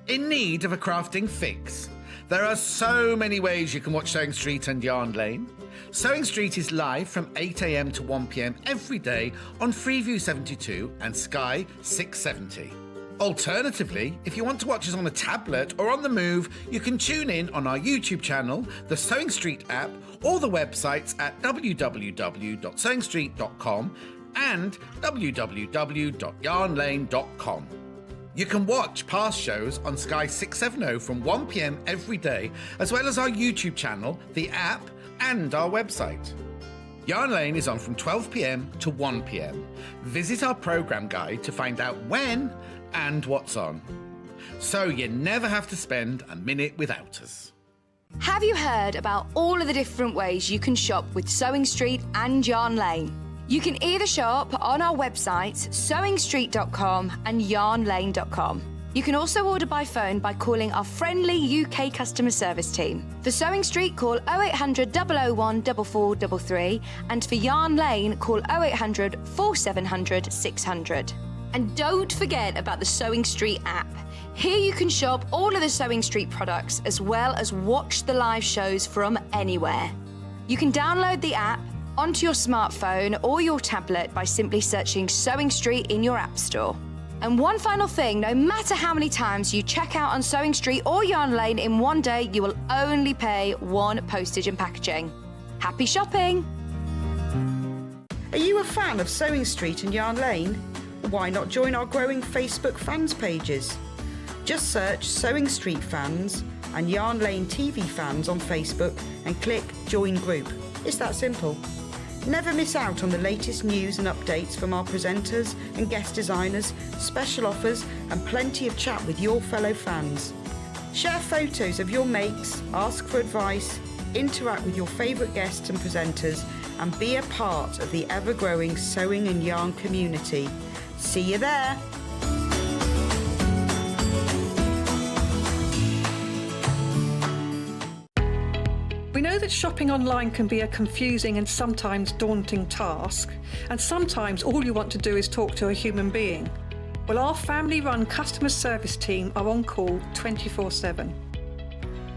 In need of a crafting fix? There are so many ways you can watch Sewing Street and Yarn Lane. Sewing Street is live from 8 a.m. to 1 p.m. every day on Freeview 72 and Sky 670. Alternatively, if you want to watch us on a tablet or on the move, you can tune in on our YouTube channel, the Sewing Street app, or the websites at www.sewingstreet.com and www.yarnlane.com. You can watch past shows on Sky 670 from 1 p.m. every day, as well as our YouTube channel, the app, and our website. Yarn Lane is on from 12 p.m. to 1 p.m. Visit our programme guide to find out when and what's on. So you never have to spend a minute without us. Have you heard about all of the different ways you can shop with Sewing Street and Yarn Lane? You can either shop on our websites, sewingstreet.com and yarnlane.com. You can also order by phone by calling our friendly UK customer service team. For Sewing Street, call 0800 001 4433, and for Yarn Lane, call 0800 4700 600. And don't forget about the Sewing Street app. Here you can shop all of the Sewing Street products as well as watch the live shows from anywhere. You can download the app onto your smartphone or your tablet by simply searching Sewing Street in your app store. And one final thing, no matter how many times you check out on Sewing Street or Yarn Lane in one day, you will only pay one postage and packaging. Happy shopping! Are you a fan of Sewing Street and Yarn Lane? Why not join our growing Facebook fans pages? Just search Sewing Street fans and Yarn Lane TV fans on Facebook and click Join Group. It's that simple. Never miss out on the latest news and updates from our presenters and guest designers, special offers and plenty of chat with your fellow fans. Share photos of your makes, ask for advice, interact with your favourite guests and presenters and be a part of the ever-growing sewing and yarn community. See you there! We know that shopping online can be a confusing and sometimes daunting task, and sometimes all you want to do is talk to a human being. Well, our family-run customer service team are on call 24/7.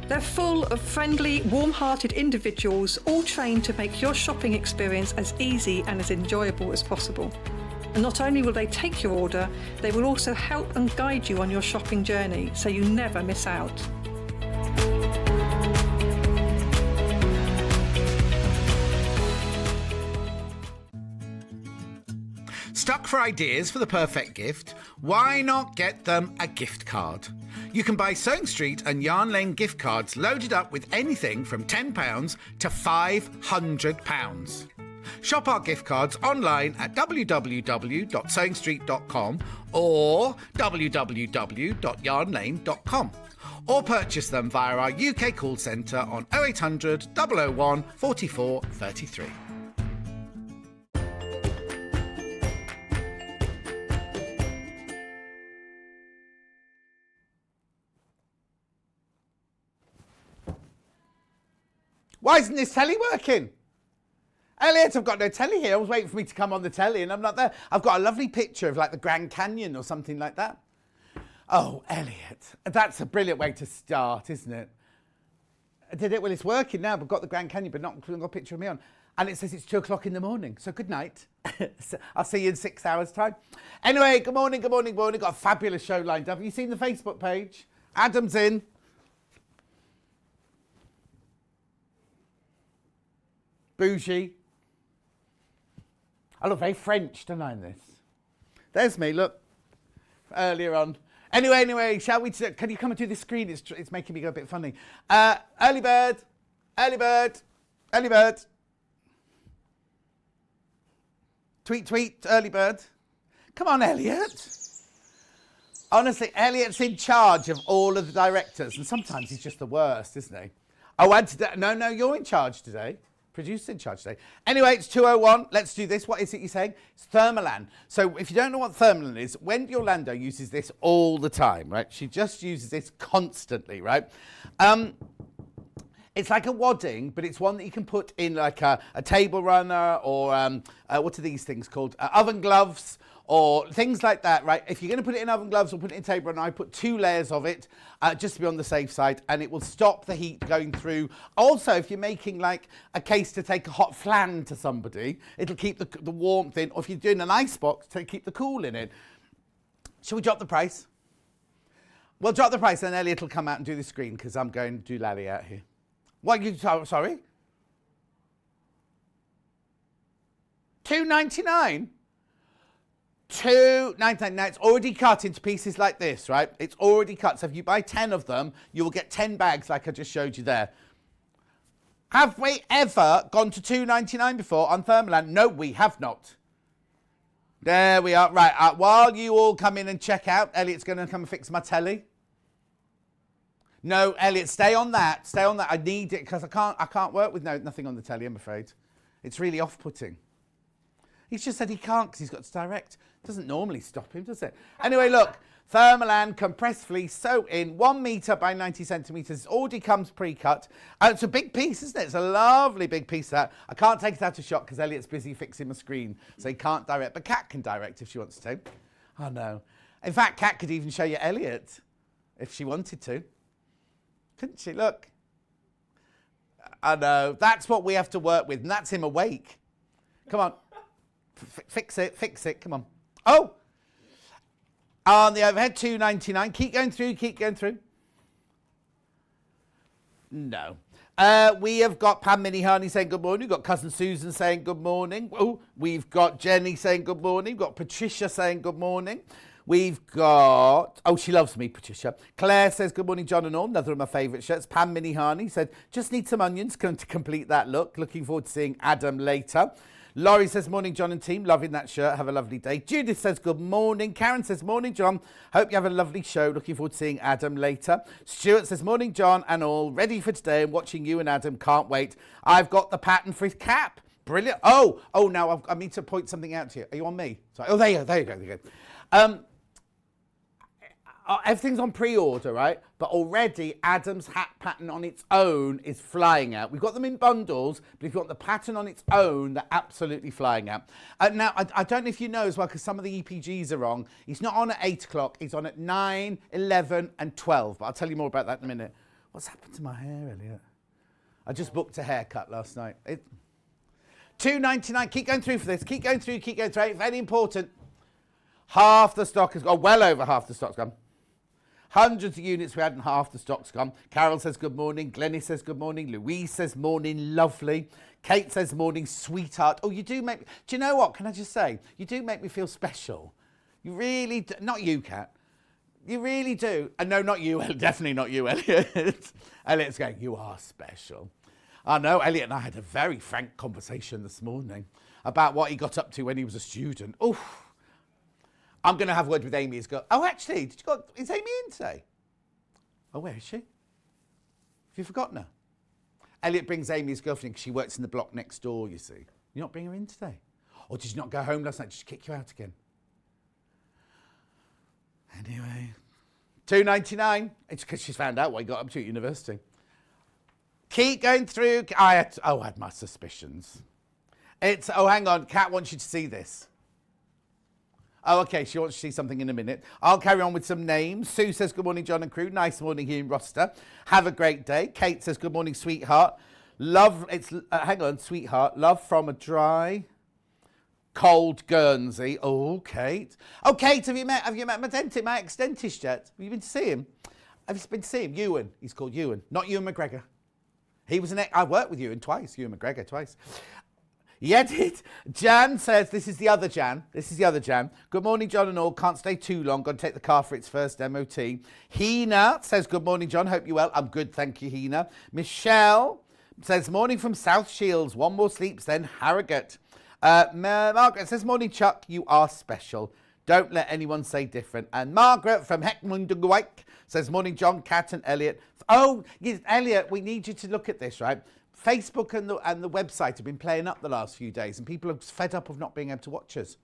They're full of friendly, warm-hearted individuals, all trained to make your shopping experience as easy and as enjoyable as possible. And not only will they take your order, they will also help and guide you on your shopping journey, so you never miss out. Stuck for ideas for the perfect gift? Why not get them a gift card? You can buy Sewing Street and Yarn Lane gift cards loaded up with anything from £10 to £500. Shop our gift cards online at www.sewingstreet.com or www.yarnlane.com, or purchase them via our UK call centre on 0800 001 44 33. Why isn't this telly working? Elliot, I've got no telly here. I was waiting for me to come on the telly and I'm not there. I've got a lovely picture of like the Grand Canyon or something like that. Oh, Elliot, that's a brilliant way to start, isn't it? I did it. Well, it's working now. I've got the Grand Canyon, but not got a picture of me on. And it says it's 2 o'clock in the morning. So good night. I'll see you in 6 hours' time. Anyway, good morning, good morning, good morning. Got a fabulous show lined up. Have you seen the Facebook page? Adam's in. Bougie. I look very French, don't I, in this? There's me, look. Earlier on. Anyway, shall we... Can you come and do this screen? It's making me go a bit funny. Early bird. Early bird. Early bird. Tweet, tweet, early bird. Come on, Elliot. Honestly, Elliot's in charge of all of the directors, and sometimes he's just the worst, isn't he? Oh, and today... No, you're in charge today. Producer in charge today. Anyway, it's 2:01. Let's do this. What is it you're saying? It's Thermolan. So if you don't know what Thermolan is, Wendy Orlando uses this all the time, right? She just uses this constantly, right? It's like a wadding, but it's one that you can put in like a table runner or what are these things called? Oven gloves, or things like that, right? If you're going to put it in oven gloves or put it in table, and I put 2 layers of it just to be on the safe side, and it will stop the heat going through. Also, if you're making like a case to take a hot flan to somebody, it'll keep the warmth in, or if you're doing an ice box to keep the cool in it. Shall we drop the price? We'll drop the price, and Elliot will come out and do the screen because I'm going to do Lally out here. What you sorry? $2.99. $2.99. Now it's already cut into pieces like this, right? It's already cut. So if you buy 10 of them, you will get 10 bags like I just showed you there. Have we ever gone to $2.99 before on Thermaland? No, we have not. There we are. Right. While you all come in and check out, Elliot's going to come and fix my telly. No, Elliot, stay on that. Stay on that. I need it because I can't work with nothing on the telly, I'm afraid. It's really off-putting. He's just said he can't because he's got to direct. Doesn't normally stop him, does it? Anyway, look. Thermaland compressed fleece, sew in 1 metre by 90 centimetres. It already comes pre-cut. It's a big piece, isn't it? It's a lovely big piece of that. I can't take it out of shot because Elliot's busy fixing my screen, so he can't direct. But Kat can direct if she wants to. Oh, no. In fact, Kat could even show you Elliot if she wanted to. Couldn't she? Look. I know. That's what we have to work with, and that's him awake. Come on. Fix it. Come on. Oh! On the overhead, $2.99. Keep going through. No. We have got Pam Minnie Harney saying good morning. We've got Cousin Susan saying good morning. Oh, we've got Jenny saying good morning. We've got Patricia saying good morning. We've got, oh, she loves me, Patricia. Claire says good morning, John and all. Another of my favourite shirts. Pam Minnie Harney said, just need some onions to complete that look. Looking forward to seeing Adam later. Laurie says, morning, John and team. Loving that shirt. Have a lovely day. Judith says, good morning. Karen says, morning, John. Hope you have a lovely show. Looking forward to seeing Adam later. Stuart says, morning, John and all. Ready for today and watching you and Adam. Can't wait. I've got the pattern for his cap. Brilliant. Oh, now I need to point something out to you. Are you on me? Sorry. Oh, there you go. Everything's on pre-order, right? But already Adam's hat pattern on its own is flying out. We've got them in bundles, but if you want the pattern on its own, they're absolutely flying out. Now, I don't know if you know as well, because some of the EPGs are wrong. He's not on at 8 o'clock. He's on at 9, 11 and 12. But I'll tell you more about that in a minute. What's happened to my hair, Elliot? I just booked a haircut last night. $2.99. Keep going through for this. Keep going through. Very important. Half the stock has gone. Well over half the stock's gone. Hundreds of units we had and half the stock's gone. Carol says good morning. Glennie says good morning. Louise says morning, lovely. Kate says morning, sweetheart. Oh, you do make me... Do you know what? Can I just say? You do make me feel special. You really do. Not you, Kat. You really do. And no, not you. Definitely not you, Elliot. Elliot's going, you are special. I know. Elliot and I had a very frank conversation this morning about what he got up to when he was a student. Oof. I'm going to have a word with Amy. Oh, actually, is Amy in today? Oh, where is she? Have you forgotten her? Elliot brings Amy's girlfriend because she works in the block next door, you see. You're not bringing her in today? Or did you not go home last night? Did she kick you out again? Anyway, $2.99. It's because she's found out what he got up to at university. Keep going through. I had my suspicions. Hang on. Kat wants you to see this. Oh, okay, she wants to see something in a minute. I'll carry on with some names. Sue says, good morning, John and crew. Nice morning here in Rochester. Have a great day. Kate says, good morning, sweetheart. Sweetheart. Love from a dry, cold Guernsey. Oh, Kate. Oh, Kate, have you met my ex-dentist yet? Have you been to see him? Have you been to see him? Ewan. He's called Ewan. Not Ewan McGregor. He was I worked with Ewan twice. Ewan McGregor twice. Yeah, did. Jan says, this is the other Jan. Good morning, John and all. Can't stay too long. Got to take the car for its first MOT. Hina says, good morning, John. Hope you're well. I'm good, thank you, Hina. Michelle says, morning from South Shields. One more sleeps, then Harrogate. Margaret says, morning, Chuck. You are special. Don't let anyone say different. And Margaret from Heckmondwike says, morning, John, Kat and Elliot. Oh, yes, Elliot, we need you to look at this, right? Facebook and the website have been playing up the last few days and people are fed up of not being able to watch us.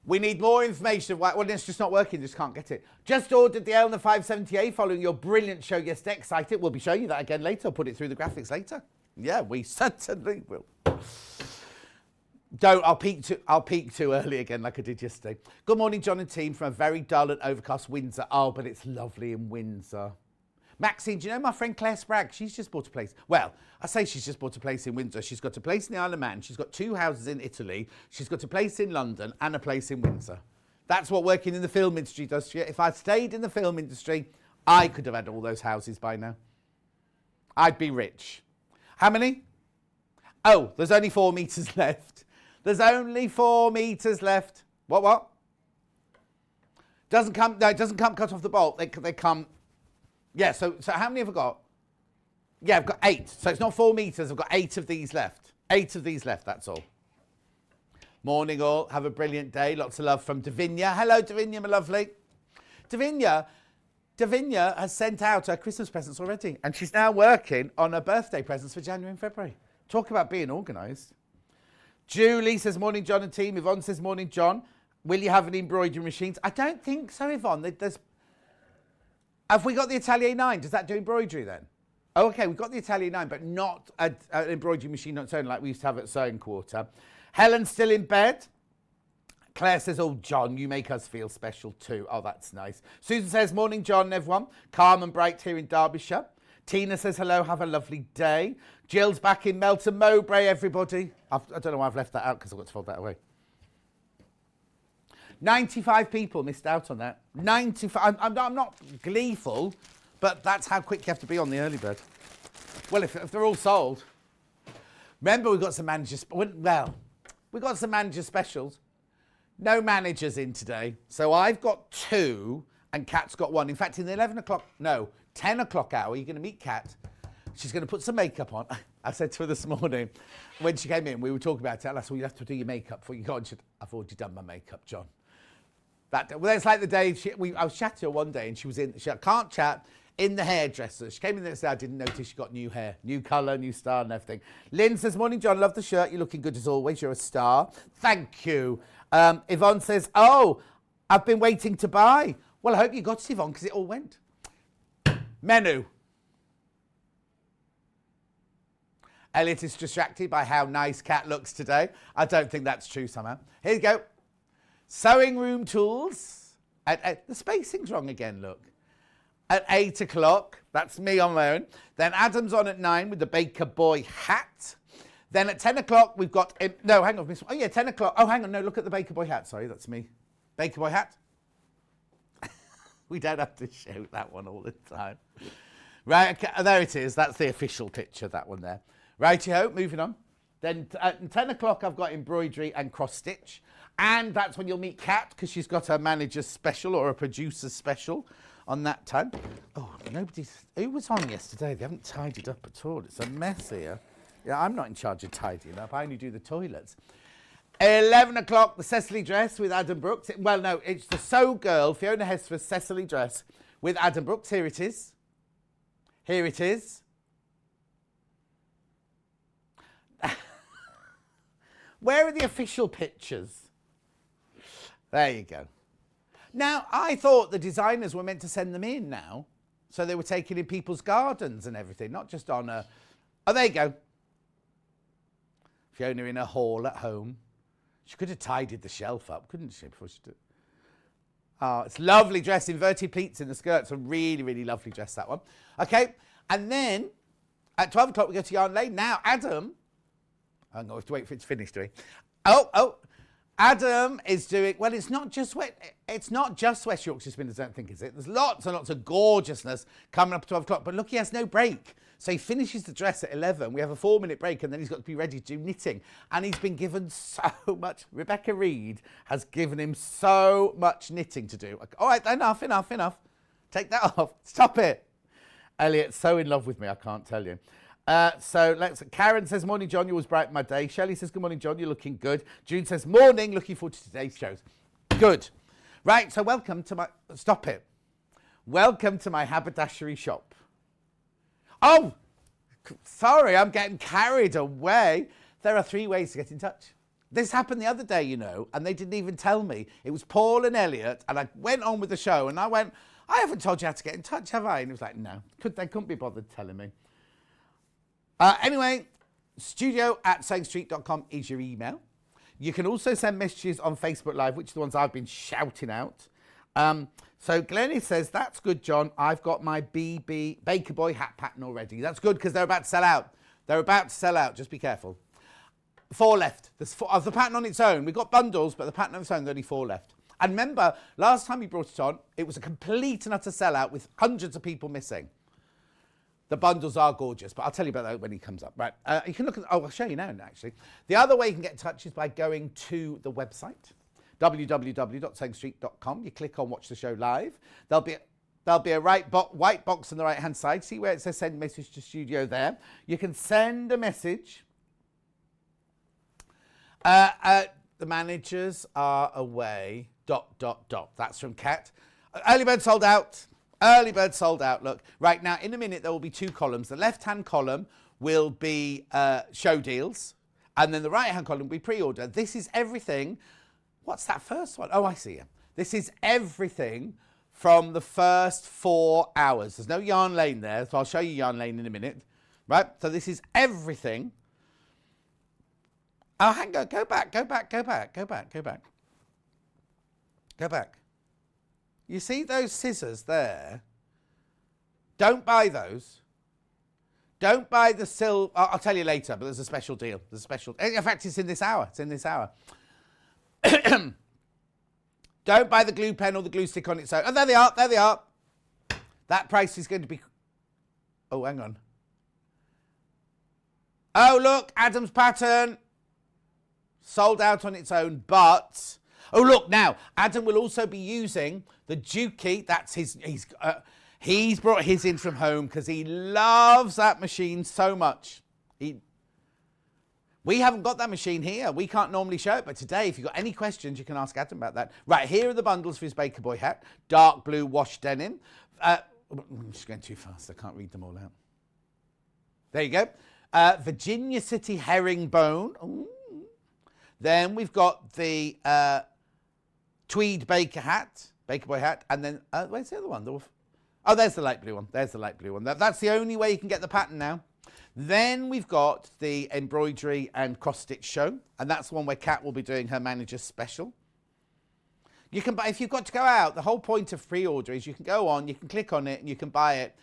We need more information. Well, it's just not working, just can't get it. Just ordered the Elna 570A following your brilliant show yesterday. Excited. We'll be showing you that again later. I'll put it through the graphics later. Yeah, we certainly will. Don't, I'll peak too early again like I did yesterday. Good morning, John and team from a very dull and overcast Windsor. Oh, but it's lovely in Windsor. Maxine, do you know my friend Claire Spragg? She's just bought a place. Well, I say she's just bought a place in Windsor. She's got a place in the Isle of Man. She's got 2 houses in Italy. She's got a place in London and a place in Windsor. That's what working in the film industry does to you. If I'd stayed in the film industry, I could have had all those houses by now. I'd be rich. How many? Oh, there's only 4 metres left. There's only 4 metres left. What? Doesn't come cut off the bolt. They come. Yeah, so how many have I got? Yeah, I've got 8. So it's not 4 metres. I've got 8 of these left. 8 of these left, that's all. Morning all. Have a brilliant day. Lots of love from Davinia. Hello, Davinia, my lovely. Davinia has sent out her Christmas presents already. And she's now working on her birthday presents for January and February. Talk about being organised. Julie says, morning, John and team. Yvonne says, morning, John. Will you have any embroidery machines? I don't think so, Yvonne. Have we got the Atelier 9? Does that do embroidery then? Oh, okay, we've got the Atelier 9, but not an embroidery machine on its own like we used to have at Sewing Quarter. Helen's still in bed. Claire says, oh, John, you make us feel special too. Oh, that's nice. Susan says, morning, John and everyone. Calm and bright here in Derbyshire. Tina says, hello, have a lovely day. Jill's back in Melton Mowbray, everybody. I don't know why I've left that out because I've got to fold that away. 95 people missed out on that. 95. I'm not gleeful, but that's how quick you have to be on the early bird. Well, if they're all sold. Remember, we've got some managers. Well, we've got some manager specials. No managers in today. So I've got 2 and Kat's got 1. In fact, in the 10 o'clock hour, you're going to meet Kat. She's going to put some makeup on. I said to her this morning, when she came in, we were talking about it. I said, well, you have to do your makeup before you go on. She said, I've already done my makeup, John. It's like the day, I was chatting to her one day and she can't chat in the hairdresser. She came in there and said, I didn't notice she got new hair, new colour, new style and everything. Lynn says, morning, John, love the shirt. You're looking good as always. You're a star. Thank you. Yvonne says, oh, I've been waiting to buy. Well, I hope you got it, Yvonne, because it all went. Menu. Elliot is distracted by how nice Kat looks today. I don't think that's true somehow. Here you go. Sewing room tools. The spacing's wrong again, look. At 8 o'clock. That's me on my own. Then Adam's on at 9 with the Baker Boy hat. Then at 10 o'clock, we've got... No, hang on. Oh, yeah, 10 o'clock. Oh, hang on. No, look at the Baker Boy hat. Sorry, that's me. Baker Boy hat. We don't have to show that one all the time. Right, okay, there it is. That's the official picture, that one there. Righty-ho, moving on. Then at 10 o'clock, I've got embroidery and cross-stitch. And that's when you'll meet Kat, because she's got her manager's special or a producer's special on that time. Oh, who was on yesterday? They haven't tidied up at all. It's a mess here. Yeah, I'm not in charge of tidying up. I only do the toilets. 11 o'clock, the Cecily dress with Adam Brooks. Well, no, it's the Sew Girl, Fiona Hesford's Cecily dress with Adam Brooks. Here it is. Here it is. Where are the official pictures? There you go. Now, I thought the designers were meant to send them in now. So they were taken in people's gardens and everything, not just on a... Oh, there you go. Fiona in a hall at home. She could have tidied the shelf up, couldn't she, before she did? Oh, it's lovely dress, inverted pleats in the skirt. It's a really, really lovely dress, that one. Okay, and then at 12 o'clock we go to Yarn Lane. Now, Adam... I'm going to have to wait for it to finish, do we? Oh, Adam is doing... Well, it's not just West Yorkshire Spinners, I don't think, is it? There's lots and lots of gorgeousness coming up at 12 o'clock. But look, he has no break. So he finishes the dress at 11. We have a 4-minute break, and then he's got to be ready to do knitting. And he's been given so much... Rebecca Reed has given him so much knitting to do. All right, enough. Take that off. Stop it. Elliot's so in love with me, I can't tell you. Karen says, morning, John, you always brighten my day. Shelley says, good morning, John, you're looking good. June says, morning, looking forward to today's shows. Good. Right, so welcome to my... Stop it. Welcome to my haberdashery shop. Oh, sorry, I'm getting carried away. There are 3 ways to get in touch. This happened the other day, you know, and they didn't even tell me. It was Paul and Elliot, and I went on with the show, and I went, I haven't told you how to get in touch, have I? And he was like, no. They couldn't be bothered telling me. Anyway, studio@sewingstreet.com is your email. You can also send messages on Facebook Live, which are the ones I've been shouting out. So Glennie says, that's good, John. I've got my BB Baker Boy hat pattern already. That's good because they're about to sell out. They're about to sell out. Just be careful. 4 left. There's 4 of the pattern on its own. We've got bundles, but the pattern on its own, there's only 4 left. And remember, last time we brought it on, it was a complete and utter sellout with hundreds of people missing. The bundles are gorgeous, but I'll tell you about that when he comes up. Right, you can look at, I'll show you now, actually. The other way you can get in touch is by going to the website, www.sewingstreet.com. You click on Watch the Show Live. There'll be a white box on the right-hand side. See where it says Send Message to Studio there? You can send a message. The managers are away, ... That's from Kat. Early bird sold out. Early bird sold out. Look, right now, in a minute, there will be 2 columns. The left-hand column will be show deals, and then the right-hand column will be pre-order. This is everything. What's that first one? Oh, I see you. This is everything from the first 4 hours. There's no Yarn Lane there, so I'll show you Yarn Lane in a minute. Right? So this is everything. Oh, hang on. Go back. You see those scissors there? Don't buy those. Don't buy the silver. I'll tell you later, but there's a special deal. There's a special. In fact, it's in this hour. Don't buy the glue pen or the glue stick on its own. Oh, there they are. That price is going to be... Oh, hang on. Oh, look, Adam's pattern. Sold out on its own, but... Oh, look, now, Adam will also be using the Juki. That's his... He's brought his in from home because he loves that machine so much. We haven't got that machine here. We can't normally show it, but today, if you've got any questions, you can ask Adam about that. Right, here are the bundles for his Baker Boy hat. Dark blue wash denim. I'm just going too fast. I can't read them all out. There you go. Virginia City herringbone. Ooh. Then we've got the tweed Baker Boy hat, and then where's the other one? Oh, there's the light blue one. That's the only way you can get the pattern now. Then we've got the embroidery and cross-stitch show, and that's the one where Kat will be doing her manager's special. You can buy, if you've got to go out, the whole point of pre-order is you can go on, you can click on it, and you can buy it.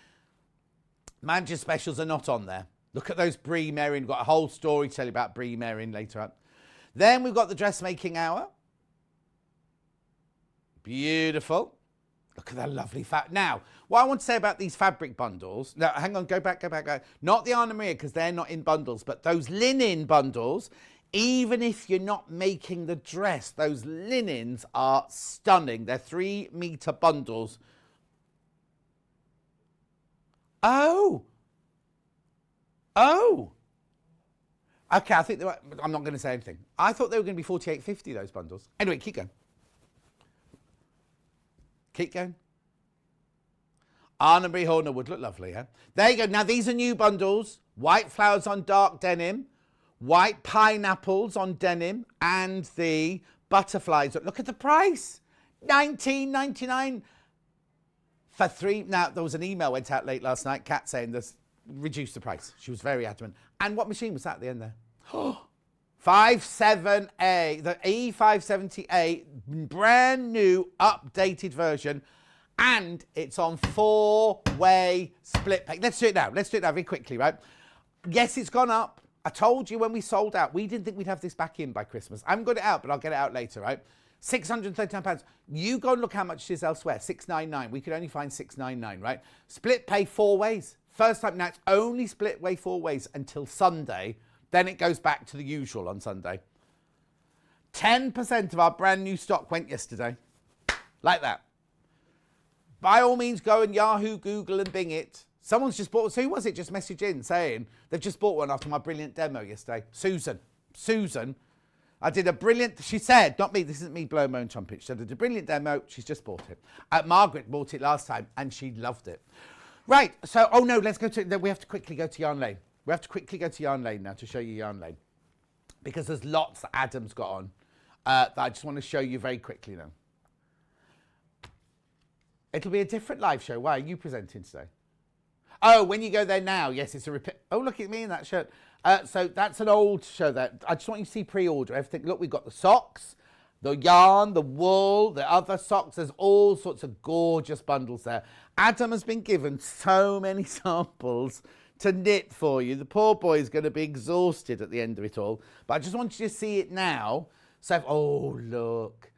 Manager's specials are not on there. Look at those Brie Merrin. We've got a whole story to tell you about Brie Merrin later on. Then we've got the dressmaking hour. Beautiful. Look at that lovely fabric. Now, what I want to say about these fabric bundles... No, hang on, go back. Not the Anna Maria, because they're not in bundles, but those linen bundles, even if you're not making the dress, those linens are stunning. They're 3-meter bundles. Oh. Okay, I think I'm not going to say anything. I thought they were going to be $48.50, those bundles. Anyway, keep going. Anna Marie Horner would look lovely, huh? There you go. Now, these are new bundles. White flowers on dark denim, white pineapples on denim, and the butterflies. Look at the price. $19.99 for 3. Now, there was an email went out late last night, Kat saying this, reduce the price. She was very adamant. And what machine was that at the end there? 57A, the E570A, brand new updated version, and it's on 4-way split pay. Let's do it now very quickly, right? Yes, it's gone up. I told you when we sold out, we didn't think we'd have this back in by Christmas. I haven't got it out, but I'll get it out later, right? £639. You go and look how much it is elsewhere, $699. We could only find $699, right? Split pay 4 ways. First time, now it's only split way 4 ways until Sunday. Then it goes back to the usual on Sunday. 10% of our brand new stock went yesterday. Like that. By all means, go and Yahoo, Google and Bing it. Someone's just bought, so who was it just messaged in saying they've just bought one after my brilliant demo yesterday? Susan. I did a brilliant, she said, not me, this isn't me blowing my own trumpet. She did a brilliant demo, she's just bought it. Margaret bought it last time and she loved it. Right, so, oh no, let's go to, we have to quickly go to Yarn Lane. We have to quickly go to Yarn Lane now to show you Yarn Lane. Because there's lots that Adam's got on that I just want to show you very quickly now. It'll be a different live show. Why are you presenting today? Oh, when you go there now, yes, it's a repeat. Oh, look at me in that shirt. So that's an old show there. I just want you to see pre-order everything. Look, we've got the socks, the yarn, the wool, the other socks. There's all sorts of gorgeous bundles there. Adam has been given so many samples to knit for you. The poor boy is going to be exhausted at the end of it all. But I just want you to see it now. So, oh, look.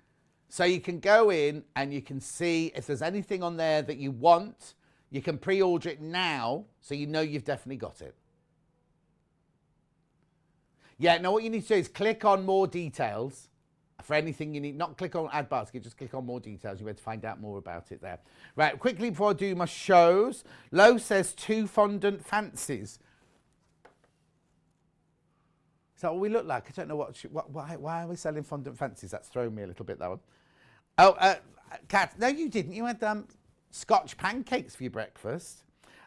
So you can go in and you can see if there's anything on there that you want. You can pre-order it now, so you know you've definitely got it. Yeah, now what you need to do is click on more details for anything you need. Not click on add basket, just click on more details. You'll be able to find out more about it there. Right, quickly before I do my shows, Lo says 2 fondant fancies. Is that what we look like? I don't know why are we selling fondant fancies? That's thrown me a little bit, that one. Oh, Kat, no you didn't. You had Scotch pancakes for your breakfast.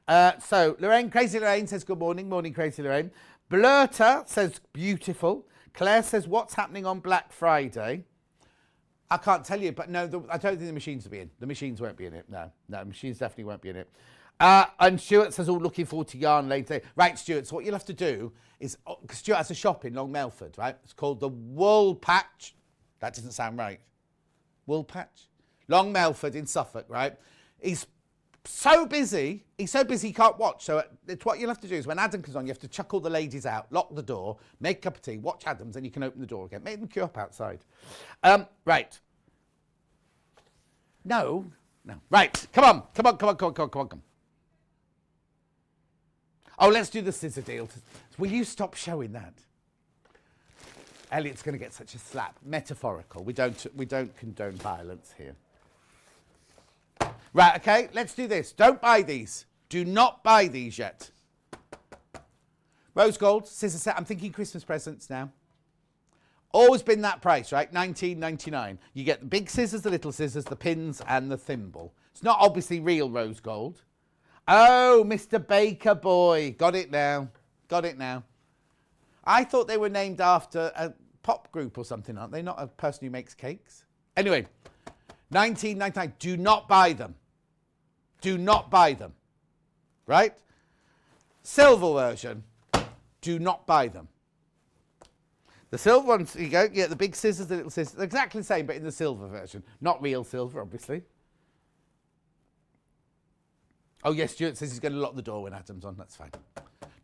So Crazy Lorraine says good morning. Morning, Crazy Lorraine. Blurter says beautiful. Claire says what's happening on Black Friday. I can't tell you, but no, I don't think the machines will be in. The machines won't be in it. No, machines definitely won't be in it. And Stuart says, looking forward to Yarn Lane today. Right, Stuart, so what you'll have to do is, because Stuart has a shop in Long Melford, right? It's called the Wool Patch. That doesn't sound right. Wool Patch? Long Melford in Suffolk, right? He's so busy he can't watch. So it's what you'll have to do is when Adam comes on, you have to chuck all the ladies out, lock the door, make a cup of tea, watch Adam's, and you can open the door again. Make them queue up outside. Right. No. Right, come on. Oh, let's do the scissor deal. Will you stop showing that? Elliot's going to get such a slap. Metaphorical. We don't condone violence here. Right, okay, let's do this. Don't buy these. Do not buy these yet. Rose gold, scissor set. I'm thinking Christmas presents now. Always been that price, right? $19.99. You get the big scissors, the little scissors, the pins, and the thimble. It's not obviously real rose gold. Oh, Mr. Baker boy. Got it now. I thought they were named after a pop group or something, aren't they? Not a person who makes cakes. Anyway, $19.99. Do not buy them. Right? Silver version. Do not buy them. The silver ones, you go, yeah, the big scissors, the little scissors, they're exactly the same, but in the silver version. Not real silver, obviously. Oh, yes, Stuart says he's going to lock the door when Adam's on. That's fine.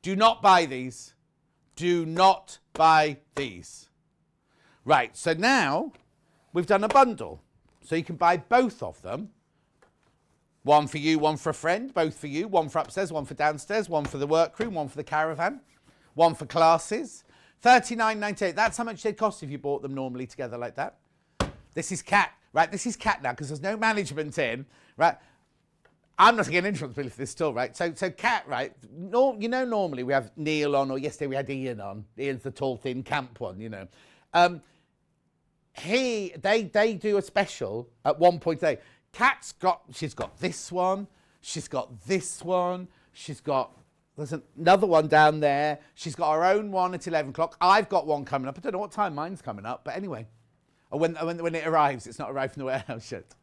Do not buy these. Do not buy these. Right, so now we've done a bundle. So you can buy both of them. One for you, one for a friend, both for you. One for upstairs, one for downstairs, one for the workroom, one for the caravan, one for classes. $39.98. That's how much they'd cost if you bought them normally together like that. This is Kat, right? This is Kat now because there's no management in, right? I'm not getting into this still, right? So Kat, right? Normally we have Neil on, or yesterday we had Ian on. Ian's the tall, thin camp one, you know. They do a special at one point today. She's got this one, she's got this one, there's another one down there. She's got her own one at 11 o'clock. I've got one coming up. I don't know what time mine's coming up, but anyway. Or when it arrives, it's not arrived from the warehouse yet.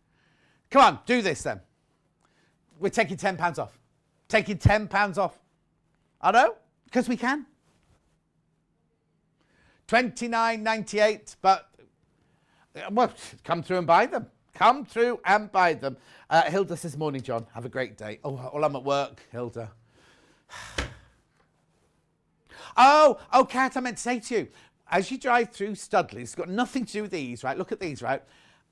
Come on, do this then. We're taking £10 off. Taking £10 off. I know, because we can. $29.98, but well, come through and buy them. Hilda says, morning, John. Have a great day. Oh, well, I'm at work, Hilda. Oh, Kat, I meant to say to you, as you drive through Studley, it's got nothing to do with these, right? Look at these, right?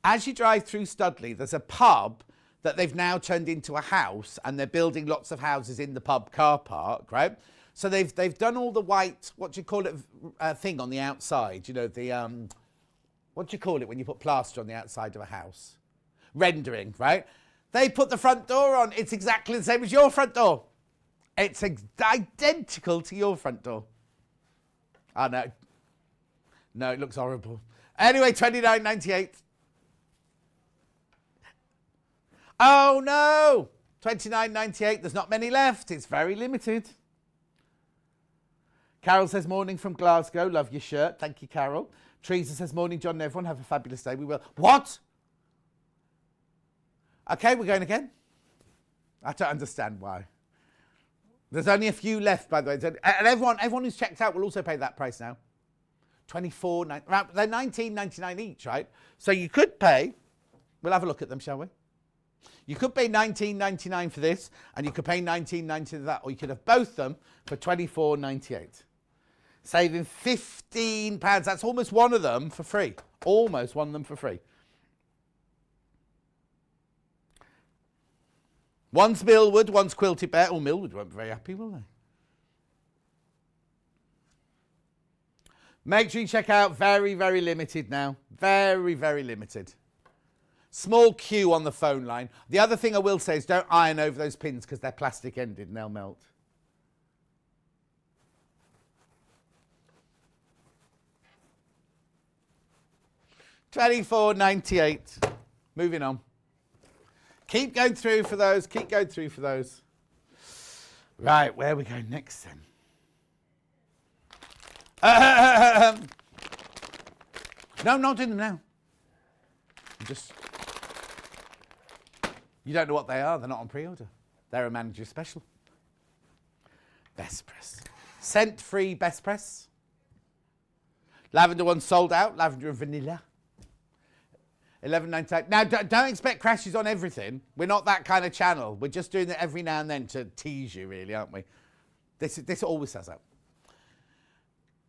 As you drive through Studley, there's a pub that they've now turned into a house, and they're building lots of houses in the pub car park, right? So they've done all the white, what do you call it, thing on the outside, you know, the, what do you call it when you put plaster on the outside of a house? Rendering, right? They put the front door on. It's exactly the same as your front door. It's identical to your front door. Oh, no. No, it looks horrible. Anyway, $29.98. Oh, no. $29.98. There's not many left. It's very limited. Carol says, morning from Glasgow. Love your shirt. Thank you, Carol. Teresa says, morning, John and everyone. Have a fabulous day. We will. What? Okay, we're going again. I don't understand why. There's only a few left, by the way. And everyone who's checked out will also pay that price now. They're $19.99 each, right? So you could pay, we'll have a look at them, shall we? You could pay $19.99 for this, and you could pay $19.99 for that, or you could have both them for $24.98. Saving £15. That's almost one of them for free. Almost one of them for free. One's Millwood, one's Quilted Bear. Oh, Millwood won't be very happy, will they? Make sure you check out. Very, very limited now. Very, very limited. Small queue on the phone line. The other thing I will say is don't iron over those pins because they're plastic ended and they'll melt. $24.98. Moving on. Keep going through for those. Keep going through for those. Right, where are we going next then? No, I'm not doing them now. You don't know what they are. They're not on pre-order. They're a manager special. Best press. Scent-free best press. Lavender one sold out. Lavender and vanilla. $11.98. Now, don't expect crashes on everything. We're not that kind of channel. We're just doing it every now and then to tease you, really, aren't we? This always says that.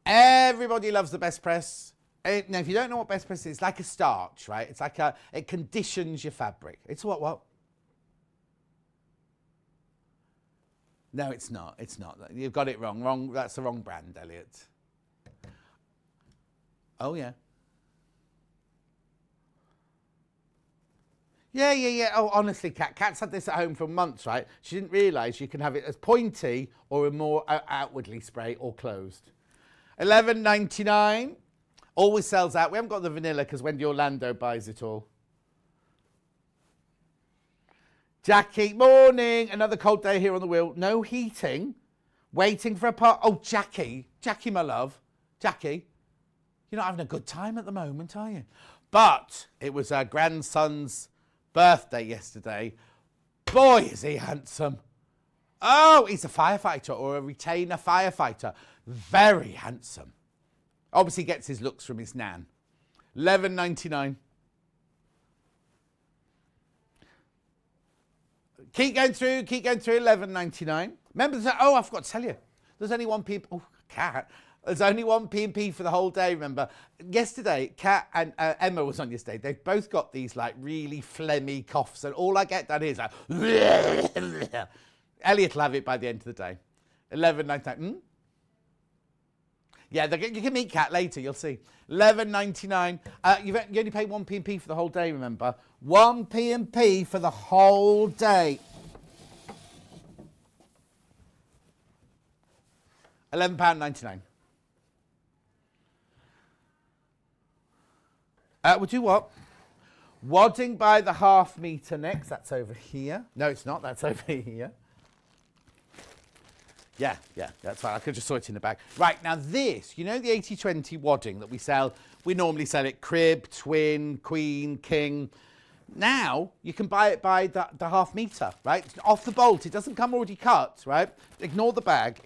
Everybody loves the best press. Now, if you don't know what best press is, it's like a starch, right? It's like it conditions your fabric. It's what? No, it's not. It's not. You've got it wrong. That's the wrong brand, Elliot. Oh, yeah. Yeah. Oh, honestly, Kat's had this at home for months, right? She didn't realise you can have it as pointy or a more outwardly spray or closed. $11.99. Always sells out. We haven't got the vanilla because Wendy Orlando buys it all. Jackie, morning. Another cold day here on the wheel. No heating. Waiting for a part. Oh, Jackie, my love. Jackie, you're not having a good time at the moment, are you? But it was our grandson's birthday yesterday. Boy, is he handsome. Oh, he's a firefighter or a retainer firefighter. Very handsome. Obviously gets his looks from his nan. $11.99. Keep going through, $11.99. Remember, I forgot to tell you. There's only one P. Oh, Kat. There's only one P&P for the whole day, remember. Yesterday, Kat and Emma was on yesterday. They've both got these, like, really phlegmy coughs, and all I get done is, like, Elliot will have it by the end of the day. $11.99. Yeah, you can meet Kat later, you'll see. $11.99. You only pay one P&P for the whole day, remember. One P&P for the whole day. £11.99. We'll do what? Wadding by the half metre next. That's over here. No, it's not. That's over here. Yeah, that's fine. I could just saw it in the bag. Right, now this, you know the 80-20 wadding that we sell? We normally sell it crib, twin, queen, king. Now, you can buy it by the half metre, right? It's off the bolt. It doesn't come already cut, right? Ignore the bag.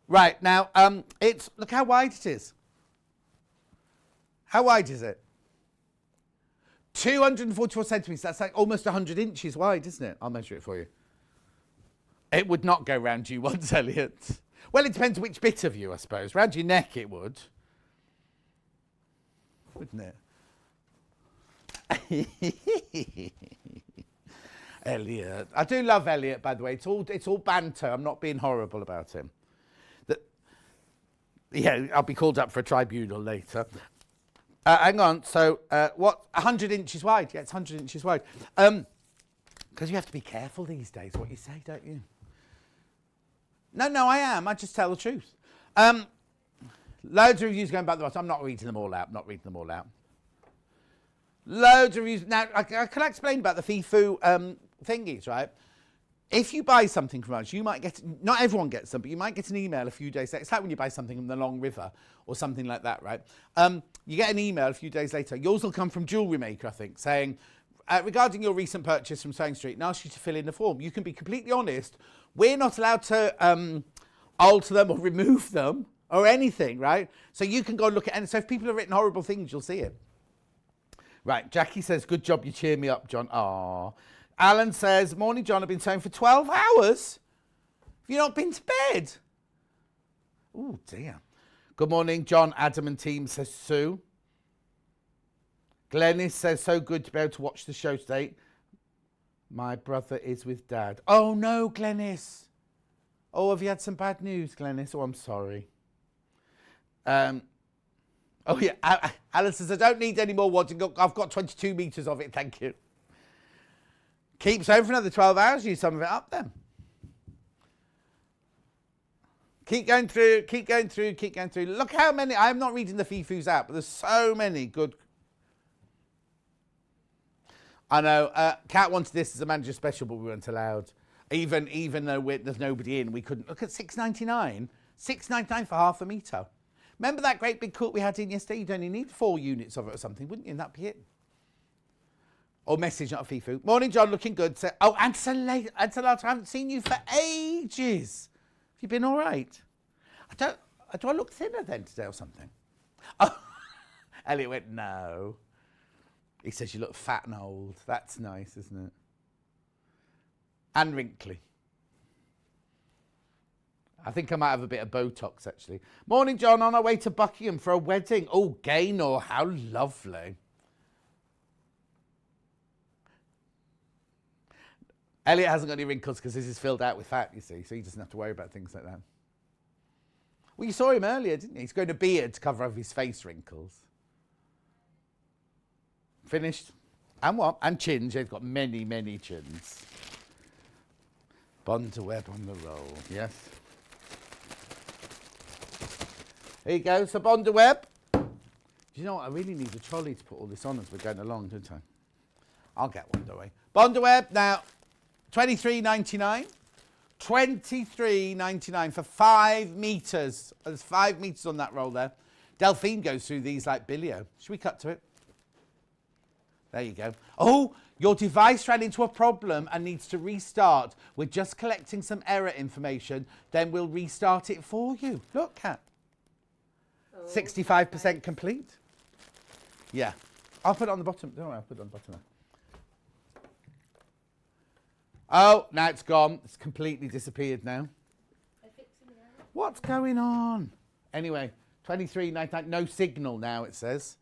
Right, now, look how wide it is. How wide is it? 244 centimetres. That's like almost 100 inches wide, isn't it? I'll measure it for you. It would not go round you once, Elliot. Well, it depends which bit of you, I suppose. Round your neck it would. Wouldn't it? Elliot. I do love Elliot, by the way. It's all banter. I'm not being horrible about him. Yeah, I'll be called up for a tribunal later. Hang on. So, 100 inches wide. Yeah, it's 100 inches wide. Because you have to be careful these days what you say, don't you? No, I am. I just tell the truth. Loads of reviews going back the bottom. I'm not reading them all out. Loads of reviews. Now, can I explain about the FIFU thingies, right? If you buy something from us, you might get, not everyone gets them, but you might get an email a few days later. It's like when you buy something from the Long River or something like that, right? You get an email a few days later. Yours will come from Jewellery Maker, I think, saying, regarding your recent purchase from Sewing Street and ask you to fill in the form. You can be completely honest. We're not allowed to alter them or remove them or anything, right? So you can go and look at it. So if people have written horrible things, you'll see it. Right, Jackie says, good job, you cheer me up, John. Aww. Alan says, morning, John, I've been sewing for 12 hours. Have you not been to bed? Oh, dear. Good morning, John, Adam and team, says Sue. Glennis says, so good to be able to watch the show today. My brother is with Dad. Oh, no, Glennis. Oh, have you had some bad news, Glennis? Oh, I'm sorry. Oh, yeah, Alice says, I don't need any more wadding. I've got 22 metres of it, thank you. Keep sewing for another 12 hours, use some of it up then. Keep going through, keep going through, keep going through. Look how many, I'm not reading the FIFUs out, but there's so many good. I know, Kat wanted this as a manager special, but we weren't allowed. Even though there's nobody in, we couldn't. Look at $6.99. $6.99 for half a metre. Remember that great big quilt we had in yesterday? You'd only need 4 units of it or something, wouldn't you? And that'd be it. Or message, not a FIFU. Morning, John, looking good. So, oh, Ansalata, I haven't seen you for ages. Have you been all right? Do I look thinner then today or something? Oh, Elliot went, no. He says you look fat and old. That's nice, isn't it? And wrinkly. I think I might have a bit of Botox, actually. Morning, John, on our way to Buckingham for a wedding. Oh, Gaynor, how lovely. Elliot hasn't got any wrinkles because this is filled out with fat, you see, so he doesn't have to worry about things like that. Well, you saw him earlier, didn't you? He's growing a beard to cover up his face wrinkles. Finished. And what? And chins. He's got many, many chins. Bondweb on the roll, yes. There you go, so Bondweb. Do you know what? I really need a trolley to put all this on as we're going along, don't I? I'll get one, don't I? Bondweb, now, $23.99. $23.99 for 5 metres. There's 5 metres on that roll there. Delphine goes through these like Billio. Should we cut to it? There you go. Oh, your device ran into a problem and needs to restart. We're just collecting some error information. Then we'll restart it for you. Look, Kat. 65% complete. Yeah. I'll put it on the bottom. Don't worry, I'll put it on the bottom there. Oh, now it's gone. It's completely disappeared now. What's going on? Anyway, $23.99. No signal now, it says.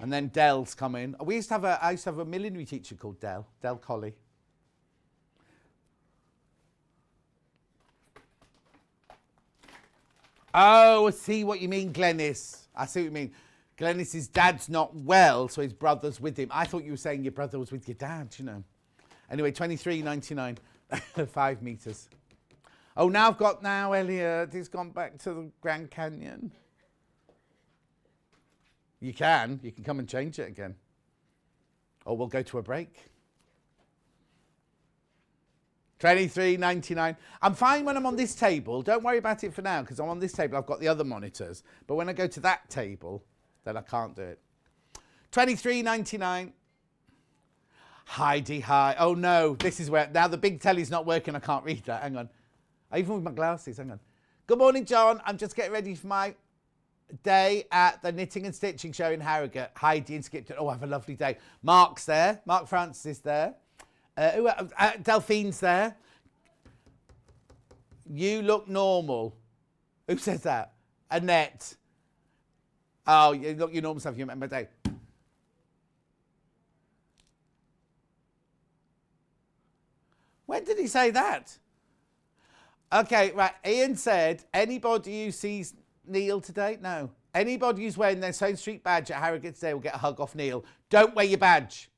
And then Dell's come in. I used to have a millinery teacher called Dell Colley. Oh, I see what you mean, Glennis. I see what you mean. Glennis's dad's not well, so his brother's with him. I thought you were saying your brother was with your dad, you know. Anyway, $23.99, 5 metres. Oh, now I've got Elliot. He's gone back to the Grand Canyon. You can come and change it again. Or we'll go to a break. $23.99. I'm fine when I'm on this table. Don't worry about it for now, because I'm on this table. I've got the other monitors. But when I go to that table, then I can't do it. $23.99. Heidi, hi. Oh, no. This is where... Now the big telly's not working. I can't read that. Hang on. Even with my glasses. Hang on. Good morning, John. I'm just getting ready for my day at the Knitting and Stitching show in Harrogate. Heidi and Skipton. Oh, have a lovely day. Mark's there. Mark Francis is there. Delphine's there. You look normal. Who says that? Annette. Oh, you look your normal stuff. You remember my day. When did he say that? Okay, right. Ian said, anybody who sees Neil today? No. Anybody who's wearing their Sewing Street badge at Harrogate today will get a hug off Neil. Don't wear your badge.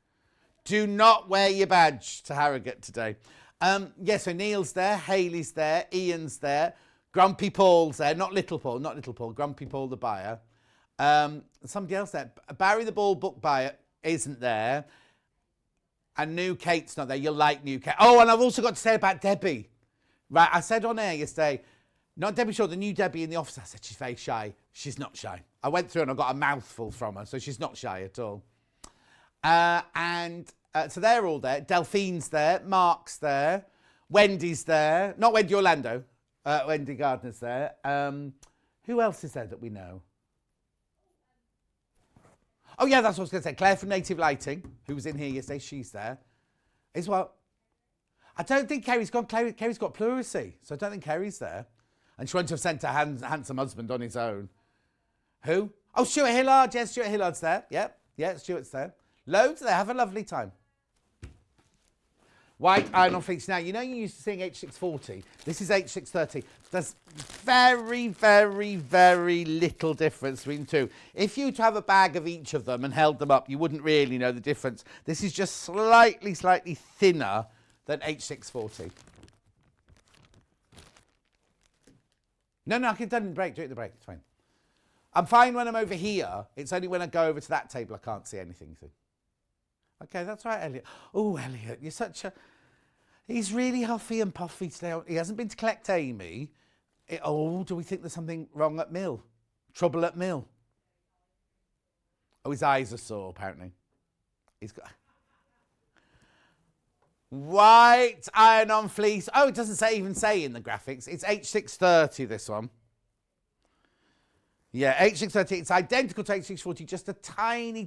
Do not wear your badge to Harrogate today. So Neil's there, Hayley's there, Ian's there, Grumpy Paul's there, not Little Paul, Grumpy Paul the buyer. Somebody else there. Barry the Ball book buyer isn't there. And New Kate's not there. You'll like New Kate. Oh, and I've also got to say about Debbie. Right, I said on air yesterday, not Debbie Shaw, the new Debbie in the office. I said she's very shy. She's not shy. I went through and I got a mouthful from her, so she's not shy at all. And So they're all there. Delphine's there. Mark's there. Wendy's there. Not Wendy Orlando. Wendy Gardner's there. Who else is there that we know? Oh, yeah, that's what I was going to say. Claire from Native Lighting, who was in here yesterday, she's there. Is what? I don't think Kerry's gone. Kerry's got pleurisy, so I don't think Kerry's there. And she wouldn't have sent her handsome husband on his own. Who? Oh, Stuart Hillard. Yes, Stuart Hillard's there. Yep. Yeah, Stuart's there. Loads there. Have a lovely time. White iron on fleece. Now, you know you used to sing H640. This is H630. There's very, very, very little difference between the two. If you were to have a bag of each of them and held them up, you wouldn't really know the difference. This is just slightly thinner than H640. No, I can do it in the break. Do it in the break. It's fine. I'm fine when I'm over here. It's only when I go over to that table I can't see anything. So. Okay, that's right, Elliot. Oh, Elliot, you're such a... He's really huffy and puffy today. He hasn't been to collect Amy. Do we think there's something wrong at Mill? Trouble at Mill? Oh, his eyes are sore, apparently. He's got... White iron-on fleece. Oh, it doesn't even say in the graphics. It's H630, this one. Yeah, H630. It's identical to H640, just a tiny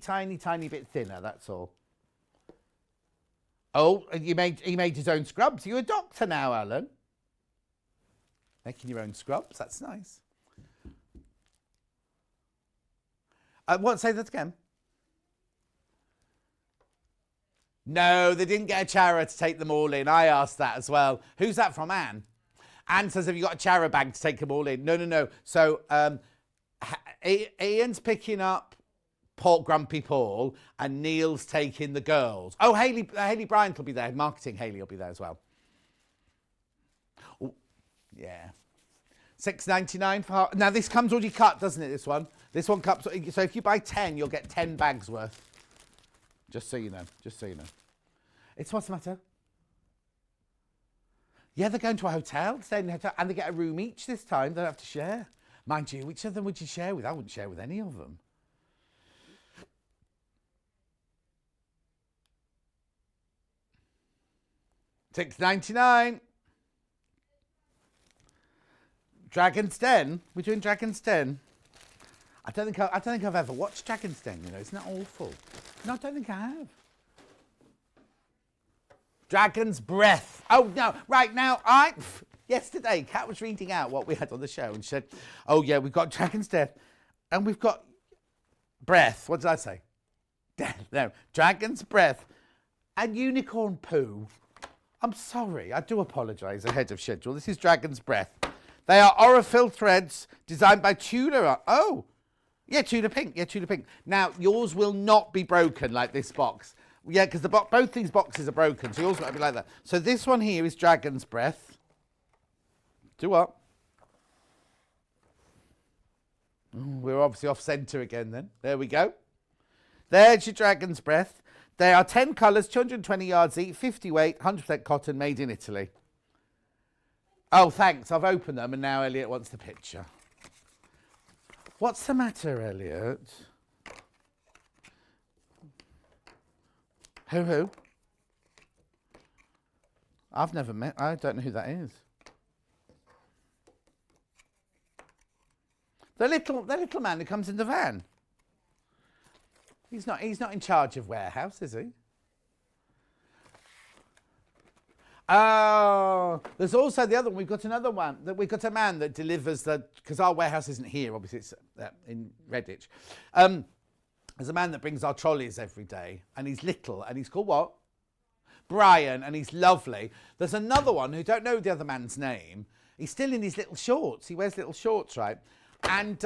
bit thinner, that's all. Oh, he made his own scrubs. You're a doctor now, Alan. Making your own scrubs. That's nice. Say that again. No, they didn't get a Chara to take them all in. I asked that as well. Who's that from, Anne? Anne says, have you got a Chara bag to take them all in? No. So Ian's picking up Grumpy Paul, and Neil's taking the girls. Oh, Hayley Bryant will be there. Marketing Hayley will be there as well. Oh, yeah. $6.99 for... Now, this comes already cut, doesn't it, this one? This one comes... So if you buy 10, you'll get 10 bags worth. Just so you know. It's what's the matter? Yeah, they're going to a hotel, staying in a hotel, and they get a room each this time. They don't have to share. Mind you, which of them would you share with? I wouldn't share with any of them. $6.99. Dragon's Den. We're doing Dragon's Den. I don't think I've ever watched Dragon's Den. You know, isn't that awful? No, I don't think I have. Dragon's Breath. Oh no! Right now, yesterday, Kat was reading out what we had on the show, and she said, "Oh yeah, we've got Dragon's Death, and we've got Breath." What did I say? Death. No, Dragon's Breath and Unicorn Poo. I'm sorry, I do apologise ahead of schedule. This is Dragon's Breath. They are Aurifil threads designed by Tudor. Oh, yeah, Tudor Pink. Yeah, Tudor Pink. Now, yours will not be broken like this box. Yeah, because both these boxes are broken, so yours won't be like that. So this one here is Dragon's Breath. Do what? We're obviously off centre again then. There we go. There's your Dragon's Breath. They are 10 colours, 220 yards each, 50 weight, 100% cotton, made in Italy. Oh, thanks. I've opened them and now Elliot wants the picture. What's the matter, Elliot? Who? I've never met. I don't know who that is. The little man who comes in the van. He's not in charge of warehouse, is he? Oh, there's also the other one. We've got another one. We've got a man that delivers because our warehouse isn't here, obviously it's in Redditch. There's a man that brings our trolleys every day, and he's little, and he's called what? Brian, and he's lovely. There's another one who don't know the other man's name. He's still in his little shorts. He wears little shorts, right? And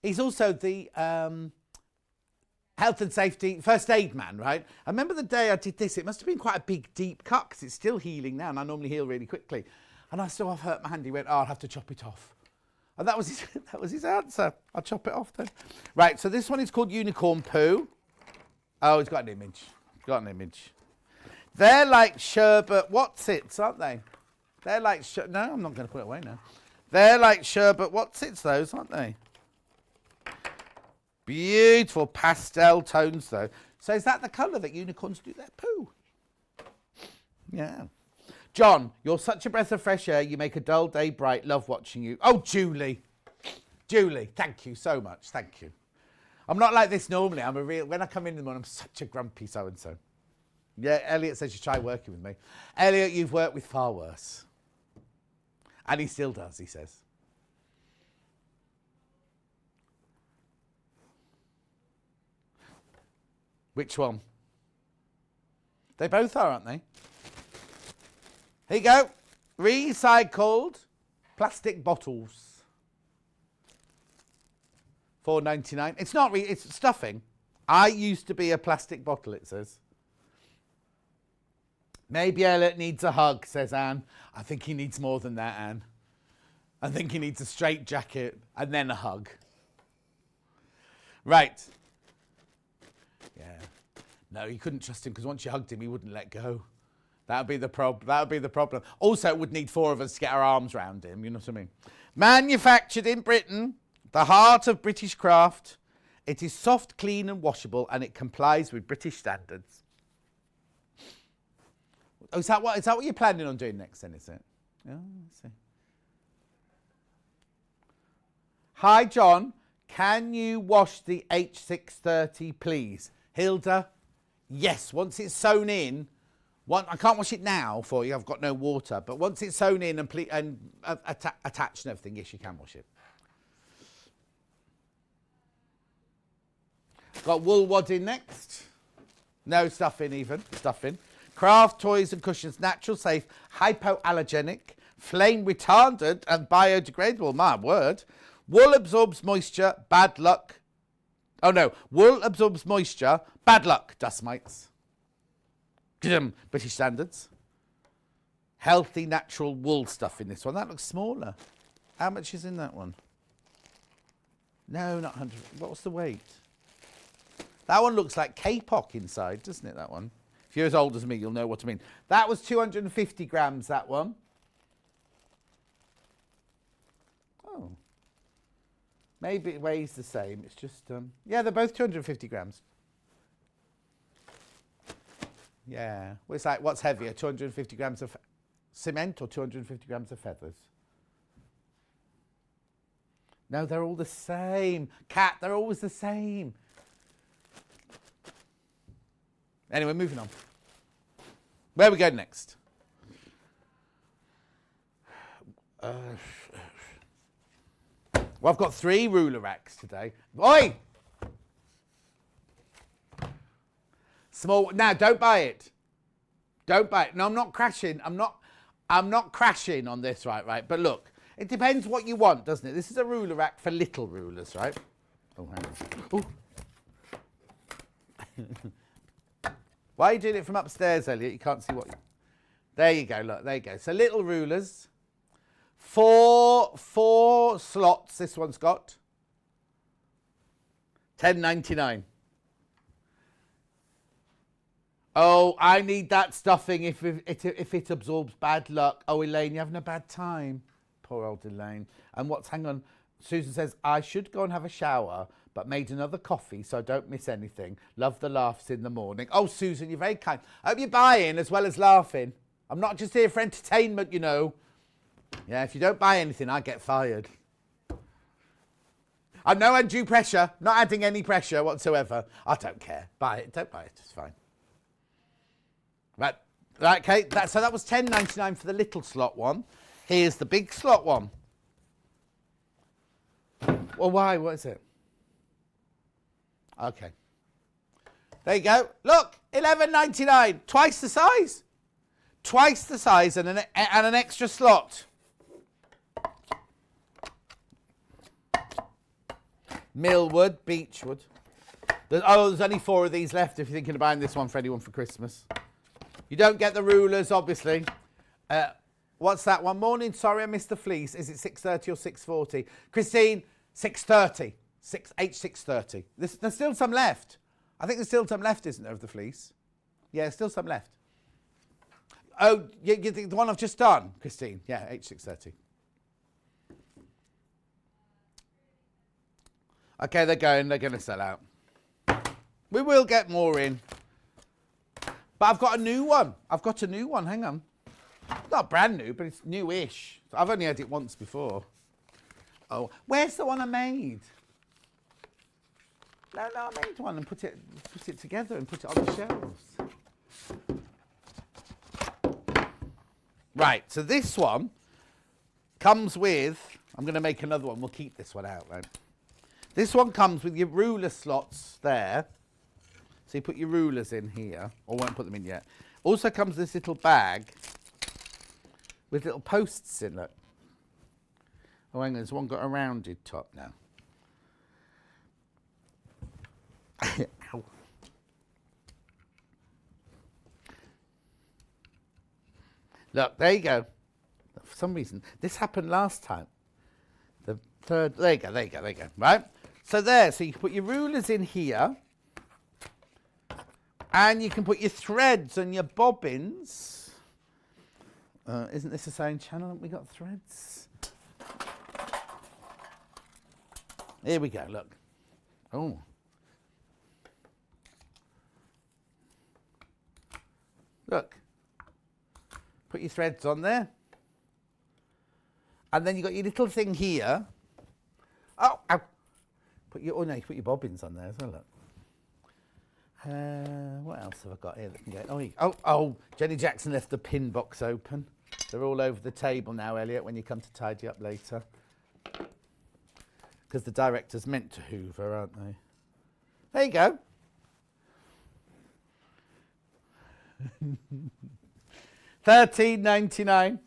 he's also the health and safety first aid man, right? I remember the day I did this. It must have been quite a big, deep cut because it's still healing now, and I normally heal really quickly. And I still have hurt my hand. He went, "Oh, I'll have to chop it off." And that was his answer. I'll chop it off then. Right, so this one is called Unicorn Poo. Oh, it's got an image. They're like sherbet what's-its, aren't they? They're like... No, I'm not going to put it away now. They're like sherbet what's-its, those, aren't they? Beautiful pastel tones, though. So is that the colour that unicorns do their poo? Yeah. John, you're such a breath of fresh air. You make a dull day bright. Love watching you. Oh, Julie. Julie, thank you so much. Thank you. I'm not like this normally. When I come in the morning, I'm such a grumpy so-and-so. Yeah, Elliot says you try working with me. Elliot, you've worked with far worse. And he still does, he says. Which one? They both are, aren't they? Here you go. Recycled plastic bottles. $4.99. It's not it's stuffing. I used to be a plastic bottle, it says. Maybe Elliot needs a hug, says Anne. I think he needs more than that, Anne. I think he needs a straight jacket and then a hug. Right. Yeah. No, you couldn't trust him because once you hugged him, he wouldn't let go. That would be the problem. Also, it would need four of us to get our arms round him. You know what I mean? Manufactured in Britain, the heart of British craft. It is soft, clean and washable, and it complies with British standards. Oh, is that what you're planning on doing next then, is it? Oh, I see. Hi, John. Can you wash the H630, please? Hilda? Yes, once it's sewn in. I can't wash it now for you. I've got no water. But once it's sewn in and attached and everything, yes, you can wash it. Got wool wadding next. No stuffing even. Stuffing. Craft toys and cushions, natural, safe, hypoallergenic, flame retardant and biodegradable. My word. Wool absorbs moisture, bad luck. Oh no, wool absorbs moisture, bad luck, dust mites. British standards. Healthy, natural wool stuff in this one. That looks smaller. How much is in that one? No, not 100. What's the weight? That one looks like K-Pock inside, doesn't it, that one? If you're as old as me, you'll know what I mean. That was 250 grams, that one. Oh. Maybe it weighs the same. It's just, yeah, they're both 250 grams. Yeah. Well, it's like, what's heavier, 250 grams of cement or 250 grams of feathers? No, they're all the same. Cat, they're always the same. Anyway, moving on. Where we go next? Well, I've got 3 ruler racks today. Oi! Small. Now, don't buy it. Don't buy it. No, I'm not crashing. I'm not crashing on this, right? But look, it depends what you want, doesn't it? This is a ruler rack for little rulers, right? Oh, hang on. Why are you doing it from upstairs, Elliot? You can't see what... There you go, look, there you go. So little rulers. 4 slots this one's got. $10.99. Oh, I need that stuffing if it absorbs bad luck. Oh, Elaine, you're having a bad time. Poor old Elaine. And hang on, Susan says, I should go and have a shower, but made another coffee so I don't miss anything. Love the laughs in the morning. Oh, Susan, you're very kind. I hope you're buying as well as laughing. I'm not just here for entertainment, you know. Yeah, if you don't buy anything, I get fired. I'm no undue pressure, not adding any pressure whatsoever. I don't care. Buy it, don't buy it, it's fine. Right, okay, so that was $10.99 for the little slot one. Here's the big slot one. Well, why? What is it? Okay. There you go. Look, $11.99. Twice the size. Twice the size and an extra slot. Millwood, Beechwood. There's only 4 of these left if you're thinking of buying this one for anyone for Christmas. You don't get the rulers, obviously. What's that one? Morning, sorry I missed the fleece. Is it 6:30 or 6:40? Christine, 6:30. H630. There's still some left. I think there's still some left, isn't there, of the fleece? Yeah, there's still some left. Oh, you think the one I've just done, Christine? Yeah, H630. Okay, they're going to sell out. We will get more in. But I've got a new one. Hang on. Not brand new, but it's newish. I've only had it once before. Oh, where's the one I made? No, I made one and put it together and put it on the shelves. Right, so this one comes with, I'm going to make another one. We'll keep this one out, right? This one comes with your ruler slots there. So you put your rulers in here. Or won't put them in yet. Also comes this little bag with little posts in it. Oh, hang on, there's one got a rounded top now. Ow. Look, there you go. For some reason, this happened last time. The third, there you go. Right? So you can put your rulers in here. And you can put your threads and your bobbins. Isn't this the same channel? Haven't we got threads? Here we go, look. Oh. Look. Put your threads on there. And then you've got your little thing here. Oh, ow. You put your bobbins on there as well, look. What else have I got here that can go? Oh, Jenny Jackson left the pin box open. They're all over the table now, Elliot, when you come to tidy up later. Because the director's meant to hoover, aren't they? There you go. $13.99.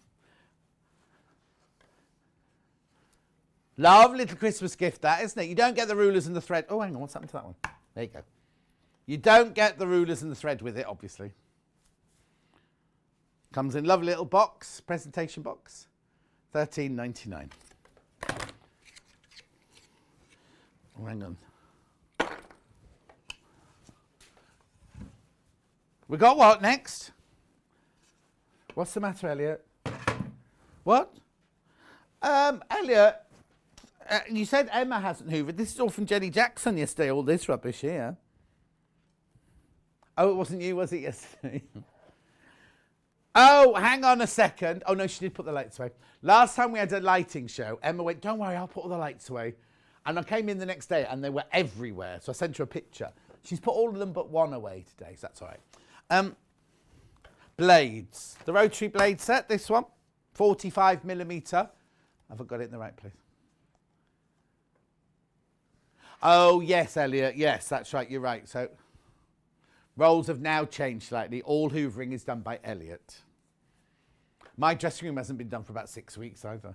Lovely little Christmas gift, that, isn't it? You don't get the rulers and the thread. Oh, hang on, what's happened to that one? There you go. You don't get the rulers and the thread with it, obviously. Comes in a lovely little box, presentation box. $13.99. Oh, hang on. We got what next? What's the matter, Elliot? What? Elliot, you said Emma hasn't hoovered. This is all from Jenny Jackson yesterday, all this rubbish here. Oh, it wasn't you, was it, yesterday? Oh, hang on a second. Oh, no, she did put the lights away. Last time we had a lighting show, Emma went, don't worry, I'll put all the lights away. And I came in the next day and they were everywhere. So I sent her a picture. She's put all of them but one away today, so that's all right. Blades. The rotary blade set, this one. 45mm. Have I got it in the right place? Oh, yes, Elliot. Yes, that's right. You're right. So roles have now changed slightly. All hoovering is done by Elliot. My dressing room hasn't been done for about 6 weeks either.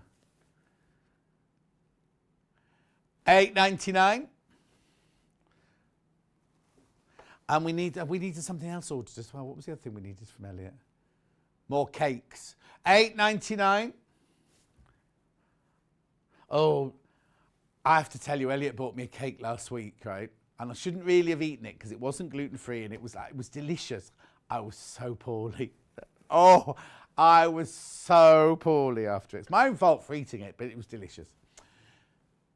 $8.99. And we needed something else ordered as well. What was the other thing we needed from Elliot? More cakes. $8.99. Oh, I have to tell you, Elliot bought me a cake last week, right? And I shouldn't really have eaten it because it wasn't gluten-free and it was delicious. I was so poorly. Oh, I was so poorly after it. It's my own fault for eating it, but it was delicious.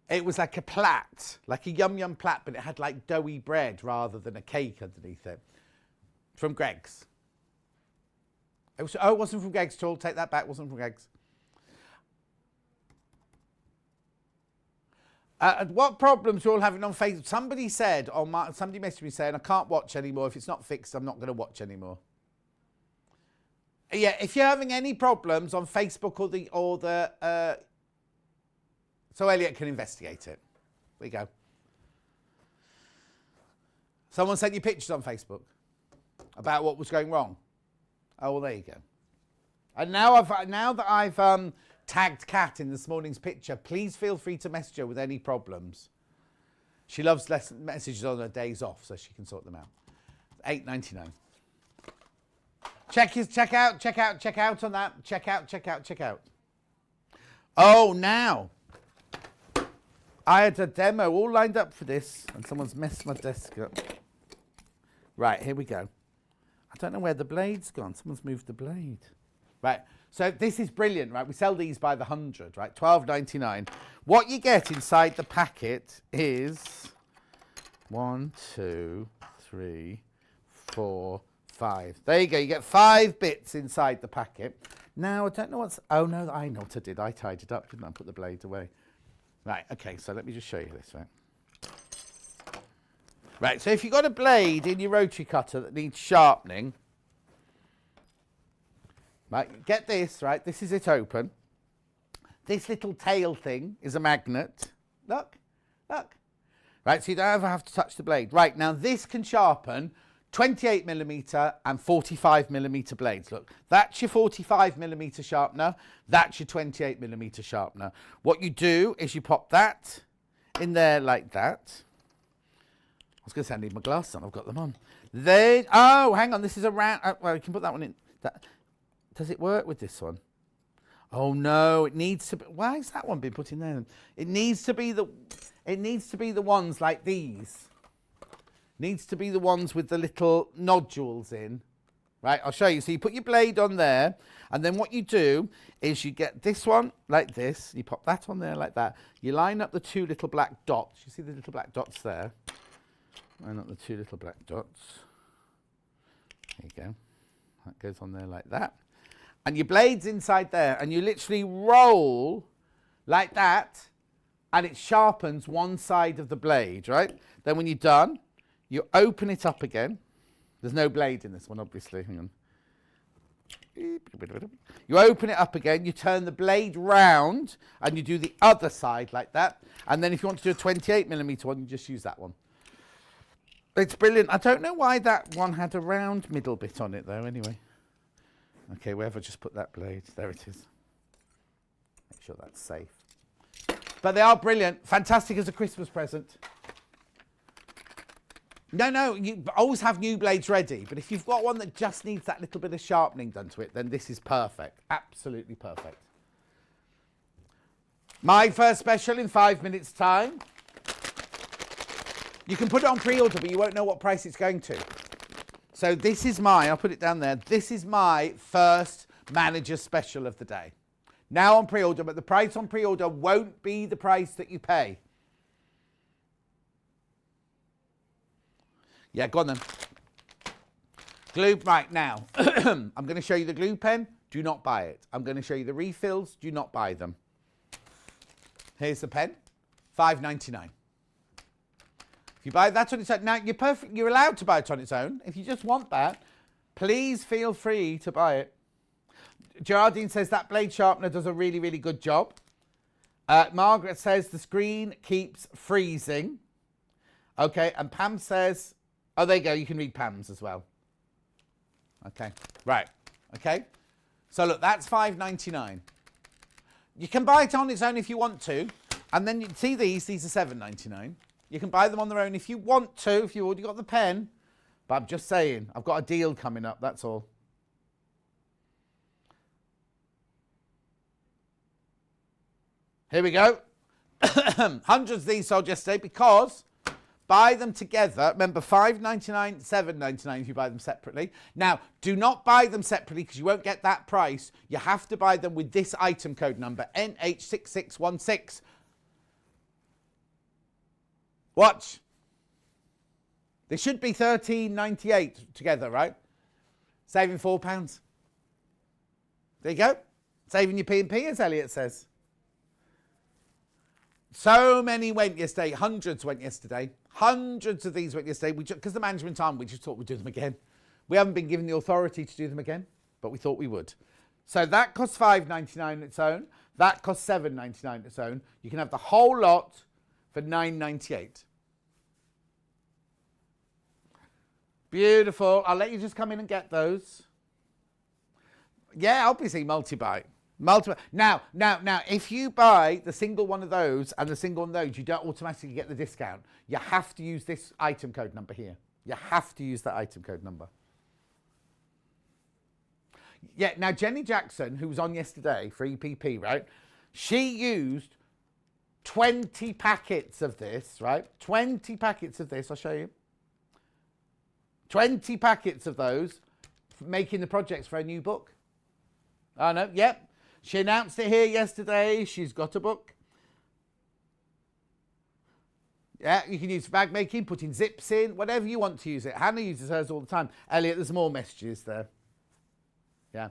It was like a plat, like a yum-yum plat, but it had like doughy bread rather than a cake underneath it. From Greg's. It wasn't from Greg's at all. Take that back. It wasn't from Greg's. What problems you're all having on Facebook? Somebody said, somebody messaged me saying, I can't watch anymore. If it's not fixed, I'm not going to watch anymore. Yeah, if you're having any problems on Facebook so Elliot can investigate it. There you go. Someone sent you pictures on Facebook about what was going wrong. Oh, well, there you go. And now that I've tagged Kat in this morning's picture, please feel free to message her with any problems. She loves messages on her days off, so she can sort them out. $8.99. Check out on that. Check out. Oh, now. I had a demo all lined up for this, and someone's messed my desk up. Right, here we go. I don't know where the blade's gone. Someone's moved the blade. Right, so this is brilliant, right? We sell these by the 100, right? $12.99. What you get inside the packet is 1, 2, 3, 4, 5. There you go. You get 5 bits inside the packet. Now, I don't know what's... Oh, no, I know what I did. I tied it up, didn't I? Put the blade away. Right, okay, so let me just show you this, right? Right, so if you've got a blade in your rotary cutter that needs sharpening, right, get this, right? This is it open. This little tail thing is a magnet. Look, look. Right, so you don't ever have to touch the blade. Right, now this can sharpen 28mm and 45mm blades. Look, that's your 45mm sharpener. That's your 28mm sharpener. What you do is you pop that in there like that. I was going to say I need my glasses on. I've got them on. Then, oh, hang on. This is a round. Well, you can put that one in. Does it work with this one? Oh no, it needs to be. Why has that one been put in there? It needs to be the. It needs to be the ones like these. Needs to be the ones with the little nodules in. Right, I'll show you. So you put your blade on there, and then what you do is you get this one like this. You pop that on there like that. You line up the 2 little black dots. You see the little black dots there? Line up the 2 little black dots. There you go. That goes on there like that. And your blade's inside there, and you literally roll like that, and it sharpens one side of the blade, right? Then when you're done, you open it up again. There's no blade in this one, obviously. Hang on. You open it up again, you turn the blade round, and you do the other side like that. And then if you want to do a 28mm one, you just use that one. It's brilliant. I don't know why that one had a round middle bit on it, though, anyway. Okay, where have I just put that blade? There it is. Make sure that's safe. But they are brilliant. Fantastic as a Christmas present. No, you always have new blades ready. But if you've got one that just needs that little bit of sharpening done to it, then this is perfect. Absolutely perfect. My first special in 5 minutes' time. You can put it on pre-order, but you won't know what price it's going to. So this is I'll put it down there. This is my first manager special of the day. Now on pre-order, but the price on pre-order won't be the price that you pay. Yeah, go on then. Glue, right now. I'm going to show you the glue pen. Do not buy it. I'm going to show you the refills. Do not buy them. Here's the pen. $5.99. If you buy that on its own, now you're allowed to buy it on its own. If you just want that, please feel free to buy it. Gerardine says that blade sharpener does a really, really good job. Margaret says the screen keeps freezing. Okay, and Pam says, oh, there you go. You can read Pam's as well. Okay, right. Okay, so look, that's $5.99. You can buy it on its own if you want to, and then you see these are $7.99. You can buy them on their own if you want to, if you've already got the pen. But I'm just saying, I've got a deal coming up, that's all. Here we go. Hundreds of these sold yesterday because buy them together. Remember, $5.99, $7.99 if you buy them separately. Now, do not buy them separately because you won't get that price. You have to buy them with this item code number, NH6616. Watch. They should be $13.98 together, right? Saving £4. There you go. Saving your P&P, as Elliot says. So many went yesterday. Hundreds went yesterday. Hundreds of these went yesterday. Because the management arm, we just thought we'd do them again. We haven't been given the authority to do them again, but we thought we would. So that costs $5.99 on its own. That costs $7.99 on its own. You can have the whole lot for $9.98. Beautiful. I'll let you just come in and get those. Yeah, obviously multi-buy. Now, if you buy the single one of those and the single one of those, you don't automatically get the discount. You have to use this item code number here. You have to use that item code number. Yeah, now Jenny Jackson, who was on yesterday for EPP, right? She used 20 packets of this, right? 20 packets of this, I'll show you. 20 packets of those making the projects for a new book. Oh, no, yep. She announced it here yesterday. She's got a book. Yeah, you can use for bag making, putting zips in, whatever you want to use it. Hannah uses hers all the time. Elliot, there's more messages there. Yeah.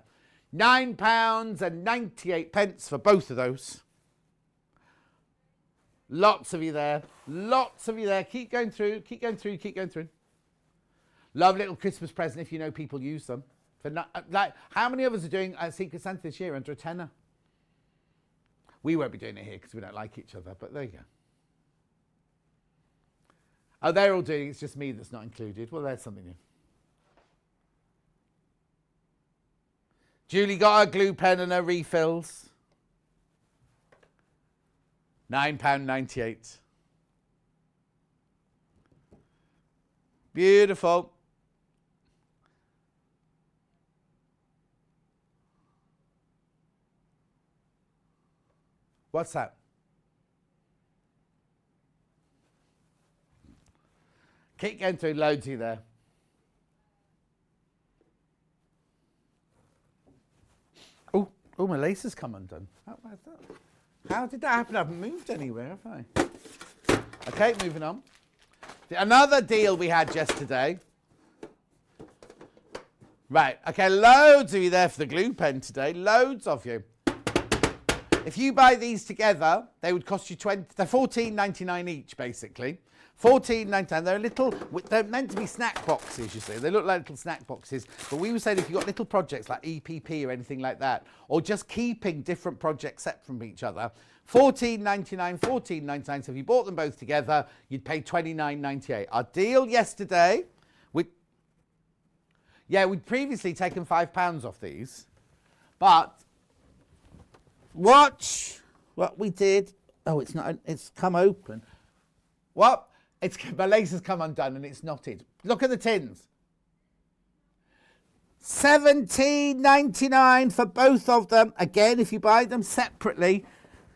£9.98 for both of those. Lots of you there. Lots of you there. Keep going through, keep going through, keep going through. Love little Christmas present if you know people use them. For like, how many of us are doing Secret Santa this year under a tenner? We won't be doing it here because we don't like each other, but there you go. Oh, they're all doing it. It's just me that's not included. Well, there's something new. Julie got her glue pen and her refills. £9.98. Beautiful. What's that? Keep going through, loads of you there. Oh, my lace has come undone. How did that happen? I haven't moved anywhere, have I? Okay, moving on. Another deal we had yesterday. Right, okay, loads of you there for the glue pen today. Loads of you. If you buy these together, they would cost you they're $14.99 each, basically. $14.99. They're meant to be snack boxes, you see. They look like little snack boxes. But we were saying if you've got little projects like EPP or anything like that, or just keeping different projects separate from each other, $14.99, $14.99. So if you bought them both together, you'd pay $29.98. Our deal yesterday, we'd previously taken £5 off these. But watch what we did. Oh, it's not. It's come open. What? My lace has come undone and it's knotted. Look at the tins. $17.99 for both of them. Again, if you buy them separately,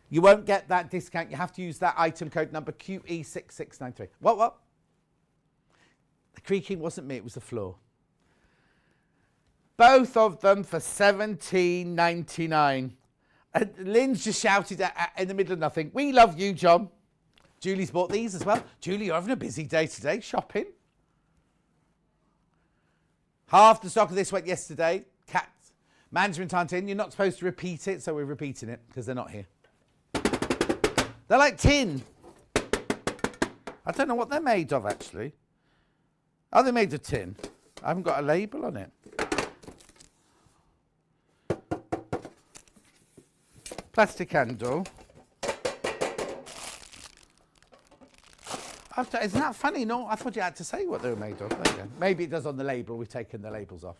you won't get that discount. You have to use that item code number QE6693. What? The creaking wasn't me, it was the floor. Both of them for $17.99. And Lynn's just shouted in the middle of nothing. We love you, John. Julie's bought these as well. Julie, you're having a busy day today, shopping. Half the stock of this went yesterday. Cat management aren't in. You're not supposed to repeat it, so we're repeating it because they're not here. They're like tin. I don't know what they're made of, actually. Are they made of tin? I haven't got a label on it. Plastic handle. Isn't that funny? No, I thought you had to say what they were made of. There you go. Maybe it does on the label. We've taken the labels off.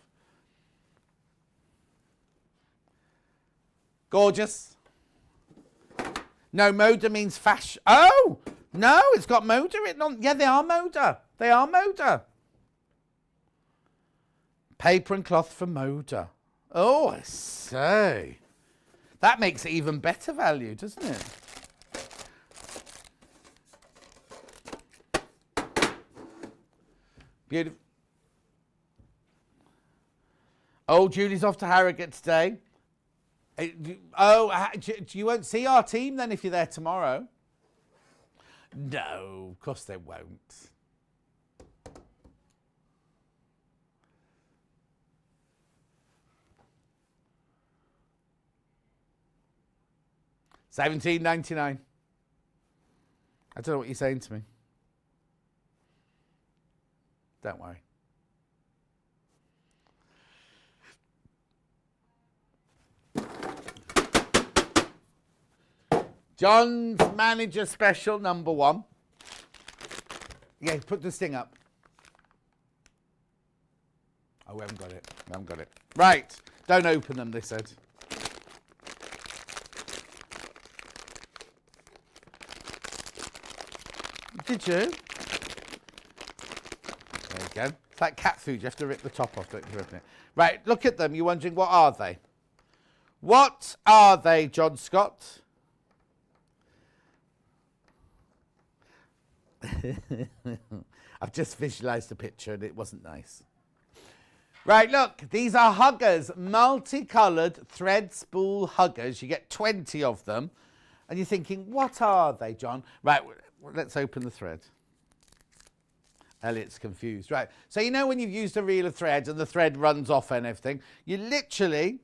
Gorgeous. No, Moda means fashion. Oh, no, it's got Moda written on. Yeah, they are Moda. They are Moda. Paper and cloth for Moda. Oh, I say. That makes it even better value, doesn't it? Beautiful. Oh, Julie's off to Harrogate today. You won't see our team then if you're there tomorrow? No, of course they won't. $17.99. I don't know what you're saying to me. Don't worry. John's manager special number 1. Yeah, put this thing up. Oh, we haven't got it. We haven't got it. Right. Don't open them, they said. Did you? There you go. It's like cat food. You have to rip the top off, don't you, open it? Right, look at them. You're wondering, what are they? What are they, John Scott? I've just visualised the picture and it wasn't nice. Right, look, these are huggers, multicoloured thread spool huggers. You get 20 of them. And you're thinking, what are they, John? Right, let's open the thread. Elliot's confused. Right, so you know when you've used a reel of thread and the thread runs off and everything, you literally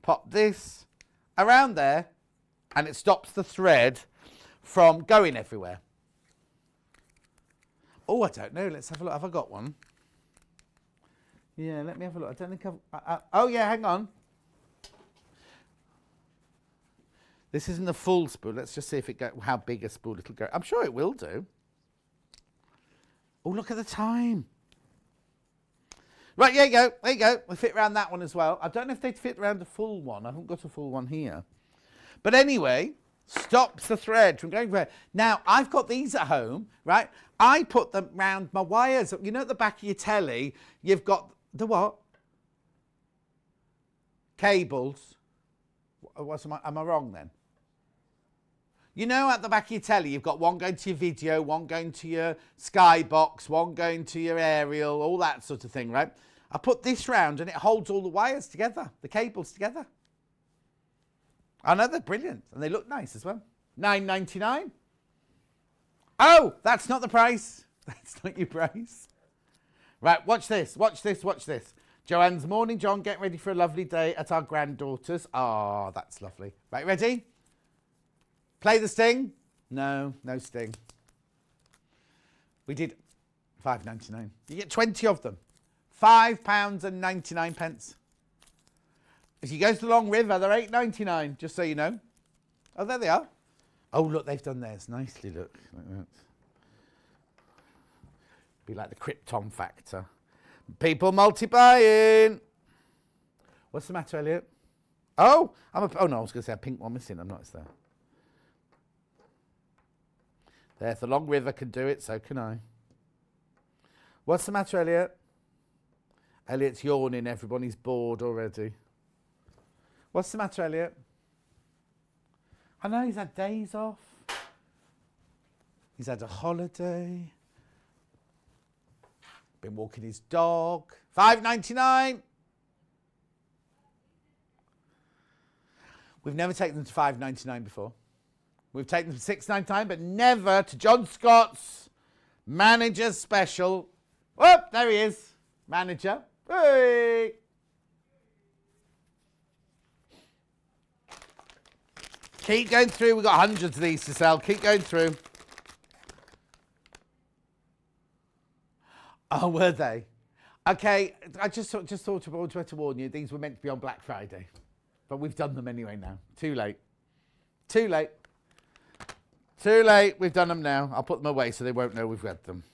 pop this around there and it stops the thread from going everywhere. Oh, I don't know. Let's have a look. Have I got one? Yeah, let me have a look. I don't think I've... oh, yeah, hang on. This isn't the full spool. Let's just see if it how big a spool it'll go. I'm sure it will do. Oh, look at the time. Right, there you go. There you go. We'll fit around that one as well. I don't know if they'd fit around the full one. I haven't got a full one here. But anyway, stops the thread from going everywhere. Now, I've got these at home, right? I put them round my wires. You know at the back of your telly, you've got the what? Cables. Am I wrong then? You know at the back of your telly, you've got one going to your video, one going to your skybox, one going to your aerial, all that sort of thing, right? I put this round and it holds all the wires together, the cables together. I know, they're brilliant and they look nice as well. $9.99. Oh, that's not the price. That's not your price. Right, watch this, watch this, watch this. Joanne's morning, John, get ready for a lovely day at our granddaughter's. Oh, that's lovely. Right, ready? Play the sting? No, no sting. We did £5.99. You get 20 of them. £5.99. If you go to the Long River, they're £8.99, just so you know. Oh, there they are. Oh, look, they've done theirs nicely, look. Like that. Be like the Krypton factor. People multiplying. What's the matter, Elliot? Oh, oh no, I was going to say a pink one missing. I'm not, it's there. There, if the Long River can do it, so can I. What's the matter, Elliot? Elliot's yawning. Everybody's bored already. What's the matter, Elliot? I know he's had days off. He's had a holiday. Been walking his dog. $5.99. We've never taken them to $5.99 before. We've taken them to $6.99, but never to John Scott's Manager's Special. Oh, there he is. Manager. Hey! Keep going through. We've got hundreds of these to sell. Keep going through. Oh, were they? Okay, I just thought to warn you, these were meant to be on Black Friday. But we've done them anyway now. Too late. Too late. Too late. We've done them now. I'll put them away so they won't know we've read them.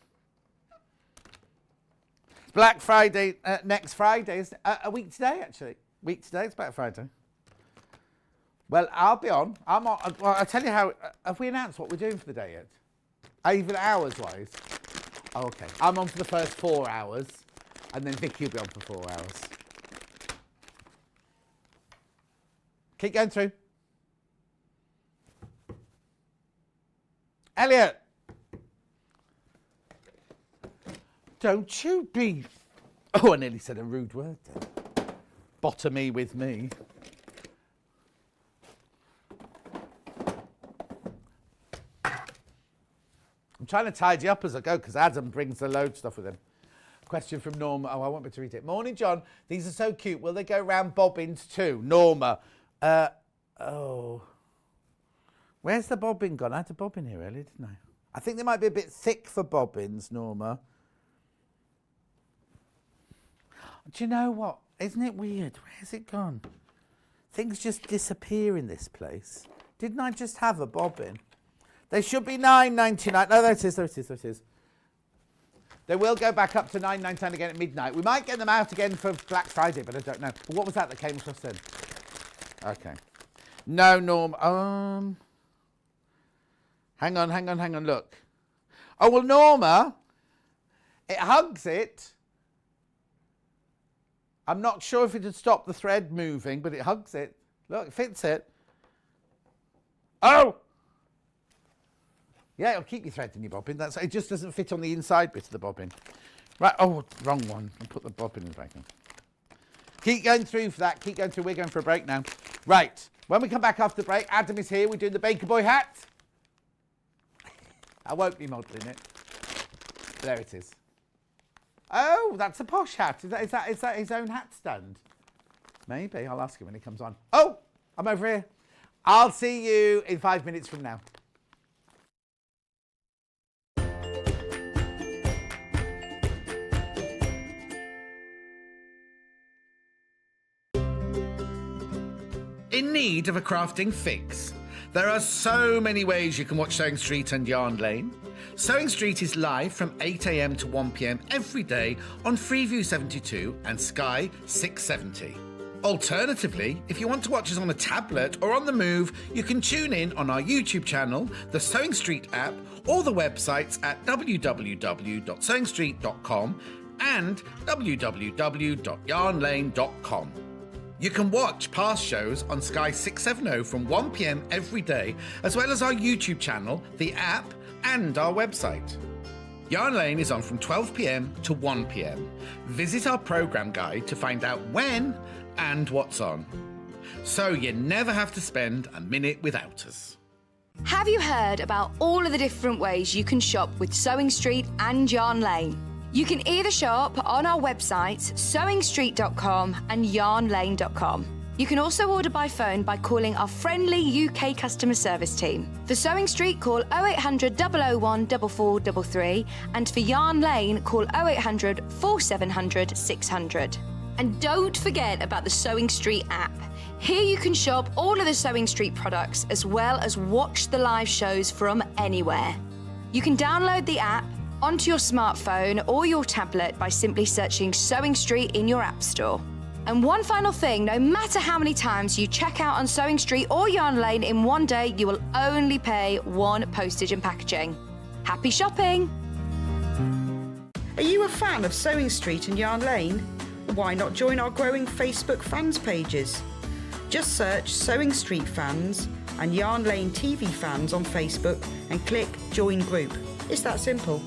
It's Black Friday next Friday. Isn't it? A week today, actually. Week today, it's Black Friday. Well, I'll be on. I'm on. Well, I'll tell you how. Have we announced what we're doing for the day yet? Even hours-wise? Oh, okay. I'm on for the first 4 hours. And then Vicky will be on for 4 hours. Keep going through. Elliot! Don't you be... Oh, I nearly said a rude word then. Bottomy with me. I'm trying to tidy up as I go because Adam brings the load stuff with him. Question from Norma. Oh, I won't be able to read it. Morning, John. These are so cute. Will they go round bobbins too? Norma. Oh. Where's the bobbin gone? I had a bobbin here earlier, didn't I? I think they might be a bit thick for bobbins, Norma. Do you know what? Isn't it weird? Where's it gone? Things just disappear in this place. Didn't I just have a bobbin? They should be $9.99. No, there it is, there it is, there it is. They will go back up to $9.99 again at midnight. We might get them out again for Black Friday, but I don't know. But what was that came across then? Okay. No, Norm. Hang on, look. Oh, well, Norma, it hugs it. I'm not sure if it would stop the thread moving, but it hugs it. Look, it fits it. Oh! Yeah, it'll keep your thread in your bobbin. It just doesn't fit on the inside bit of the bobbin. Right, oh, wrong one. I'll put the bobbin in the back. Keep going through for that. Keep going through. We're going for a break now. Right, when we come back after the break, Adam is here. We're doing the Baker Boy hat. I won't be modelling it. There it is. Oh, that's a posh hat. Is that his own hat stand? Maybe. I'll ask him when he comes on. Oh, I'm over here. I'll see you in 5 minutes from now. In need of a crafting fix? There are so many ways you can watch Sewing Street and Yarn Lane. Sewing Street is live from 8 a.m. to 1 p.m. every day on Freeview 72 and Sky 670. Alternatively, if you want to watch us on a tablet or on the move, you can tune in on our YouTube channel, the Sewing Street app, or the websites at www.sewingstreet.com and www.yarnlane.com. You can watch past shows on Sky 670 from 1 p.m. every day, as well as our YouTube channel, the app, and our website. Yarn Lane is on from 12 p.m. to 1 p.m. Visit our programme guide to find out when and what's on, so you never have to spend a minute without us. Have you heard about all of the different ways you can shop with Sewing Street and Yarn Lane? You can either shop on our websites, sewingstreet.com and yarnlane.com. You can also order by phone by calling our friendly UK customer service team. For Sewing Street, call 0800 001 4433, and for Yarn Lane, call 0800 4700 600. And don't forget about the Sewing Street app. Here you can shop all of the Sewing Street products as well as watch the live shows from anywhere. You can download the app onto your smartphone or your tablet by simply searching Sewing Street in your app store. And one final thing, no matter how many times you check out on Sewing Street or Yarn Lane in one day, you will only pay one postage and packaging. Happy shopping! Are you a fan of Sewing Street and Yarn Lane? Why not join our growing Facebook fans pages? Just search Sewing Street Fans and Yarn Lane TV Fans on Facebook and click Join Group. It's that simple.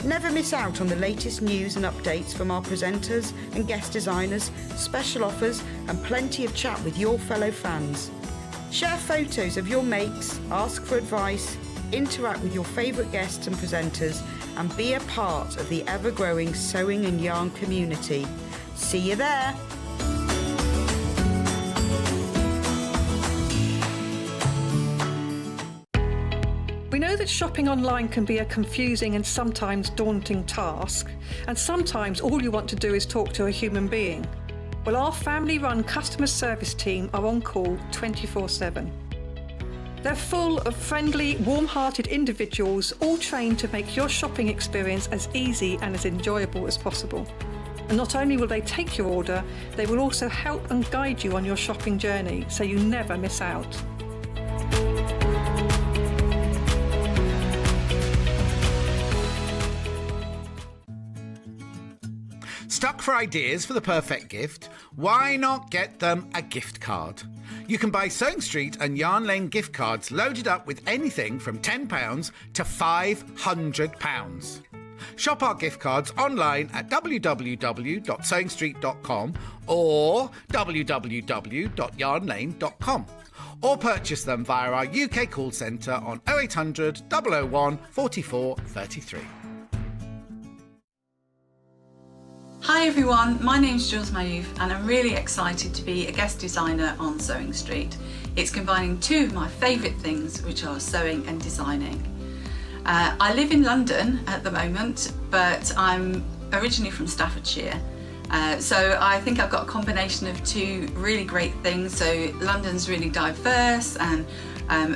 Never miss out on the latest news and updates from our presenters and guest designers, special offers and plenty of chat with your fellow fans. Share photos of your makes, ask for advice, interact with your favourite guests and presenters and be a part of the ever-growing sewing and yarn community. See you there! We know that shopping online can be a confusing and sometimes daunting task, and sometimes all you want to do is talk to a human being. Well, our family-run customer service team are on call 24/7. They're full of friendly, warm-hearted individuals, all trained to make your shopping experience as easy and as enjoyable as possible. And not only will they take your order, they will also help and guide you on your shopping journey, so you never miss out. Stuck for ideas for the perfect gift? Why not get them a gift card? You can buy Sewing Street and Yarn Lane gift cards loaded up with anything from £10 to £500. Shop our gift cards online at www.sewingstreet.com or www.yarnlane.com, or purchase them via our UK call centre on 0800 001 44 33. Hi everyone, my name's Jules Mayouf and I'm really excited to be a guest designer on Sewing Street. It's combining two of my favourite things, which are sewing and designing. I live in London at the moment, but I'm originally from Staffordshire. So I think I've got a combination of two really great things. So London's really diverse and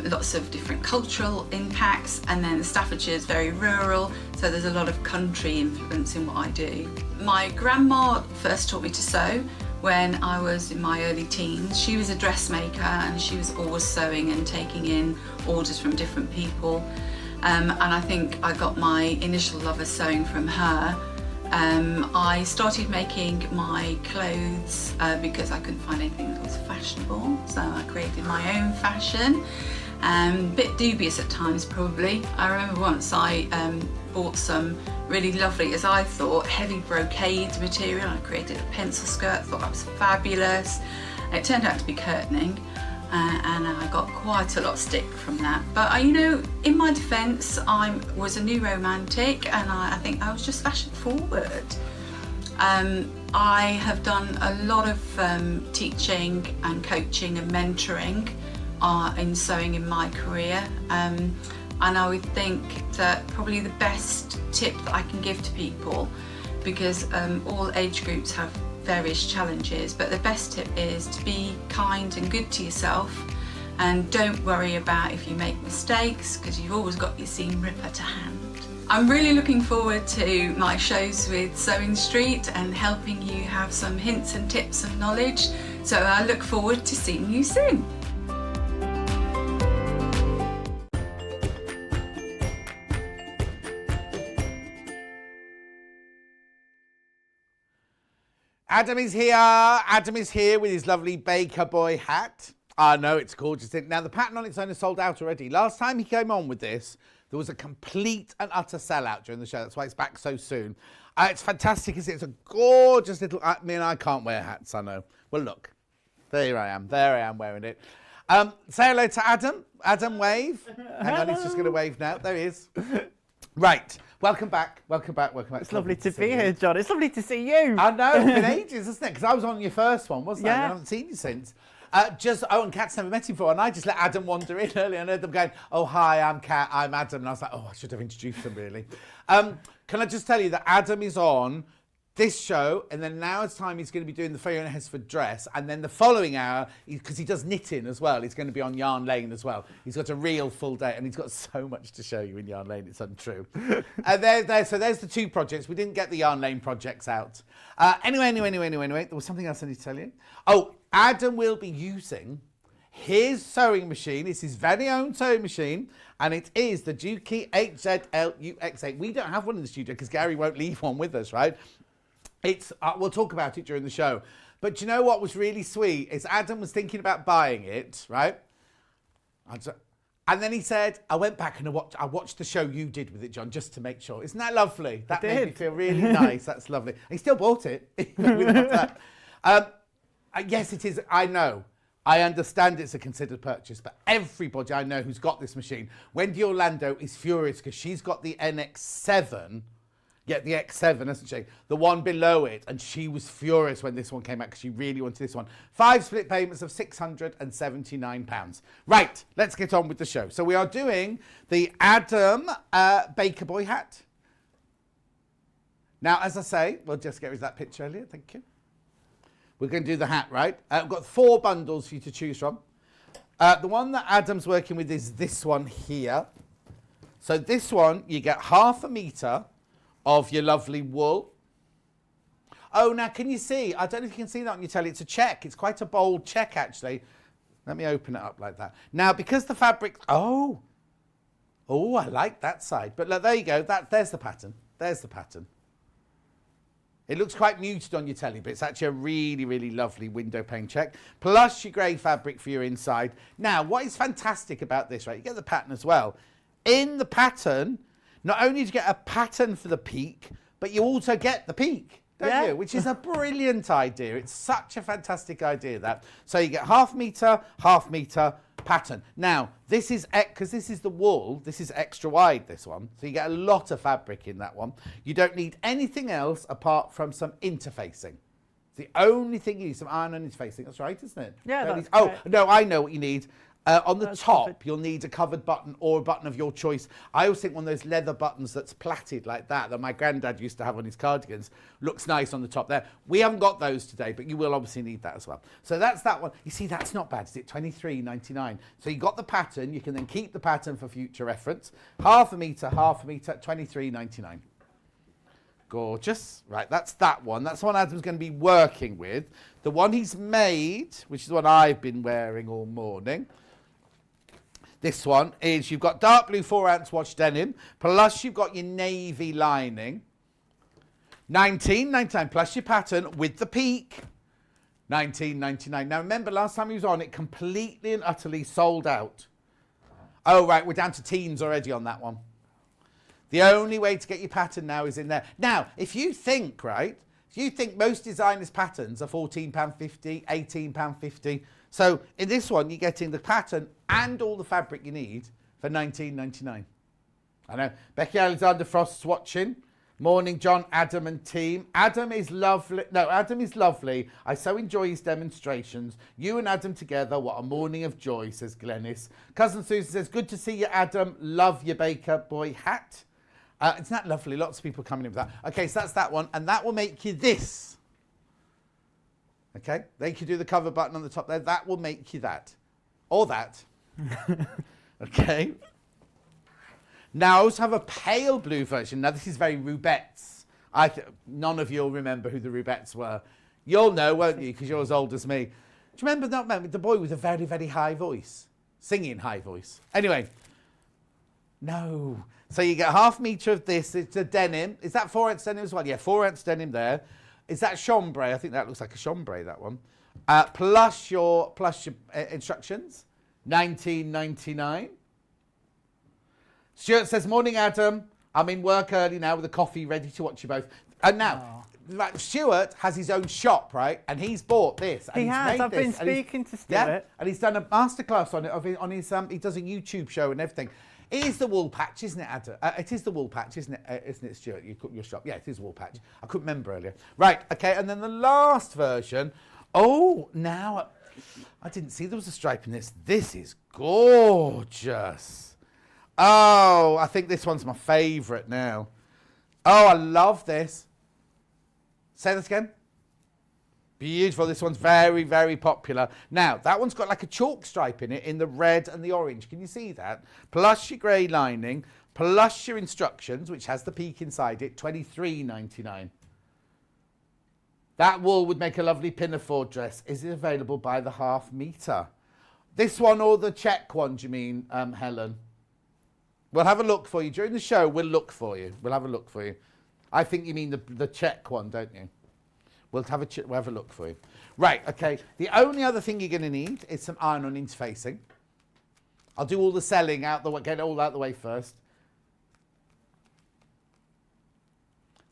lots of different cultural impacts, and then Staffordshire is very rural, so there's a lot of country influence in what I do. My grandma first taught me to sew when I was in my early teens. She was a dressmaker and she was always sewing and taking in orders from different people. And I think I got my initial love of sewing from her. I started making my clothes because I couldn't find anything that was fashionable, so I created my own fashion. Bit dubious at times probably. I remember once I bought some really lovely, as I thought, heavy brocade material. I created a pencil skirt, thought that was fabulous. It turned out to be curtaining. and I got quite a lot of stick from that. But you know, in my defence, I was a new romantic, and I think I was just fashion forward. I have done a lot of teaching and coaching and mentoring in sewing in my career, and I would think that probably the best tip that I can give to people, because all age groups have various challenges, but the best tip is to be kind and good to yourself, and don't worry about if you make mistakes, because you've always got your seam ripper to hand. I'm really looking forward to my shows with Sewing Street and helping you have some hints and tips and knowledge, so I look forward to seeing you soon. Adam is here. Adam is here with his lovely Baker Boy hat. I know, it's gorgeous. Now, the pattern on its own is sold out already. Last time he came on with this, there was a complete and utter sellout during the show. That's why it's back so soon. It's fantastic, isn't it? It's a gorgeous little... I mean, I can't wear hats, I know. Well, look. There I am. There I am wearing it. Say hello to Adam. Adam, wave. Hang on, he's just going to wave now. There he is. Right. Welcome back. Welcome back. Welcome back. It's lovely to be here, John. It's lovely to see you. I know. It's been ages, isn't it? Because I was on your first one, wasn't I? Yeah. And I haven't seen you since. And Kat's never met him before, and I just let Adam wander in earlier and heard them going, oh, hi, I'm Kat, I'm Adam. And I was like, oh, I should have introduced them, really. Can I just tell you that Adam is on this show, and then an hour's time he's going to be doing the Fiona Hesford dress, and then the following hour, because he does knitting as well, he's going to be on Yarn Lane as well. He's got a real full day, and he's got so much to show you in Yarn Lane, it's untrue. So there's the two projects. We didn't get the Yarn Lane projects out. Anyway, there was something else I need to tell you. Oh, Adam will be using his sewing machine. It's his very own sewing machine, and it is the Juki HZL-UX8. We don't have one in the studio because Gary won't leave one with us, right? We'll talk about it during the show. But do you know what was really sweet? Is Adam was thinking about buying it, right? And then he said, I went back and I watched the show you did with it, John, just to make sure. Isn't that lovely? That made me feel really nice. That's lovely. He still bought it. Yes, it is. I know. I understand it's a considered purchase, but everybody I know who's got this machine, Wendy Orlando is furious because she's got the NX7. Yeah, the X7, hasn't she? The one below it. And she was furious when this one came out because she really wanted this one. 5 split payments of £679. Right, let's get on with the show. So we are doing the Adam Baker Boy hat. Now, as I say, we'll just get rid of that picture earlier. Thank you. We're going to do the hat, right? I've got 4 bundles for you to choose from. The one that Adam's working with is this one here. So this one, you get 1/2 metre of your lovely wool. Oh, now can you see? I don't know if you can see that on your telly. It's a check. It's quite a bold check, actually. Let me open it up like that. Now, because the fabric... Oh, I like that side. But look, there you go. There's the pattern. There's the pattern. It looks quite muted on your telly, but it's actually a really, really lovely window pane check. Plus your grey fabric for your inside. Now, what is fantastic about this, right? You get the pattern as well. In the pattern... Not only do you get a pattern for the peak, but you also get the peak, don't you? Which is a brilliant idea. It's such a fantastic idea, that. So you get 1/2 metre pattern. Now, this is, because this is the wool, this is extra wide, this one. So you get a lot of fabric in that one. You don't need anything else apart from some interfacing. The only thing you need, some iron-on interfacing. That's right, isn't it? Yeah, that's Oh, right. no, I know what you need. On the top, perfect. you'll need a covered button or a button of your choice. I always think one of those leather buttons that's plaited like that my granddad used to have on his cardigans. Looks nice on the top there. We haven't got those today, but you will obviously need that as well. So that's that one. You see, that's not bad, is it? £23.99. So you got the pattern. You can then keep the pattern for future reference. 1/2 metre, £23.99. Gorgeous. Right, that's that one. That's the one Adam's going to be working with. The one he's made, which is the one I've been wearing all morning. This one is, you've got dark blue 4-ounce wash denim, plus you've got your navy lining. £19.99 plus your pattern with the peak. £19.99. Now remember, last time he was on, it completely and utterly sold out. Oh, right, we're down to teens already on that one. The only way to get your pattern now is in there. Now, if you think, right, Do you think most designers' patterns are £14.50, £18.50? So in this one, you're getting the pattern and all the fabric you need for £19.99. I know. Becky Alexander Frost's watching. Morning, John, Adam and team. Adam is lovely. No, Adam is lovely. I so enjoy his demonstrations. You and Adam together, what a morning of joy, says Glennis. Cousin Susan says, good to see you, Adam. Love your Baker Boy hat. Isn't that lovely? Lots of people coming in with that. Okay, so that's that one. And that will make you this. Okay, they could do the cover button on the top there. That will make you that. Or that. Okay. Now, I also have a pale blue version. Now, this is very Rubettes. None of you will remember who the Rubettes were. You'll know, won't you, because you're as old as me. Do you remember that moment? The boy with a very, very high voice. Singing high voice. Anyway. No. So you get 1/2 metre of this. It's a denim. Is that 4-ounce denim as well? Yeah, 4-ounce denim there. Is that chambray? I think that looks like a chambray, that one. Plus your instructions. £19.99. Stuart says, morning, Adam. I'm in work early now with a coffee ready to watch you both. And now, Stuart has his own shop, right? And he's bought this. And He has. I've been speaking to Stuart. Yeah, and he's done a masterclass on it. He does a YouTube show and everything. It is the wool patch, isn't it, Adam? It is the wool patch, isn't it, Stuart? Your shop. Yeah, it is wool patch. I couldn't remember earlier. Right, okay, and then the last version. Oh, now, I didn't see there was a stripe in this. This is gorgeous. Oh, I think this one's my favourite now. Oh, I love this. Say this again. Beautiful. This one's very, very popular. Now, that one's got like a chalk stripe in it in the red and the orange. Can you see that? Plus your grey lining, plus your instructions, which has the peak inside it, £23.99. That wool would make a lovely pinafore dress. Is it available by the 1/2 metre? This one or the check one, do you mean, Helen? We'll have a look for you. During the show, we'll look for you. We'll have a look for you. I think you mean the check one, don't you? We'll have a look for you. Right, okay. The only other thing you're going to need is some iron-on interfacing. I'll do all the selling out the way, get it all out the way first.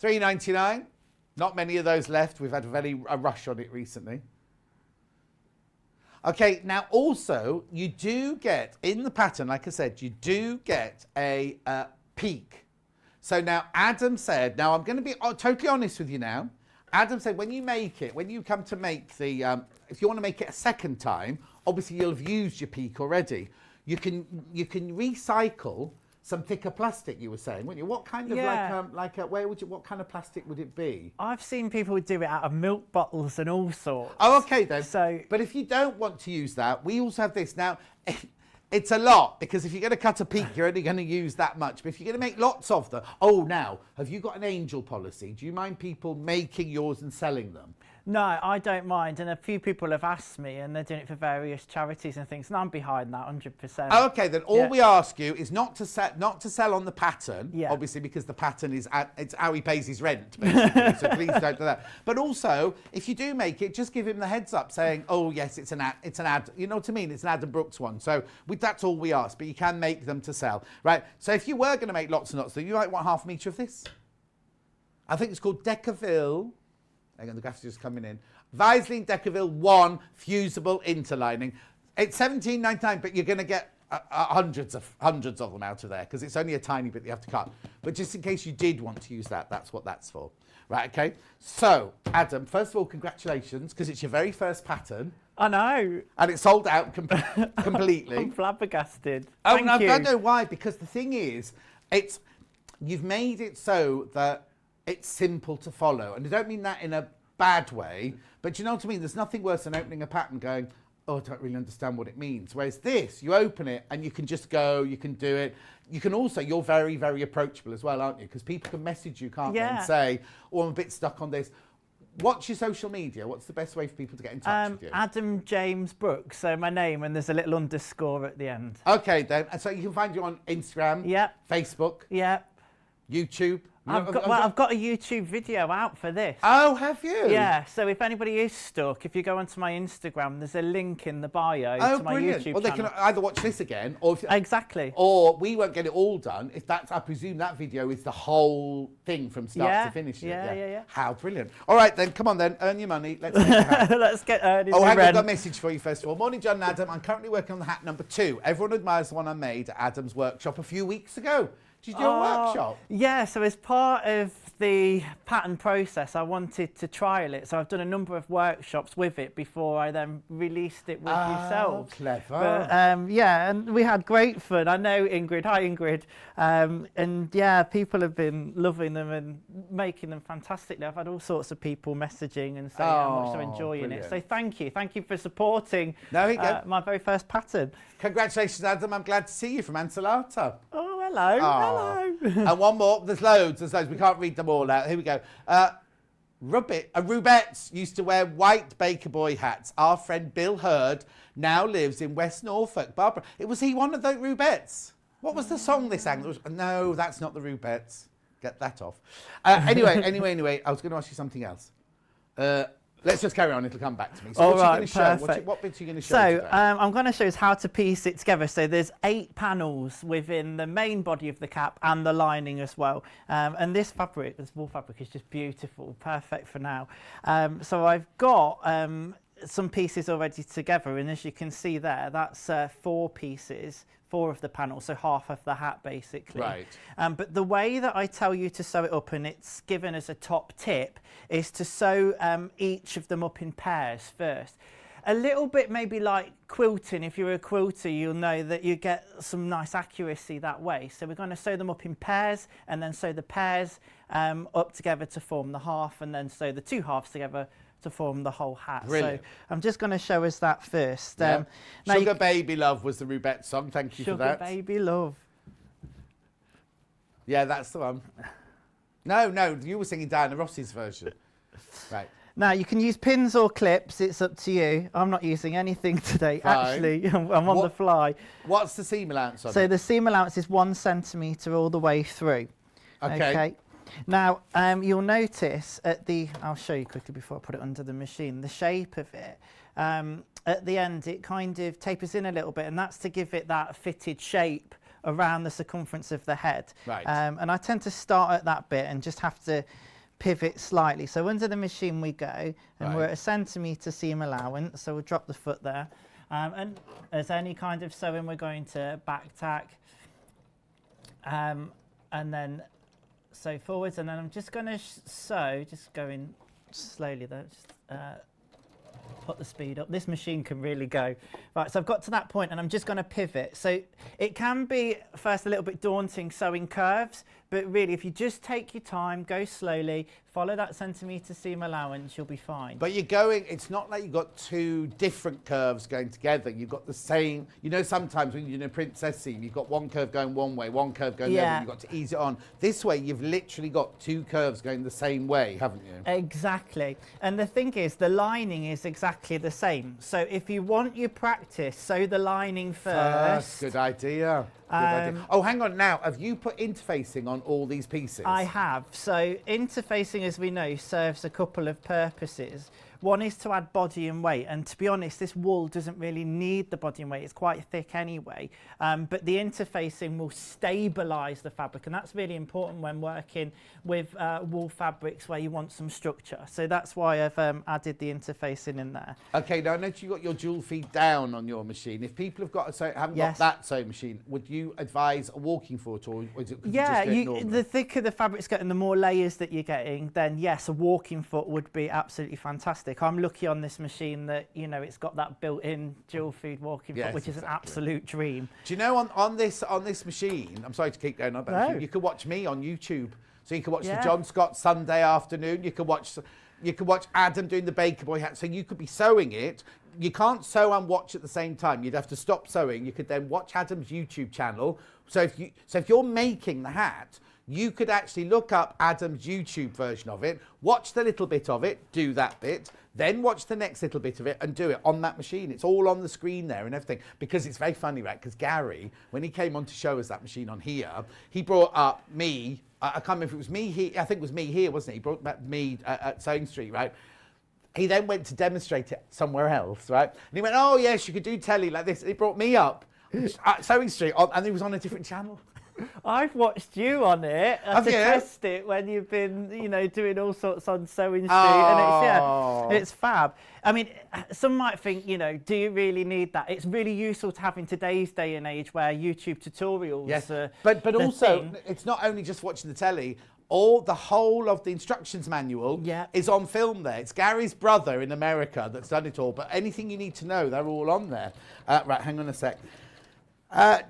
£3.99. Not many of those left. We've had a rush on it recently. Okay, now also, you do get, in the pattern, like I said, you do get a peak. So now Adam said, now I'm going to be totally honest with you now. Adam said when you make it, when you come to make the, if you want to make it a second time, obviously you'll have used your peak already. You can recycle some thicker plastic, you were saying, wouldn't you? What kind of what kind of plastic would it be? I've seen people do it out of milk bottles and all sorts. Oh, okay then. So, but if you don't want to use that, we also have this. Now, it's a lot, because if you're going to cut a peak, you're only going to use that much. But if you're going to make lots of them, now, have you got an angel policy? Do you mind people making yours and selling them? no, I don't mind. And a few people have asked me, and they're doing it for various charities and things. And I'm behind that 100%. Okay, then all we ask you is not to sell on the pattern, obviously, because the pattern is it's how he pays his rent, basically. So please don't do that. But also, if you do make it, just give him the heads up, saying, "Oh yes, it's an ad." You know what I mean? It's an Adam Brooks one. So that's all we ask. But you can make them to sell, right? So if you were going to make lots and lots, then you might want 1/2 metre of this. I think it's called Decaville. Hang on, the graph's just coming in. Viseline Decaville 1 fusible interlining. It's £17.99, but you're going to get hundreds of them out of there, because it's only a tiny bit you have to cut. But just in case you did want to use that, that's what that's for. Right, okay? So, Adam, first of all, congratulations, because it's your very first pattern. I know. And it's sold out completely. I'm flabbergasted. Oh, Thank no, you. I don't know why, because the thing is, you've made it so that it's simple to follow. And I don't mean that in a bad way, but you know what I mean? There's nothing worse than opening a pattern going, oh, I don't really understand what it means. Whereas this, you open it and you can just go, you can do it. You can also, you're very, very approachable as well, aren't you? Because people can message you, can't they, and say, oh, I'm a bit stuck on this. What's your social media? What's the best way for people to get in touch with you? Adam James Brooks, so my name, and there's a little underscore at the end. Okay, then. And so you can find you on Instagram, Facebook, YouTube. I've got a YouTube video out for this. Oh, have you? Yeah, so if anybody is stuck, if you go onto my Instagram, there's a link in the bio to my brilliant. YouTube Well, they channel. can either watch this again, or Exactly. or we won't get it all done. If that's, I presume that video is the whole thing from start to finish. Yeah. How brilliant! All right, then, come on, then, earn your money. Let's make it happen. Let's get earning Oh, the hang on, I've rent. got a message for you first of all. Morning, John and Adam. I'm currently working on the hat number 2. Everyone admires the one I made at Adam's workshop a few weeks ago. Did you do a workshop? Yeah, so as part of the pattern process, I wanted to trial it. So I've done a number of workshops with it before I then released it with yourselves. Clever. But, yeah, and we had great fun. I know Ingrid. Hi, Ingrid. And yeah, people have been loving them and making them fantastically. I've had all sorts of people messaging and saying how much they're enjoying it. So thank you. Thank you for supporting my very first pattern. Congratulations, Adam. I'm glad to see you from Ansalata. Oh, hello. Oh. Hello. And one more. There's loads. We can't read them all out. Here we go. Rubettes used to wear white Baker Boy hats. Our friend Bill Hurd now lives in West Norfolk. Barbara, was he one of those Rubettes? What was the song they sang? No, that's not the Rubettes. Get that off. Anyway, I was going to ask you something else. Let's just carry on. It'll come back to me. So All what right, are you going to show? perfect. What bits are you going to show So today? I'm going to show us how to piece it together. So there's 8 panels within the main body of the cap and the lining as well. And this fabric, this wool fabric, is just beautiful, perfect for now. So I've got some pieces already together, and as you can see there, that's 4 pieces. 4 of the panels, so half of the hat basically. Right. But the way that I tell you to sew it up, and it's given as a top tip, is to sew each of them up in pairs first. A little bit maybe like quilting. If you're a quilter, you'll know that you get some nice accuracy that way. So we're going to sew them up in pairs, and then sew the pairs up together to form the half, and then sew the 2 halves together to form the whole hat. Brilliant. So I'm just going to show us that first. Yeah. Now Sugar Baby Love was the Rubette song. Thank you for that. Sugar Baby Love. Yeah, that's the one. No, you were singing Diana Ross's version. Right. Now you can use pins or clips, it's up to you. I'm not using anything today, Fine. actually. I'm on the fly. What's the seam allowance on So it? the seam allowance is 1 centimetre all the way through. Okay. Now, you'll notice I'll show you quickly before I put it under the machine, the shape of it. At the end, it kind of tapers in a little bit, and that's to give it that fitted shape around the circumference of the head. Right. And I tend to start at that bit and just have to pivot slightly. So under the machine we go, and we're at 1 centimetre seam allowance, so we'll drop the foot there. And as any kind of sewing, we're going to back tack, and then sew forwards, and then I'm just going to sew, just going slowly there, just put the speed up. This machine can really go. Right, so I've got to that point and I'm just going to pivot. So it can be first a little bit daunting sewing curves, but really if you just take your time, go slowly, follow that centimetre seam allowance, you'll be fine. But you're going, it's not like you've got 2 different curves going together. You've got the same, you know, sometimes when you're doing a princess seam, you've got one curve going one way, one curve going the other, and you've got to ease it on. This way, you've literally got 2 curves going the same way, haven't you? Exactly. And the thing is, the lining is exactly the same. So if you want your practice, sew the lining first. Good idea. Good idea. Oh, hang on now. Have you put interfacing on all these pieces? I have. So interfacing, as we know, serves a couple of purposes. One is to add body and weight, and to be honest, this wool doesn't really need the body and weight. It's quite thick anyway, but the interfacing will stabilise the fabric, and that's really important when working with wool fabrics where you want some structure. So that's why I've added the interfacing in there. Okay, now I notice you've got your dual feed down on your machine. If people have got haven't got that sewing machine, would you advise a walking foot, or is it, could you just do it normally? The thicker the fabric's getting, the more layers that you're getting, then yes, a walking foot would be absolutely fantastic. I'm lucky on this machine that, you know, it's got that built-in dual feed walking foot, which is an absolute dream. Do you know on this machine, I'm sorry to keep going on, but you could watch me on YouTube. So you could watch the John Scott Sunday afternoon. You could watch Adam doing the Baker Boy hat. So you could be sewing it. You can't sew and watch at the same time. You'd have to stop sewing. You could then watch Adam's YouTube channel. So if you're making the hat, you could actually look up Adam's YouTube version of it, watch the little bit of it, do that bit, then watch the next little bit of it and do it on that machine. It's all on the screen there and everything, because it's very funny, right? Because Gary, when he came on to show us that machine on here, he brought up me. I can't remember if it was me here. I think it was me here, wasn't it? He brought back me at Sewing Street, right? He then went to demonstrate it somewhere else, right? And he went, oh, yes, you could do telly like this. And he brought me up at Sewing Street, and he was on a different channel. I've watched you on it Have to you? test it when you've been, doing all sorts on Sewing Street, and it's fab. I mean, some might think, do you really need that? It's really useful to have in today's day and age where YouTube tutorials. Yes, are but the also thing. it's not only just watching the telly. The whole of the instructions manual is on film there. It's Gary's brother in America that's done it all. But anything you need to know, they're all on there. Right, hang on a sec.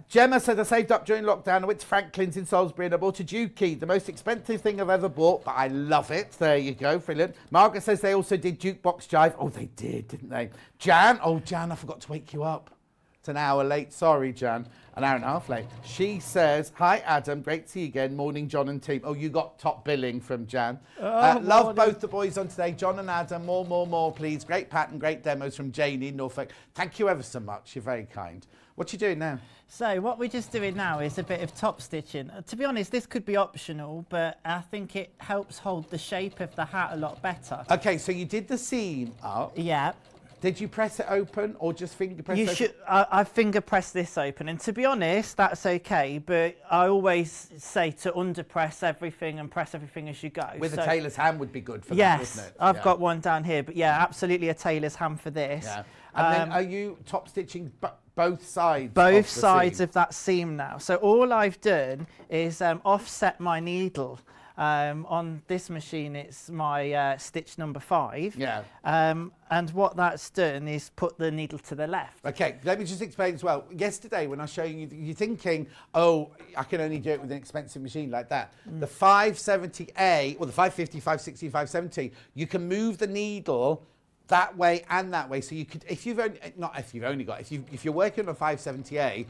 Gemma said, I saved up during lockdown. I went to Franklin's in Salisbury and I bought a Dukey, the most expensive thing I've ever bought, but I love it. There you go, brilliant. Margaret says they also did Jukebox Jive. Oh, they did, didn't they? Jan, I forgot to wake you up. It's an hour late. Sorry, Jan. An hour and a half late. She says, hi, Adam. Great to see you again. Morning, John and team. Oh, you got top billing from Jan. Love both the boys on today. John and Adam, more, please. Great pattern, great demos from Janie in Norfolk. Thank you ever so much. You're very kind. What you doing now? So what we're just doing now is a bit of top stitching. To be honest, this could be optional, but I think it helps hold the shape of the hat a lot better. Okay, so you did the seam up. Yeah. Did you press it open or just finger press it open? I finger press this open, and to be honest, that's okay, but I always say to underpress everything and press everything as you go. With a tailor's hand would be good for that, yes, wouldn't it? I've got one down here, but yeah, absolutely a tailor's hand for this. Yeah. And then are you top stitching both sides? Both sides of that seam now. So all I've done is offset my needle. On this machine, it's my stitch number 5. Yeah. And what that's done is put the needle to the left. Okay, let me just explain as well. Yesterday, when I was showing you, you're thinking, oh, I can only do it with an expensive machine like that. The 570A, or the 550, 560, 570, you can move the needle that way and that way. So you could, if you're working on a 570A,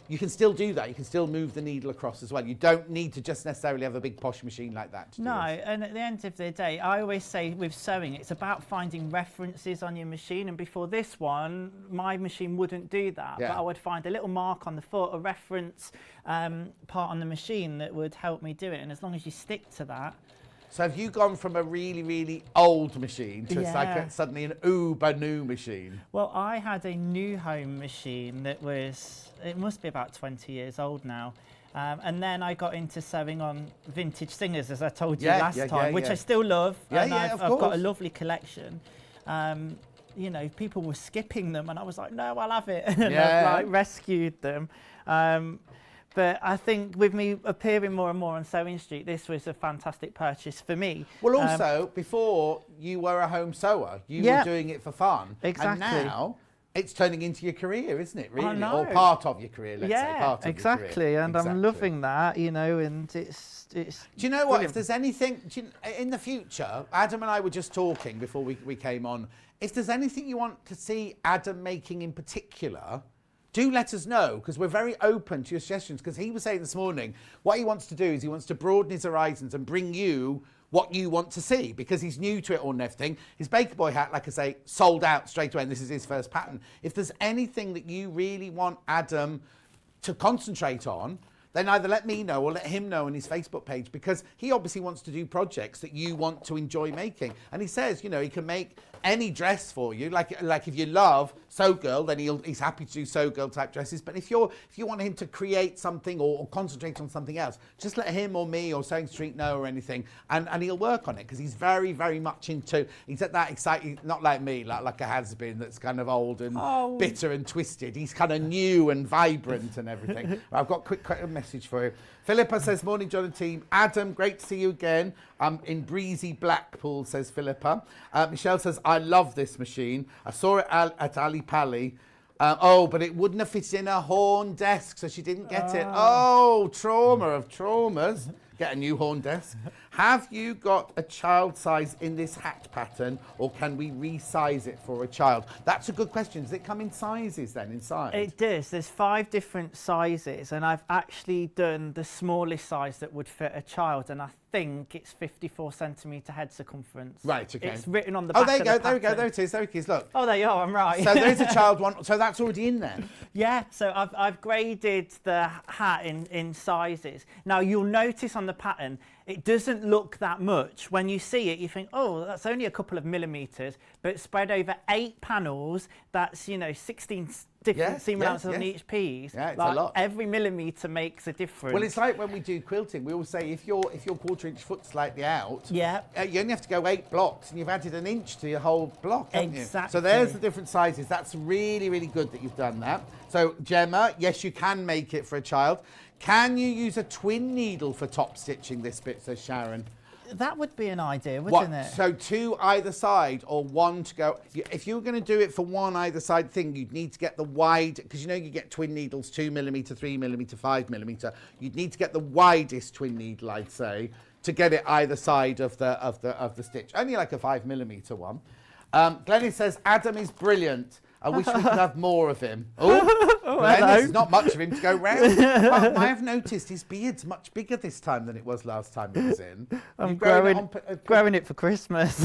you can still do that. You can still move the needle across as well. You don't need to just necessarily have a big posh machine like that to do it. And at the end of the day, I always say with sewing, it's about finding references on your machine. And before this one, my machine wouldn't do that. Yeah. But I would find a little mark on the foot, a reference part on the machine that would help me do it. And as long as you stick to that. So have you gone from a really, really old machine to it's like suddenly an uber new machine? Well, I had a new home machine that was, it must be about 20 years old now. And then I got into sewing on vintage singers, as I told you last time, which I still love. And I've got a lovely collection. People were skipping them and I was like, no, I'll have it. And I've rescued them. But I think with me appearing more and more on Sewing Street, this was a fantastic purchase for me. Well, also, before you were a home sewer, you were doing it for fun. Exactly. And now it's turning into your career, isn't it, really? Or part of your career, let's say. Part of your career. And I'm loving that, and it's Do you know what? If there's anything, in the future, Adam and I were just talking before we came on, if there's anything you want to see Adam making in particular, do let us know, because we're very open to your suggestions. Because he was saying this morning, what he wants to do is he wants to broaden his horizons and bring you what you want to see, because he's new to it all and everything. His Baker Boy hat, like I say, sold out straight away, and this is his first pattern. If there's anything that you really want Adam to concentrate on, then either let me know or let him know on his Facebook page, because he obviously wants to do projects that you want to enjoy making. And he says, he can make any dress for you. Like if you love Sew Girl, then he's happy to do Sew Girl type dresses. But if you want him to create something or concentrate on something else, just let him or me or Sewing Street know or anything, and he'll work on it, because he's very, very much he's at that exciting, not like me, like a has-been that's kind of old and bitter and twisted. He's kind of new and vibrant and everything. I've got a quick message for you. Philippa says, morning, John and team. Adam, great to see you again. In breezy Blackpool, says Philippa. Michelle says, I love this machine. I saw it at Ali Pali. But it wouldn't have fitted in a horn desk, so she didn't get it. Oh, trauma of traumas. Get a new horn desk. Have you got a child size in this hat pattern, or can we resize it for a child? That's a good question. Does it come in sizes then inside? It does. There's 5 different sizes, and I've actually done the smallest size that would fit a child, and I think it's 54 centimetre head circumference. Right, okay. It's written on the back Oh, there you of go, the there we go, pattern. there it is, there it is, look. Oh, there you are, I'm right. So there's a child one, so that's already in there. Yeah, so I've graded the hat in sizes. Now, you'll notice on the pattern, it doesn't look that much. When you see it, you think, oh, that's only a couple of millimetres, but spread over 8 panels, that's, 16 different seam allowances on each piece. Yeah, it's a lot. Every millimetre makes a difference. Well, it's like when we do quilting, we always say if your quarter-inch foot's slightly out, Yeah. You only have to go 8 blocks, and you've added an inch to your whole block, haven't you? Exactly. So there's the different sizes. That's really, really good that you've done that. So Gemma, yes, you can make it for a child. Can you use a twin needle for top stitching this bit, says Sharon? That would be an idea, wouldn't it? So 2 either side, or 1 to go. If you were going to do it for 1 either side thing, you'd need to get the wide, because you get twin needles, 2mm, 3mm, 5mm. You'd need to get the widest twin needle, I'd say, to get it either side of the stitch. Only like a 5mm one. Glennis says Adam is brilliant. I wish we could have more of him. Oh, there's not much of him to go round. Well, I have noticed his beard's much bigger this time than it was last time he was in. I'm growing it for Christmas.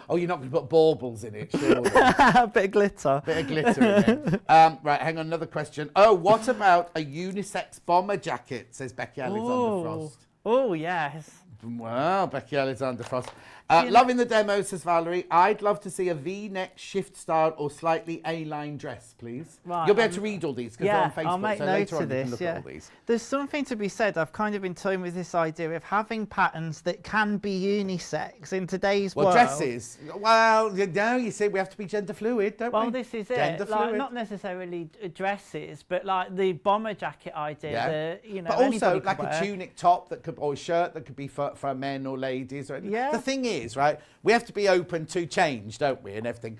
Oh, you're not going to put baubles in it, surely? A bit of glitter. Bit of glitter in it. Right, hang on, another question. Oh, what about a unisex bomber jacket, says Becky Alexander Frost. Oh, yes. Wow, Becky Alexander Frost. Loving the demo, says Valerie. I'd love to see a V-neck shift style or slightly A-line dress, please. Right, You'll be able to read all these because they're on Facebook. I'll make so note later on of this. You can look at all these. There's something to be said. I've kind of been toying with this idea of having patterns that can be unisex in today's world. Dresses. Well, no, you see, we have to be gender fluid, don't we? Well, this is gender it. Fluid. Not necessarily dresses, but like the bomber jacket idea. Yeah. But also like a tunic top that could, or a shirt that could be for men or ladies. Or anything. Yeah. The thing is, right, we have to be open to change, don't we, and everything.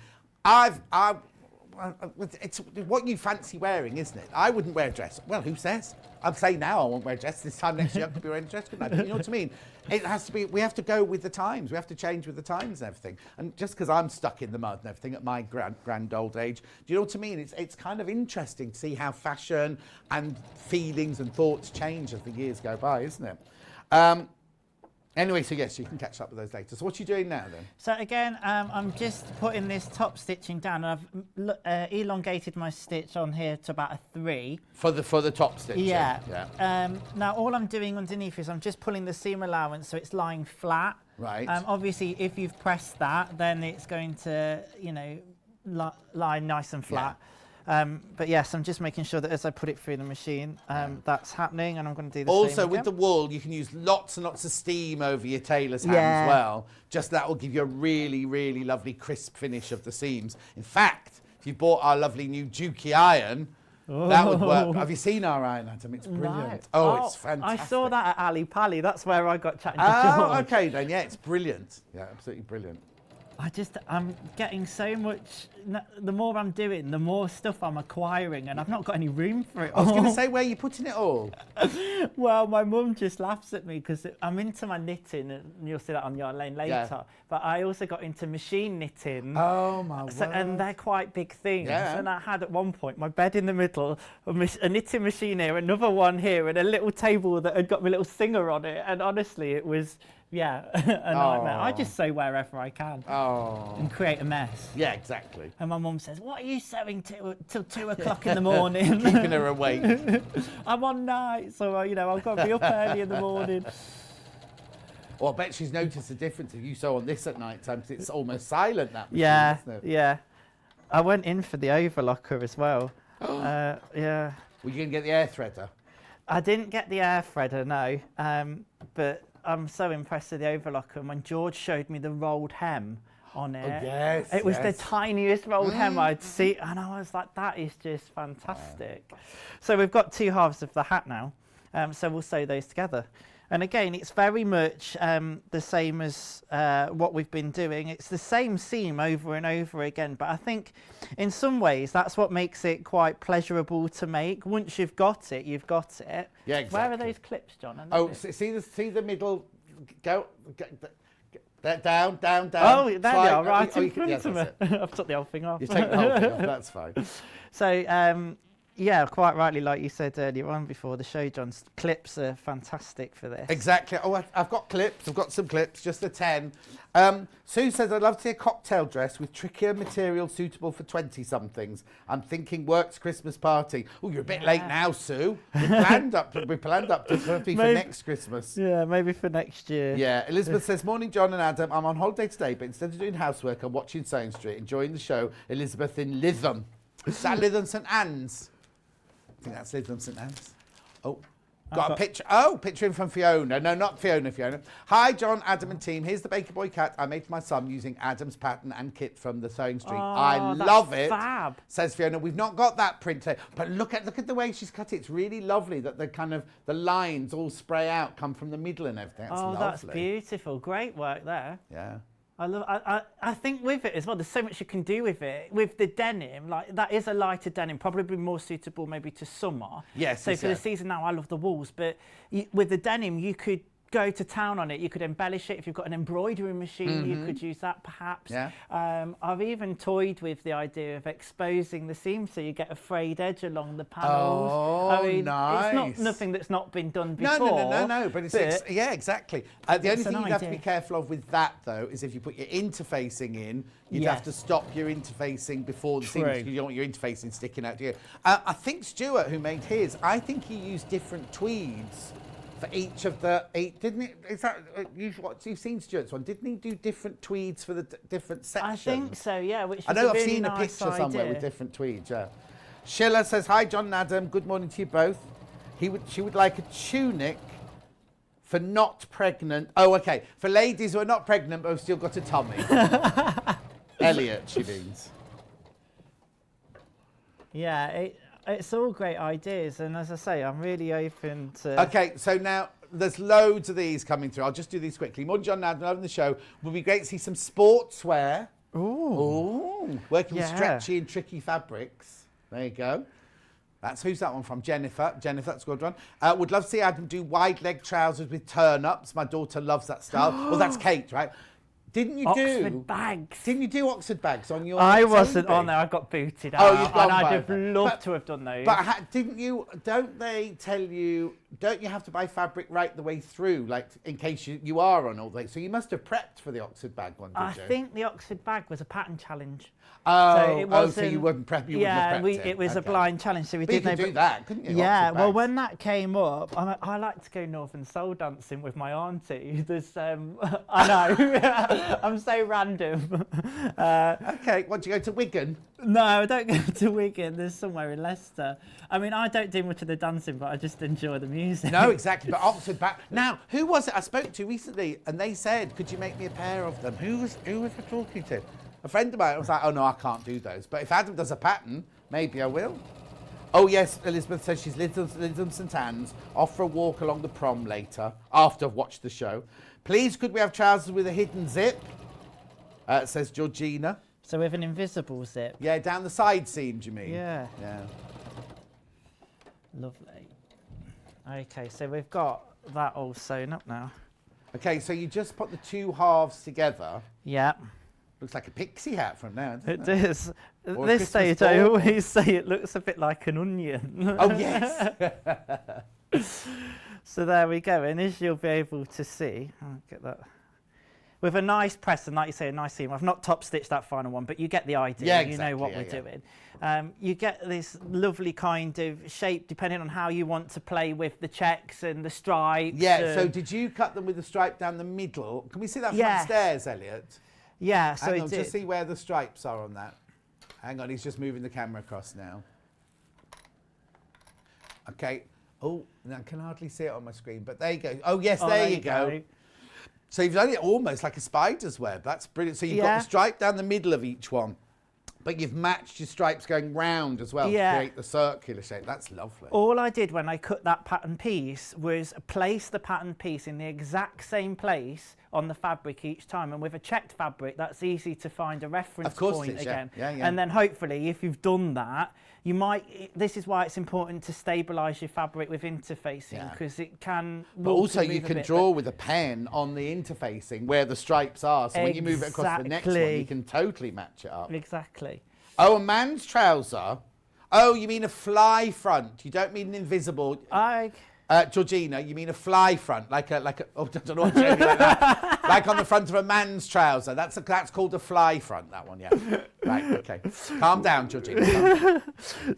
It's what you fancy wearing, isn't it? I wouldn't wear a dress. Well, who says? I'm saying now I won't wear a dress. This time next year I could be wearing a dress, couldn't I? But you know what I mean? It has to be, we have to go with the times. We have to change with the times and everything. And just because I'm stuck in the mud and everything at my grand old age, do you know what I mean? It's kind of interesting to see how fashion and feelings and thoughts change as the years go by, isn't it? Anyway, so yes, you can catch up with those later. So what are you doing now then? So again, I'm just putting this top stitching down, and I've elongated my stitch on here to about a 3. For the top stitching? Yeah. Now all I'm doing underneath is I'm just pulling the seam allowance so it's lying flat. Right. Obviously, if you've pressed that, then it's going to, lie nice and flat. Yeah. But yes, I'm just making sure that as I put it through the machine, that's happening, and I'm going to do the same Also, with again. the wool, you can use lots and lots of steam over your tailor's hand as well. Just that will give you a really, really lovely crisp finish of the seams. In fact, if you bought our lovely new Juki iron, that would work. Have you seen our iron, Adam? It's brilliant. No. Oh, it's fantastic. I saw that at Ali Pali. That's where I got chatting to George. Oh, okay then. Yeah, it's brilliant. Yeah, absolutely brilliant. I'm getting so much, the more I'm doing, the more stuff I'm acquiring, and I've not got any room for it all. I was going to say, where are you putting it all? Well, my mum just laughs at me because I'm into my knitting, and you'll see that on Yarn Lane later, but I also got into machine knitting. Oh, my word. And they're quite big things. Yeah. And I had at one point my bed in the middle, a knitting machine here, another one here, and a little table that had got my little singer on it, and honestly, it was... Yeah, a nightmare. I just sew wherever I can and create a mess. Yeah, exactly. And my mum says, what are you sewing till 2 o'clock in the morning? Keeping her awake. I'm on night, so, I've got to be up early in the morning. Well, I bet she's noticed the difference if you sew on this at night time, because it's almost silent, that machine, isn't it? Yeah. I went in for the overlocker as well. Yeah. Were you going to get the air threader? I didn't get the air threader, no. But... I'm so impressed with the overlocker, and when George showed me the rolled hem on it, it was the tiniest rolled hem I'd see, and I was like, that is just fantastic. So we've got 2 halves of the hat now, so we'll sew those together. And again, it's very much the same as what we've been doing. It's the same seam over and over again, but I think in some ways that's what makes it quite pleasurable to make. Once you've got it, you've got it. Yeah, exactly. Where are those clips, John? Oh, see the middle go down. Oh, there they Slide. are, right in you can- front of me. I've took the whole thing off. You take the whole thing off, that's fine. So, yeah, quite rightly, like you said earlier on before the show, John, clips are fantastic for this. Exactly. Oh, I've got clips. I've got some clips, just the 10. Sue says, I'd love to see a cocktail dress with trickier material suitable for 20-somethings. I'm thinking works Christmas party. Oh, you're a bit late now, Sue. We planned up to for next Christmas. Yeah, maybe for next year. Yeah, Elizabeth says, morning, John and Adam. I'm on holiday today, but instead of doing housework, I'm watching Sewing Street, enjoying the show. Elizabeth in Lytham. Is that Lytham St Anne's? I think that's Lytham St Anne's. Oh, got a picture. Oh, picture in from Fiona. No, not Fiona. Hi, John, Adam and team. Here's the Baker Boy cat I made for my son using Adam's pattern and kit from the Sewing Street. I love it. Fab. Says Fiona. We've not got that printer, but look at the way she's cut it. It's really lovely that the lines all spray out, come from the middle and everything. That's lovely. That's beautiful. Great work there. Yeah. I think with it as well, there's so much you can do with it. With the denim, like that is a lighter denim, probably more suitable maybe to summer. Yes. So for the season now, I love the wools, but with the denim, you could go to town on it. You could embellish it. If you've got an embroidery machine, you could use that perhaps. Yeah. I've even toyed with the idea of exposing the seam so you get a frayed edge along the panels. Oh, I mean, nice. It's nothing that's not been done before. No, but yeah, exactly. The only thing you have to be careful of with that, though, is if you put your interfacing in, you'd have to stop your interfacing before the seam, because you don't want your interfacing sticking out to you. I think Stuart, who made his, I think he used different tweeds for each of the 8, didn't he? Is that you've seen Stuart's one? Didn't he do different tweeds for the different sections? I think so, yeah. Which is I know I've seen a picture somewhere with different tweeds. Yeah. Sheila says, "Hi, John and Adam. Good morning to you both. She would like a tunic for not pregnant. Oh, okay. For ladies who are not pregnant but have still got a tummy." Elliot, she means. Yeah. It's all great ideas, and as I say, I'm really open to... Okay, so now there's loads of these coming through. I'll just do these quickly. Morning, John and Adam, loving the show. Would be great to see some sportswear. Ooh. Working with stretchy and tricky fabrics. There you go. Who's that one from? Jennifer. Jennifer, that's a good one. Would love to see Adam do wide leg trousers with turn-ups. My daughter loves that style. Well, that's Kate, right? Didn't you Oxford bags? Didn't you do Oxford bags on your? I wasn't on there. I got booted out. Oh, you've gone and by I'd have loved to have done those. But didn't you? Don't they tell you? Don't you have to buy fabric right the way through, like in case you are on all the way? So you must have prepped for the Oxford bag one, did you? I think the Oxford bag was a pattern challenge. So so you wouldn't prep. You wouldn't have prepped it was a blind challenge. So we but didn't you could do that, couldn't you? Yeah. Oxford Well, bags. when that came up, I like to go Northern Soul dancing with my auntie. There's, I know, I'm so random. Okay, what do you go to Wigan? No, I don't go to Wigan. There's somewhere in Leicester. I mean, I don't do much of the dancing, but I just enjoy the music. No, exactly. But Oxford bag. Now, who was it I spoke to recently? And they said, "Could you make me a pair of them?" Who was I talking to? A friend of mine was like, "Oh no, I can't do those. But if Adam does a pattern, maybe I will." Oh yes, Elizabeth says she's Lytham St Anne's. Off for a walk along the prom later, after I've watched the show. Please, could we have trousers with a hidden zip? Says Georgina. So with an invisible zip. Yeah, down the side seam, do you mean? Yeah. Yeah. Lovely. Okay, so we've got that all sewn up now. Okay, so you just put the two halves together. Yeah. Looks like a pixie hat from now, doesn't It it? does. At Or a this Christmas stage, I ball. always say it looks a bit like an onion. Oh, yes. So there we go. And as you'll be able to see, I'll get that. With a nice press and, like you say, a nice seam. I've not top stitched that final one, but you get the idea. Yeah, You know what exactly, we're doing. You get this lovely kind of shape depending on how you want to play with the checks and the stripes. Yeah, so did you cut them with the stripe down the middle? Can we see that from Yes. upstairs, Elliot? Yeah, so Hang it on, did. just see where the stripes are on that. Hang on, he's just moving the camera across now. Okay. Oh, I can hardly see it on my screen, but there you go. Oh, yes, there you go. So you've done it almost like a spider's web. That's brilliant. So you've got the stripe down the middle of each one, but you've matched your stripes going round as well to create the circular shape. That's lovely. All I did when I cut that pattern piece was place the pattern piece in the exact same place on the fabric each time. And with a checked fabric, that's easy to find a reference point again. Yeah, and then hopefully, if you've done that, you might. This is why it's important to stabilise your fabric with interfacing, because it can. But also, you can draw with a pen on the interfacing where the stripes are. So when you move it across the next one, you can totally match it up. Exactly. Oh, a man's trouser. Oh, you mean a fly front? You don't mean an invisible. Georgina, you mean a fly front, like a. Oh, I don't know what like that. Like on the front of a man's trouser. That's called a fly front. That one, yeah. Right. Okay. Calm down, Georgina. Calm down.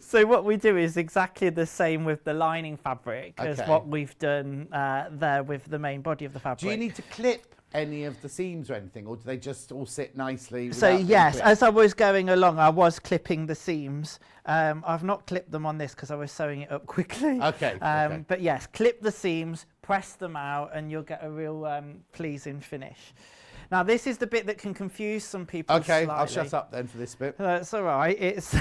So what we do is exactly the same with the lining fabric as what we've done there with the main body of the fabric. Do you need to clip any of the seams or anything, or do they just all sit nicely? So yes, as I was going along, I was clipping the seams. I've not clipped them on this because I was sewing it up quickly. Okay. But yes, clip the seams, press them out, and you'll get a real pleasing finish. Now, this is the bit that can confuse some people slightly. I'll shut up then for this bit. That's all right. It's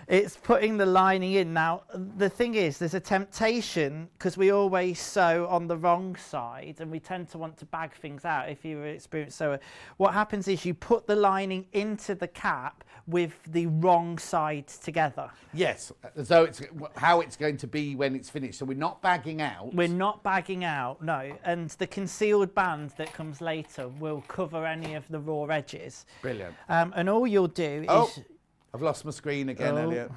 it's putting the lining in. Now, the thing is, there's a temptation, because we always sew on the wrong side, and we tend to want to bag things out if you're an experienced sewer. What happens is you put the lining into the cap with the wrong sides together. Yes, so it's how it's going to be when it's finished. So we're not bagging out. We're not bagging out, no. And the concealed band that comes later will cover any of the raw edges. Brilliant. And all you'll do is... I've lost my screen again, Elliot.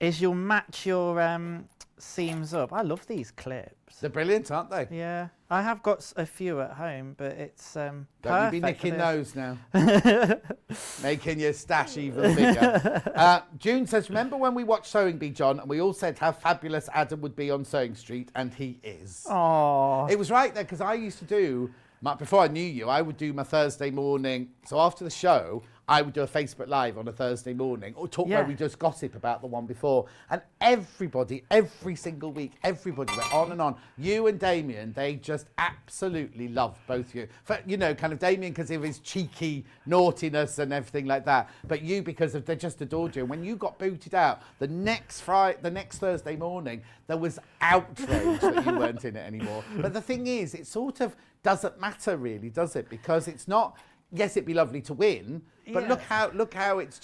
is you'll match your seams up. I love these clips. They're brilliant, aren't they? Yeah. I have got a few at home, but it's Don't perfect. you be nicking those now. Making your stash even bigger. June says, remember when we watched Sewing Bee, John, and we all said how fabulous Adam would be on Sewing Street, and he is. Oh. It was right there, because I used to do, before I knew you, I would do my Thursday morning. So after the show, I would do a Facebook Live on a Thursday morning, or talk where we just gossip about the one before. And everybody, every single week, everybody went on and on. You and Damien, they just absolutely loved both of you. For, you know, kind of Damien because of his cheeky naughtiness and everything like that. But you because of they just adored you. And when you got booted out, the next Thursday morning, there was outrage that you weren't in it anymore. But the thing is, it sort of doesn't matter really, does it? Because it's not... Yes, it'd be lovely to win, but look how it's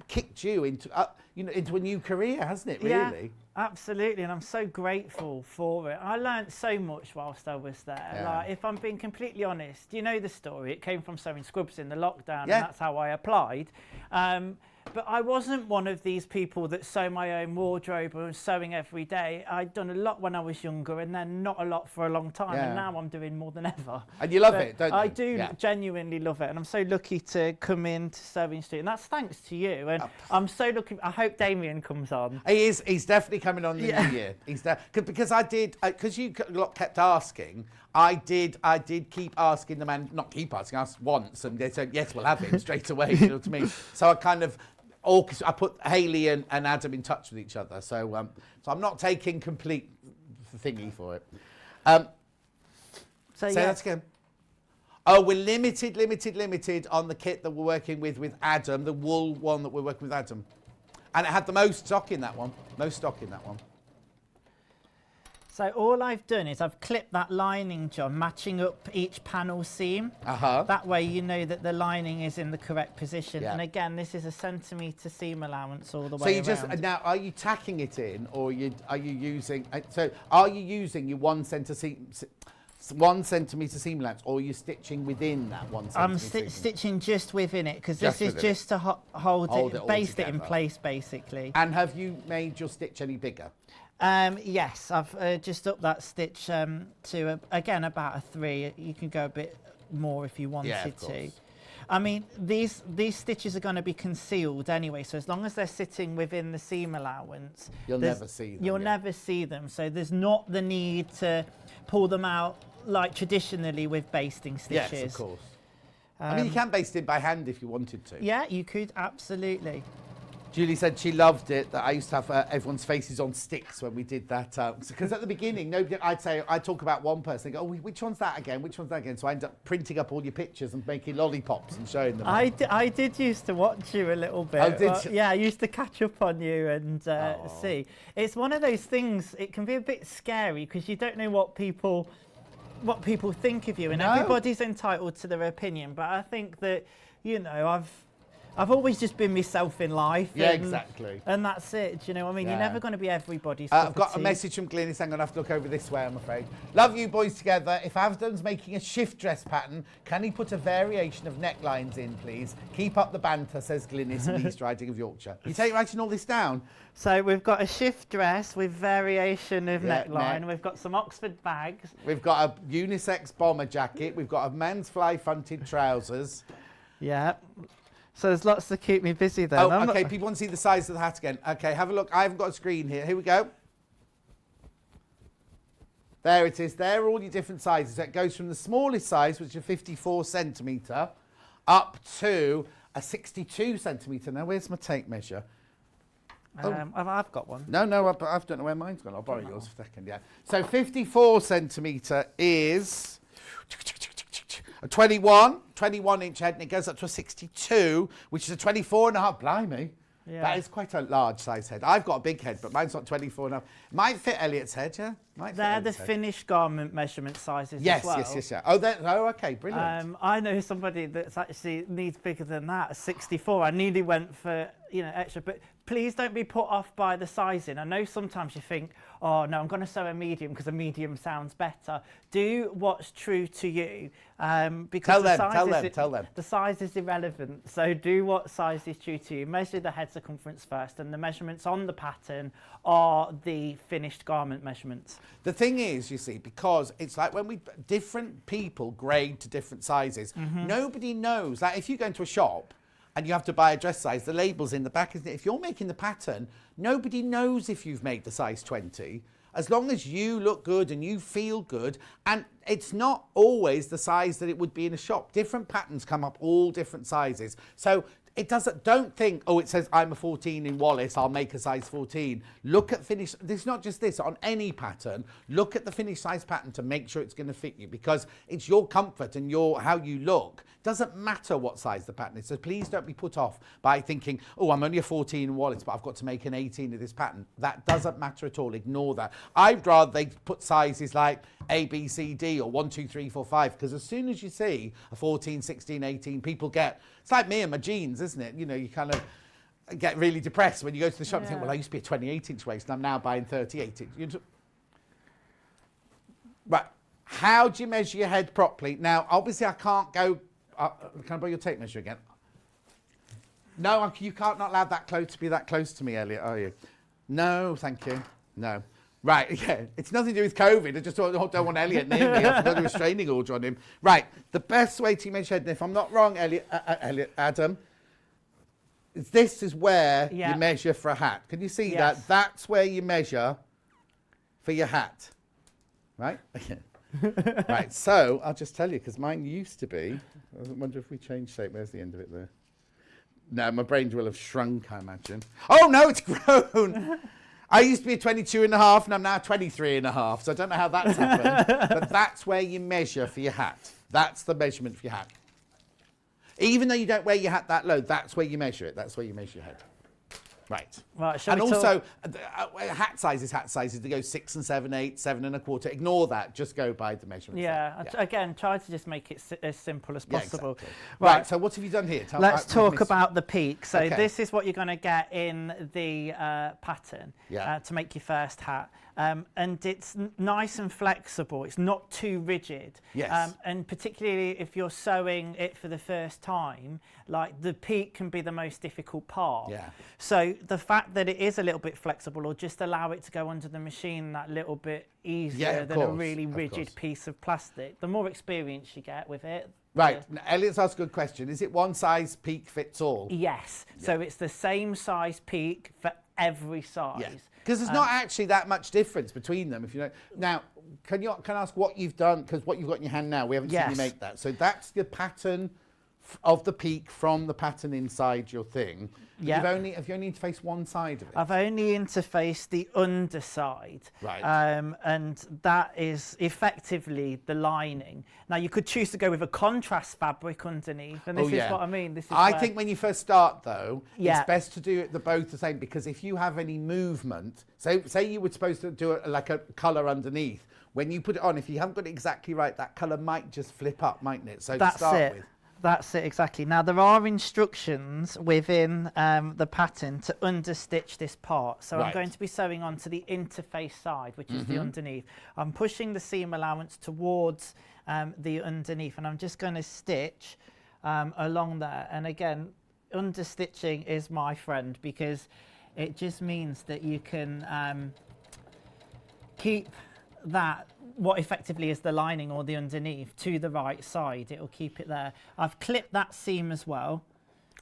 kicked you into into a new career, hasn't it? Really? Yeah, absolutely, and I'm so grateful for it. I learnt so much whilst I was there. Yeah. Like, if I'm being completely honest, you know the story. It came from sewing scrubs in the lockdown, and that's how I applied. But I wasn't one of these people that sew my own wardrobe and was sewing every day. I'd done a lot when I was younger, and then not a lot for a long time. And now I'm doing more than ever. And you love it, don't you? I do genuinely love it, and I'm so lucky to come into Sewing Street, and that's thanks to you. And I'm so lucky. I hope Damien comes on. He is. He's definitely coming on in the new year. He's there because I did because you lot kept asking. I did keep asking the man, not keep asking, asked once, and they said yes, we'll have him straight away. You know what I mean? So I kind of. I put Hayley and Adam in touch with each other, so I'm not taking complete thingy for it. Say that again. Oh, we're limited on the kit that we're working with Adam, the wool one that we're working with Adam, and it had the most stock in that one. So all I've done is I've clipped that lining, John, matching up each panel seam. That way you know that the lining is in the correct position. And again, this is a centimetre seam allowance all the way around. Now, are you tacking it in, or are you using? So are you using your 1 centimetre seam allowance, or are you stitching within that 1 centimetre? I'm stitching just within it, because this is just to hold it, baste it in place, basically. And have you made your stitch any bigger? Yes, I've just upped that stitch to, again, about a 3. You can go a bit more if you wanted to. I mean, these stitches are going to be concealed anyway, so as long as they're sitting within the seam allowance... You'll never see them. You'll never see them, so there's not the need to pull them out like traditionally with basting stitches. Yes, of course. I mean, you can baste it by hand if you wanted to. Yeah, you could, absolutely. Julie said she loved it, that I used to have everyone's faces on sticks when we did that. Because at the beginning, I'd talk about one person, go, oh, which one's that again? So I end up printing up all your pictures and making lollipops and showing them. I did used to watch you a little bit. Oh, did you? Yeah, I used to catch up on you and see. It's one of those things, it can be a bit scary because you don't know what people what people think of you, and everybody's entitled to their opinion. But I think that, you know, I've always just been myself in life. Yeah, and, exactly. And that's it. Do you know what I mean? Yeah. You're never going to be everybody's I've cup got of a tea. message from Glynis. I'm going to have to look over this way, I'm afraid. Love you boys together. If Avdon's making a shift dress pattern, can he put a variation of necklines in, please? Keep up the banter, says Glynis in East Riding of Yorkshire. You take writing all this down? So we've got a shift dress with variation of neckline. neck. We've got some Oxford bags. We've got a unisex bomber jacket. We've got a men's fly-fronted trousers. Yeah. So there's lots to keep me busy then. Oh, okay, people want to see the size of the hat again. Okay, have a look. I haven't got a screen here. Here we go. There it is. There are all your different sizes. So it goes from the smallest size, which is 54 centimetre, up to a 62 centimetre. Now, where's my tape measure? I've got one. No, I don't know where mine's gone. I'll borrow yours for a second, yeah. So 54 centimetre is a 21-inch head, and it goes up to a 62, which is a 24 and a half. Blimey. Yeah. That is quite a large size head. I've got a big head, but mine's not 24 and a half. Might fit Elliot's head, yeah? Might fit They're the Elliot's head. finished garment measurement sizes Yes, as well. yes. Oh, okay, brilliant. I know somebody that's actually needs bigger than that, a 64. I nearly went for, you know, extra, but please don't be put off by the sizing. I know sometimes you think, oh no, I'm going to sew a medium because a medium sounds better. Do what's true to you, because tell them. the size is irrelevant. So do what size is true to you. Measure the head circumference first, and the measurements on the pattern are the finished garment measurements. The thing is, you see, because it's like when different people grade to different sizes, nobody knows. Like if you go into a shop and you have to buy a dress size, the label's in the back, isn't it? If you're making the pattern, nobody knows if you've made the size 20. As long as you look good and you feel good, and it's not always the size that it would be in a shop. Different patterns come up all different sizes. So it doesn't, don't think, oh, it says I'm a 14 in Wallace, I'll make a size 14. Look at finish, this is not just this, on any pattern, look at the finished size pattern to make sure it's going to fit you, because it's your comfort and how you look. Doesn't matter what size the pattern is. So please don't be put off by thinking, oh, I'm only a 14 in Wallace, but I've got to make an 18 of this pattern. That doesn't matter at all. Ignore that. I'd rather they put sizes like A, B, C, D, or 1, 2, 3, 4, 5, because as soon as you see a 14, 16, 18, people get, it's like me and my jeans, isn't it? You know, you kind of get really depressed when you go to the shop and think, well, I used to be a 28-inch waist and I'm now buying 38-inch. Right, how do you measure your head properly? Now, obviously I can't go, can I borrow your tape measure again? No, you can't not allow that close to be that close to me, Elliot, are you? No, thank you. No. Right, yeah, it's nothing to do with COVID. I just don't want Elliot near me. I've got a restraining order on him. Right, the best way to measure head, and if I'm not wrong, Adam, this is where you measure for a hat. Can you see that? That's where you measure for your hat. Right? Right, so I'll just tell you, because mine used to be, I wonder if we change shape. Where's the end of it there? No, my brain will have shrunk, I imagine. Oh, no, it's grown. I used to be a 22 and a half, and I'm now 23 and a half, so I don't know how that's happened. But that's where you measure for your hat. That's the measurement for your hat. Even though you don't wear your hat that low, that's where you measure it. That's where you measure your head. Right. Right. And also, hat sizes, they go 6 and 7, 8, 7 and a quarter. Ignore that. Just go by the measurements. Yeah. Again, try to just make it as simple as possible. Exactly. Right. So what have you done here? Let's talk about the peak. So this is what you're going to get in the pattern to make your first hat. And it's nice and flexible. It's not too rigid. Yes. And particularly if you're sewing it for the first time, like the peak can be the most difficult part. Yeah. So the fact that it is a little bit flexible, or just allow it to go under the machine that little bit easier than a really rigid piece of plastic. The more experience you get with it. Right. Now, Elliot's asked a good question. Is it one size peak fits all? Yes. Yeah. So it's the same size peak for every size. Yeah. Because there's not actually that much difference between them, if you know. Now, can I ask what you've done? Because what you've got in your hand now, we haven't seen you make that. So that's the pattern of the peak from the pattern inside your thing. Yeah. Have you only interfaced one side of it? I've only interfaced the underside. Right. And that is effectively the lining. Now, you could choose to go with a contrast fabric underneath, and this is what I mean. This is I think when you first start, though, Yeah. it's best to do it both the same, because if you have any movement, say you were supposed to do it like a colour underneath, when you put it on, if you haven't got it exactly right, that colour might just flip up, mightn't it? So That's to start it. with. That's it, exactly. Now, there are instructions within the pattern to understitch this part. So I'm Right. going to be sewing onto the interface side, which is the underneath. I'm pushing the seam allowance towards the underneath, and I'm just going to stitch along there. And again, understitching is my friend, because it just means that you can keep that, what effectively is the lining or the underneath, to the right side. It will keep it there. I've clipped that seam as well.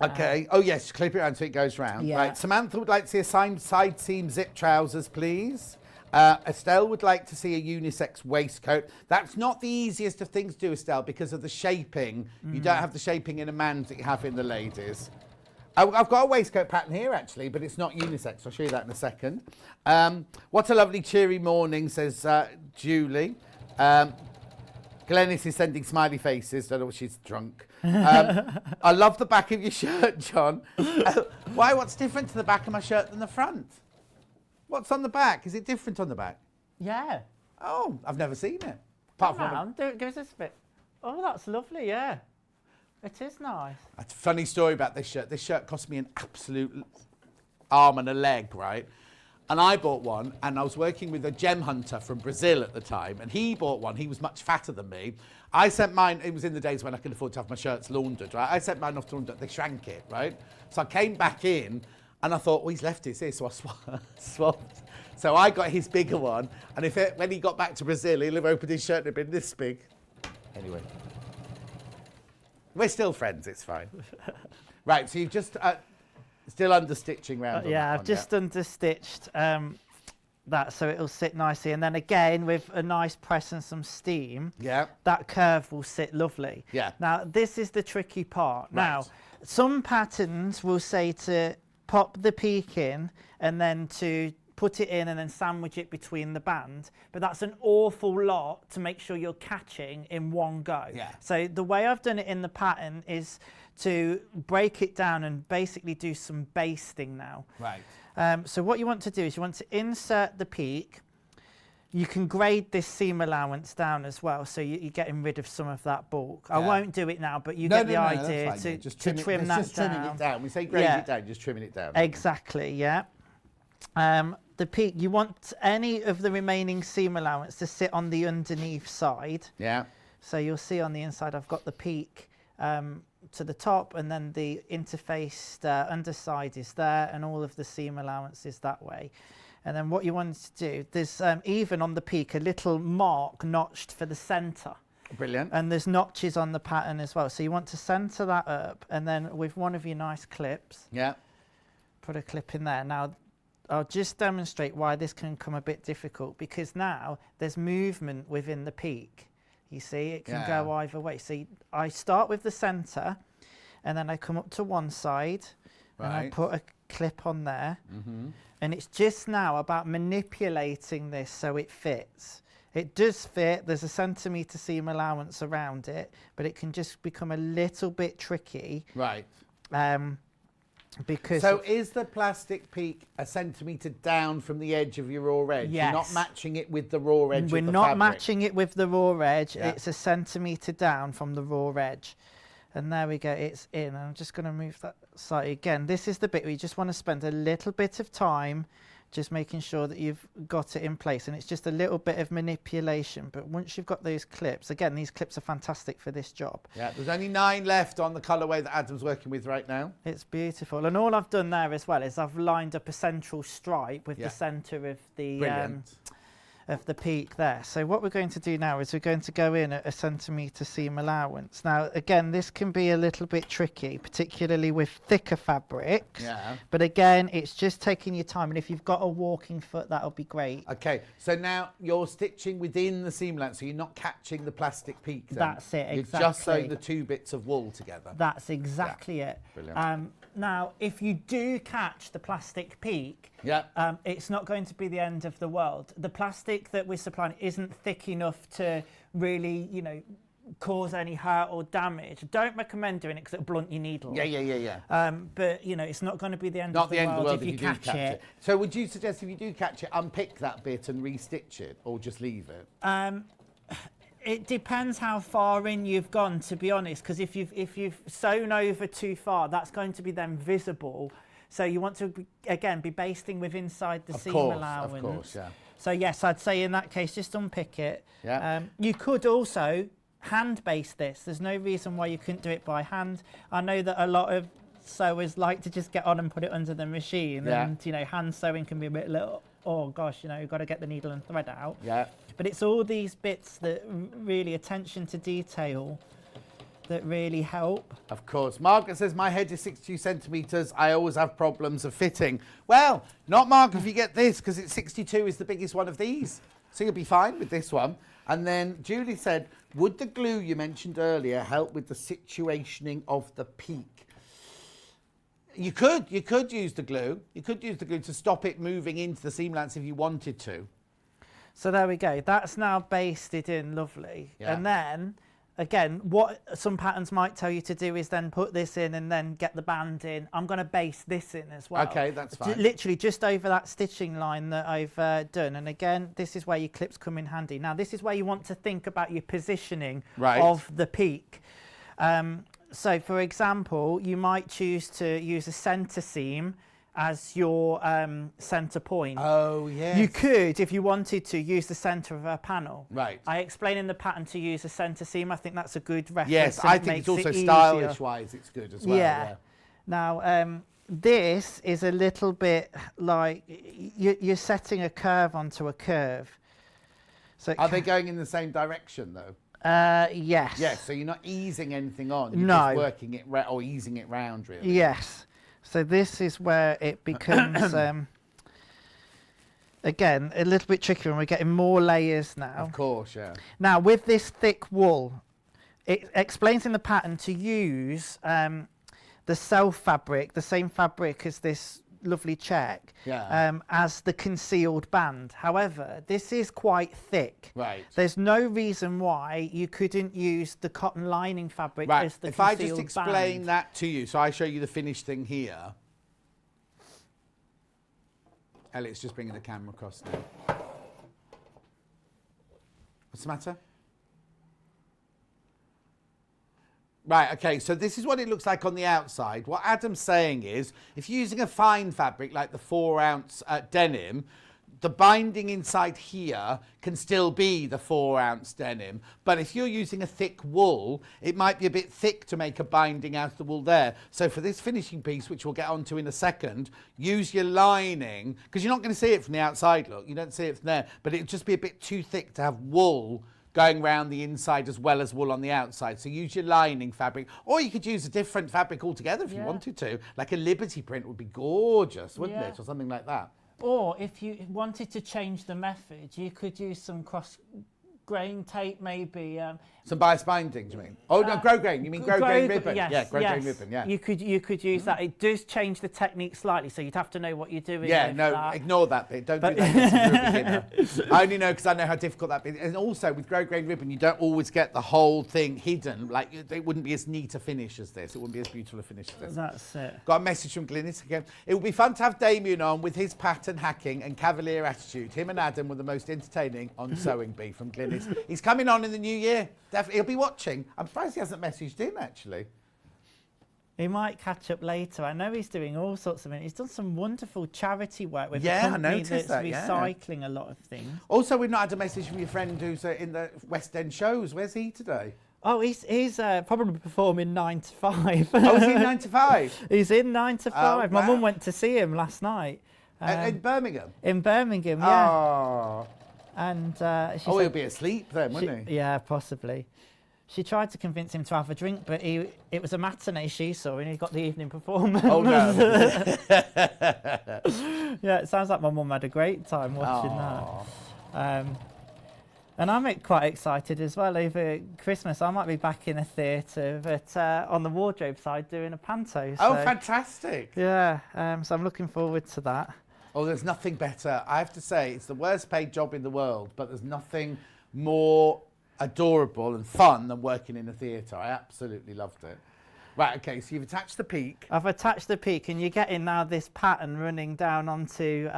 Okay. Oh, yes, clip it around so it goes round. Yeah. Right. Samantha would like to see a side seam zip trousers, please. Estelle would like to see a unisex waistcoat. That's not the easiest of things to do, Estelle, because of the shaping. You don't have the shaping in a man's that you have in the ladies. I've got a waistcoat pattern here, actually, but it's not unisex. I'll show you that in a second. What a lovely cheery morning, says Julie. Glenys is sending smiley faces. Don't know what she's drunk. I love the back of your shirt, John. Why? What's different to the back of my shirt than the front? What's on the back? Is it different on the back? Yeah. Oh, I've never seen it. Apart from Give us a bit. Oh, that's lovely, yeah. It is nice. a funny story about this shirt. This shirt cost me an absolute arm and a leg, right? And I bought one, and I was working with a gem hunter from Brazil at the time, and he bought one. He was much fatter than me. I sent mine, it was in the days when I could afford to have my shirts laundered, right? I sent mine off to launder, they shrank it, right? So I came back in, and I thought, well, he's left his here, so I swapped. So I got his bigger one, and when he got back to Brazil, he'll have opened his shirt and it'd been this big. Anyway. We're still friends, it's fine. Right, so you've just... still understitching round on Yeah, that I've one, just understitched that so it'll sit nicely. And then again, with a nice press and some steam, Yeah. that curve will sit lovely. Yeah. Now, this is the tricky part. Right. Now, some patterns will say to pop the peak in and then to put it in and then sandwich it between the band, but that's an awful lot to make sure you're catching in one go. Yeah. So the way I've done it in the pattern is to break it down and basically do some basting now. Right. So what you want to do is you want to insert the peak. You can grade this seam allowance down as well, so you're getting rid of some of that bulk. I Yeah. won't do it now, but you get the idea that's fine, to, just to trim trim it, that just down. trimming it down. We say grade Yeah. it down, just trimming it down. Exactly, yeah. The peak, you want any of the remaining seam allowance to sit on the underneath side. Yeah. So you'll see on the inside I've got the peak to the top, and then the interfaced underside is there, and all of the seam allowance is that way. And then what you want to do, there's even on the peak a little mark notched for the centre. Brilliant. And there's notches on the pattern as well. So you want to centre that up, and then with one of your nice clips, Yeah. put a clip in there. Now, I'll just demonstrate why this can come a bit difficult, because now there's movement within the peak. You see, it can go either way. So I start with the centre, and then I come up to one side, and I Right. put a clip on there. And it's just now about manipulating this so it fits. It does fit, there's a centimetre seam allowance around it, but it can just become a little bit tricky. Right. Because So is the plastic peak a centimetre down from the edge of your raw edge? Yes. You're not matching it with the raw edge we're of the not fabric? matching it with the raw edge. Yeah. It's a centimetre down from the raw edge. And there we go, it's in. I'm just going to move that side again. This is the bit where you just want to spend a little bit of time just making sure that you've got it in place, and it's just a little bit of manipulation. But once you've got those clips, again, these clips are fantastic for this job. Yeah, there's only 9 left on the colourway that Adam's working with right now. It's beautiful. And all I've done there as well is I've lined up a central stripe with Yeah. the centre of the Brilliant. of the peak there. So what we're going to do now is we're going to go in at a centimetre seam allowance. Now again, this can be a little bit tricky, particularly with thicker fabrics. Yeah. But again, it's just taking your time, and if you've got a walking foot, that'll be great. Okay, so now you're stitching within the seam allowance, so you're not catching the plastic peak then. That's it, You're exactly. just sewing the 2 bits of wool together. That's exactly it. Brilliant. Now, if you do catch the plastic peak, Yeah. it's not going to be the end of the world. The plastic that we're supplying isn't thick enough to really, you know, cause any hurt or damage. Don't recommend doing it because it'll blunt your needle. Yeah. But, you know, it's not going to be the end, Not of, the the end of the world if you do catch it. So would you suggest if you do catch it, unpick that bit and restitch it, or just leave it? It depends how far in you've gone, to be honest, because if you've sewn over too far, that's going to be then visible. So you want to again be basting with inside the seam allowance. Of course, yeah. So yes, I'd say in that case just unpick it. Yeah. You could also hand baste this. There's no reason why you couldn't do it by hand. I know that a lot of sewers like to just get on and put it under the machine, and you know, hand sewing can be a bit little. Oh gosh, you know, you've got to get the needle and thread out. Yeah. But it's all these bits that really attention to detail that really help. Of course. Margaret says, my head is 62 centimetres. I always have problems of fitting. Well, not Margaret if you get this, because it's 62 is the biggest one of these. So you'll be fine with this one. And then Julie said, would the glue you mentioned earlier help with the situationing of the peak? You could use the glue. You could use the glue to stop it moving into the seam allowance if you wanted to. So there we go. That's now basted in lovely. Yeah. And then, again, what some patterns might tell you to do is then put this in and then get the band in. I'm going to baste this in as well. Okay, that's fine. Literally just over that stitching line that I've done. And again, this is where your clips come in handy. Now, this is where you want to think about your positioning of the peak. So, for example, you might choose to use a centre seam as your centre point. Oh, yes. You could, if you wanted to, use the centre of a panel. Right. I explain in the pattern to use a centre seam. I think that's a good reference. Yes, and I it think makes it's also it easier. stylish-wise, it's good as well. Yeah. Now, this is a little bit like you're setting a curve onto a curve. So Are they going in the same direction, though? Yes. Yes, so you're not easing anything on. You're No. just working it or easing it round, really. Yes. So this is where it becomes, again, a little bit tricky when we're getting more layers now. Of course, yeah. Now, with this thick wool, it explains in the pattern to use the self fabric, the same fabric as this lovely check, as the concealed band. However, this is quite thick. Right. There's no reason why you couldn't use the cotton lining fabric Right, as the if I concealed just explain band. that to you, so I show you the finished thing here. Elliot's just bringing the camera across now. What's the matter? Right, okay, so this is what it looks like on the outside. What Adam's saying is, if you're using a fine fabric like the 4-ounce denim, the binding inside here can still be the 4-ounce denim. But if you're using a thick wool, it might be a bit thick to make a binding out of the wool there. So for this finishing piece, which we'll get onto in a second, use your lining, because you're not going to see it from the outside, look. You don't see it from there. But it'll just be a bit too thick to have wool going around the inside as well as wool on the outside. So use your lining fabric, or you could use a different fabric altogether if you wanted to. Like a Liberty print would be gorgeous, wouldn't it? Or something like that. Or if you wanted to change the method, you could use some cross-grain tape maybe. Some bias binding, do you mean? Oh, no, grosgrain. You mean grosgrain ribbon? Yes, Yeah, grosgrain yes. ribbon, yeah. You could use that. It does change the technique slightly, so you'd have to know what you're doing. Yeah, with no, that. ignore that bit. Don't do that if you're a beginner. I only know because I know how difficult that bit is. And also, with grosgrain ribbon, you don't always get the whole thing hidden. Like, it wouldn't be as neat a finish as this. It wouldn't be as beautiful a finish as this. That's it. Got a message from Glynis again. It would be fun to have Damien on with his pattern hacking and cavalier attitude. Him and Adam were the most entertaining on Sewing Bee from Glynis. He's coming on in the new year. Definitely, he'll be watching. I'm surprised he hasn't messaged in, actually. He might catch up later. I know he's doing all sorts of it. He's done some wonderful charity work with Yeah, a I company noticed that's that, yeah. recycling a lot of things. Also, we've not had a message from your friend who's in the West End shows. Where's he today? Oh, he's probably performing 9 to 5. Oh, is he in 9 to 5? He's in 9 to 5. My wow. mum went to see him last night. In Birmingham? In Birmingham, yeah. Oh. And she Oh, said, he'll be asleep then, wouldn't he? yeah, possibly. She tried to convince him to have a drink, but it was a matinee she saw, and he got the evening performance. Oh, no. Yeah, it sounds like my mum had a great time watching that. And I'm quite excited as well. Over Christmas, I might be back in a theatre, but on the wardrobe side, doing a panto. Oh, so, fantastic. yeah, so I'm looking forward to that. Oh, there's nothing better. I have to say, it's the worst paid job in the world, but there's nothing more adorable and fun than working in a theatre. I absolutely loved it. Right, okay, so you've attached the peak. I've attached the peak, and you're getting now this pattern running down onto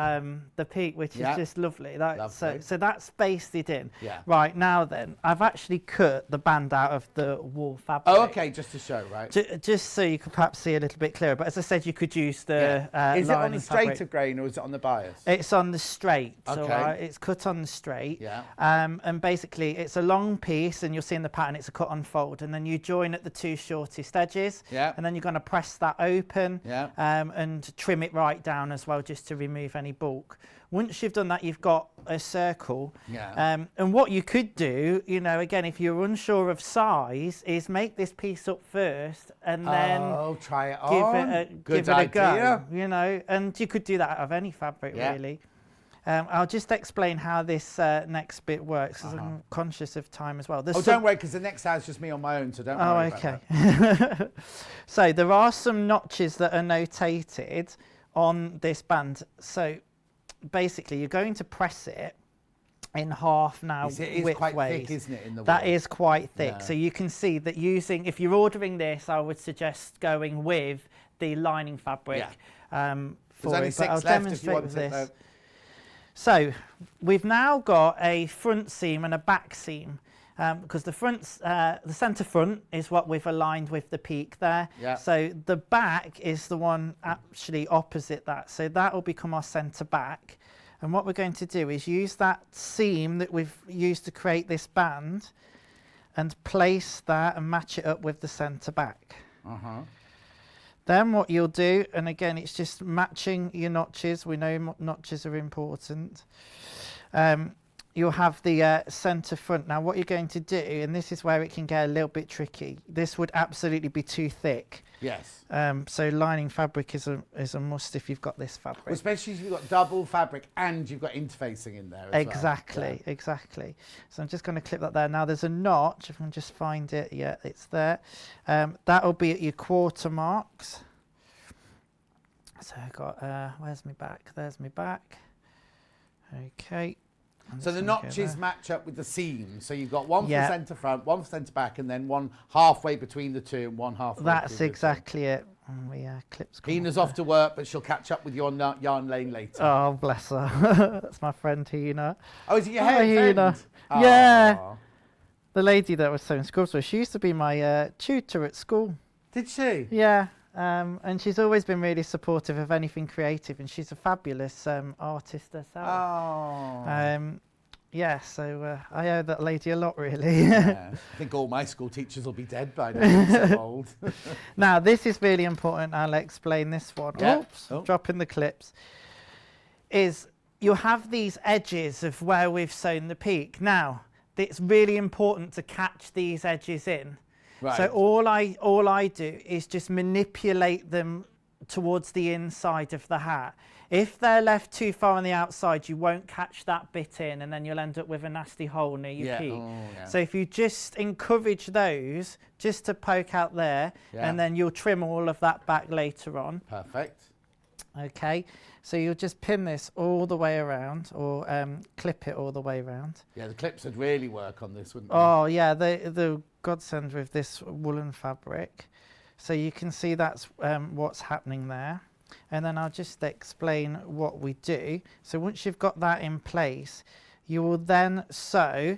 the peak, which is just lovely. Lovely. So that's basted in. Yeah. Right, now then, I've actually cut the band out of the wool fabric. Oh, okay, just to show, right? Just so you could perhaps see a little bit clearer. But as I said, you could use the Is it on lining the straight fabric. of grain or is it on the bias? It's on the straight, Okay. all right? It's cut on the straight. Yeah. And basically, it's a long piece, and you'll see in the pattern, it's a cut on fold. And then you join at the two shortest edges. Yeah. And then you're going to press that open Yeah. and trim it right down as well, just to remove any bulk. Once you've done that, you've got a circle. Yeah. And what you could do, you know, again, if you're unsure of size, is make this piece up first and then try it give on. it a go, you know, and you could do that out of any fabric, really. I'll just explain how this next bit works, because I'm conscious of time as well. Don't worry, because the next hour's just me on my own, so don't worry about that. So there are some notches that are notated on this band. So basically, you're going to press it in half now. It is width quite ways. thick, isn't it, in the That wool? is quite thick. Yeah. So you can see that if you're ordering this, I would suggest going with the lining fabric. There's For only it, 6 but I'll left if you demonstrate want with it, this. though. So we've now got a front seam and a back seam, because the centre front is what we've aligned with the peak there. Yeah. So the back is the one actually opposite that. So that will become our centre back. And what we're going to do is use that seam that we've used to create this band and place that and match it up with the centre back. Then what you'll do, and again, it's just matching your notches. We know notches are important. You'll have the centre front. Now, what you're going to do, and this is where it can get a little bit tricky. This would absolutely be too thick. Yes. So lining fabric is a must if you've got this fabric. Well, especially if you've got double fabric and you've got interfacing in there as Exactly, well. exactly. So I'm just going to clip that there. Now there's a notch, if I can just find it. Yeah, it's there. That'll be at your quarter marks. So I've got, where's my back? There's my back. Okay. So the notches match up with the seams. So you've got one for centre front, one for centre back, and then one halfway between the two and one halfway That's between exactly it. And we clips. Hina's off to work, but she'll catch up with you on Yarn Lane later. Oh, bless her. That's my friend Hina. Oh, is it your head Hina. friend? Yeah. Aw. The lady that was sewing scrubs with, she used to be my tutor at school. Did she? Yeah. And she's always been really supportive of anything creative, and she's a fabulous artist herself. Oh. Yeah, so I owe that lady a lot, really. Yeah. I think all my school teachers will be dead by now. They're so old. Now, this is really important. I'll explain this one. Yeah. Oops, Oh. dropping the clips. Is you'll have these edges of where we've sewn the peak. Now, it's really important to catch these edges in. Right. So all I do is just manipulate them towards the inside of the hat. If they're left too far on the outside, you won't catch that bit in, and then you'll end up with a nasty hole near your peak. Oh, yeah. So if you just encourage those just to poke out there, and then you'll trim all of that back later on. Perfect. Okay, so you'll just pin this all the way around, or clip it all the way around. Yeah, the clips would really work on this, wouldn't they? Oh yeah, the godsend with this woolen fabric. So you can see that's what's happening there. And then I'll just explain what we do. So once you've got that in place, you will then sew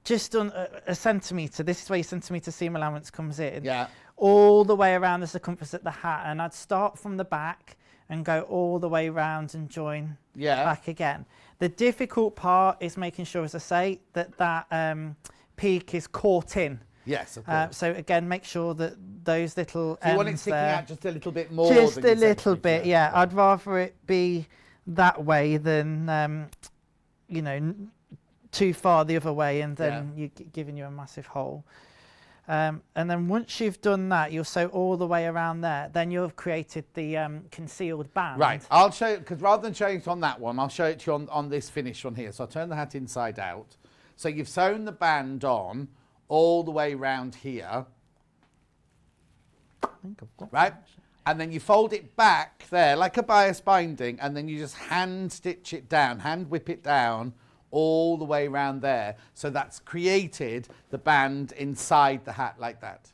just on a centimetre. This is where your centimetre seam allowance comes in. Yeah. All the way around the circumference of the hat. And I'd start from the back and go all the way around and join back again. The difficult part is making sure, as I say, that peak is caught in. Yes, of course. So again, make sure that those little So you want it ends sticking there, out just a little bit more. just than a your little centimetre. bit, yeah. I'd rather it be that way than you know, too far the other way, and then you're giving you a massive hole. And then once you've done that, you'll sew all the way around there. Then you'll have created the concealed band. Right, I'll show you, because rather than showing it on that one, I'll show it to you on this finished one here. So I'll turn the hat inside out. So you've sewn the band on all the way round here. I think I've got right? And then you fold it back there like a bias binding, and then you just hand stitch it down, hand whip it down all the way around there. So that's created the band inside the hat like that.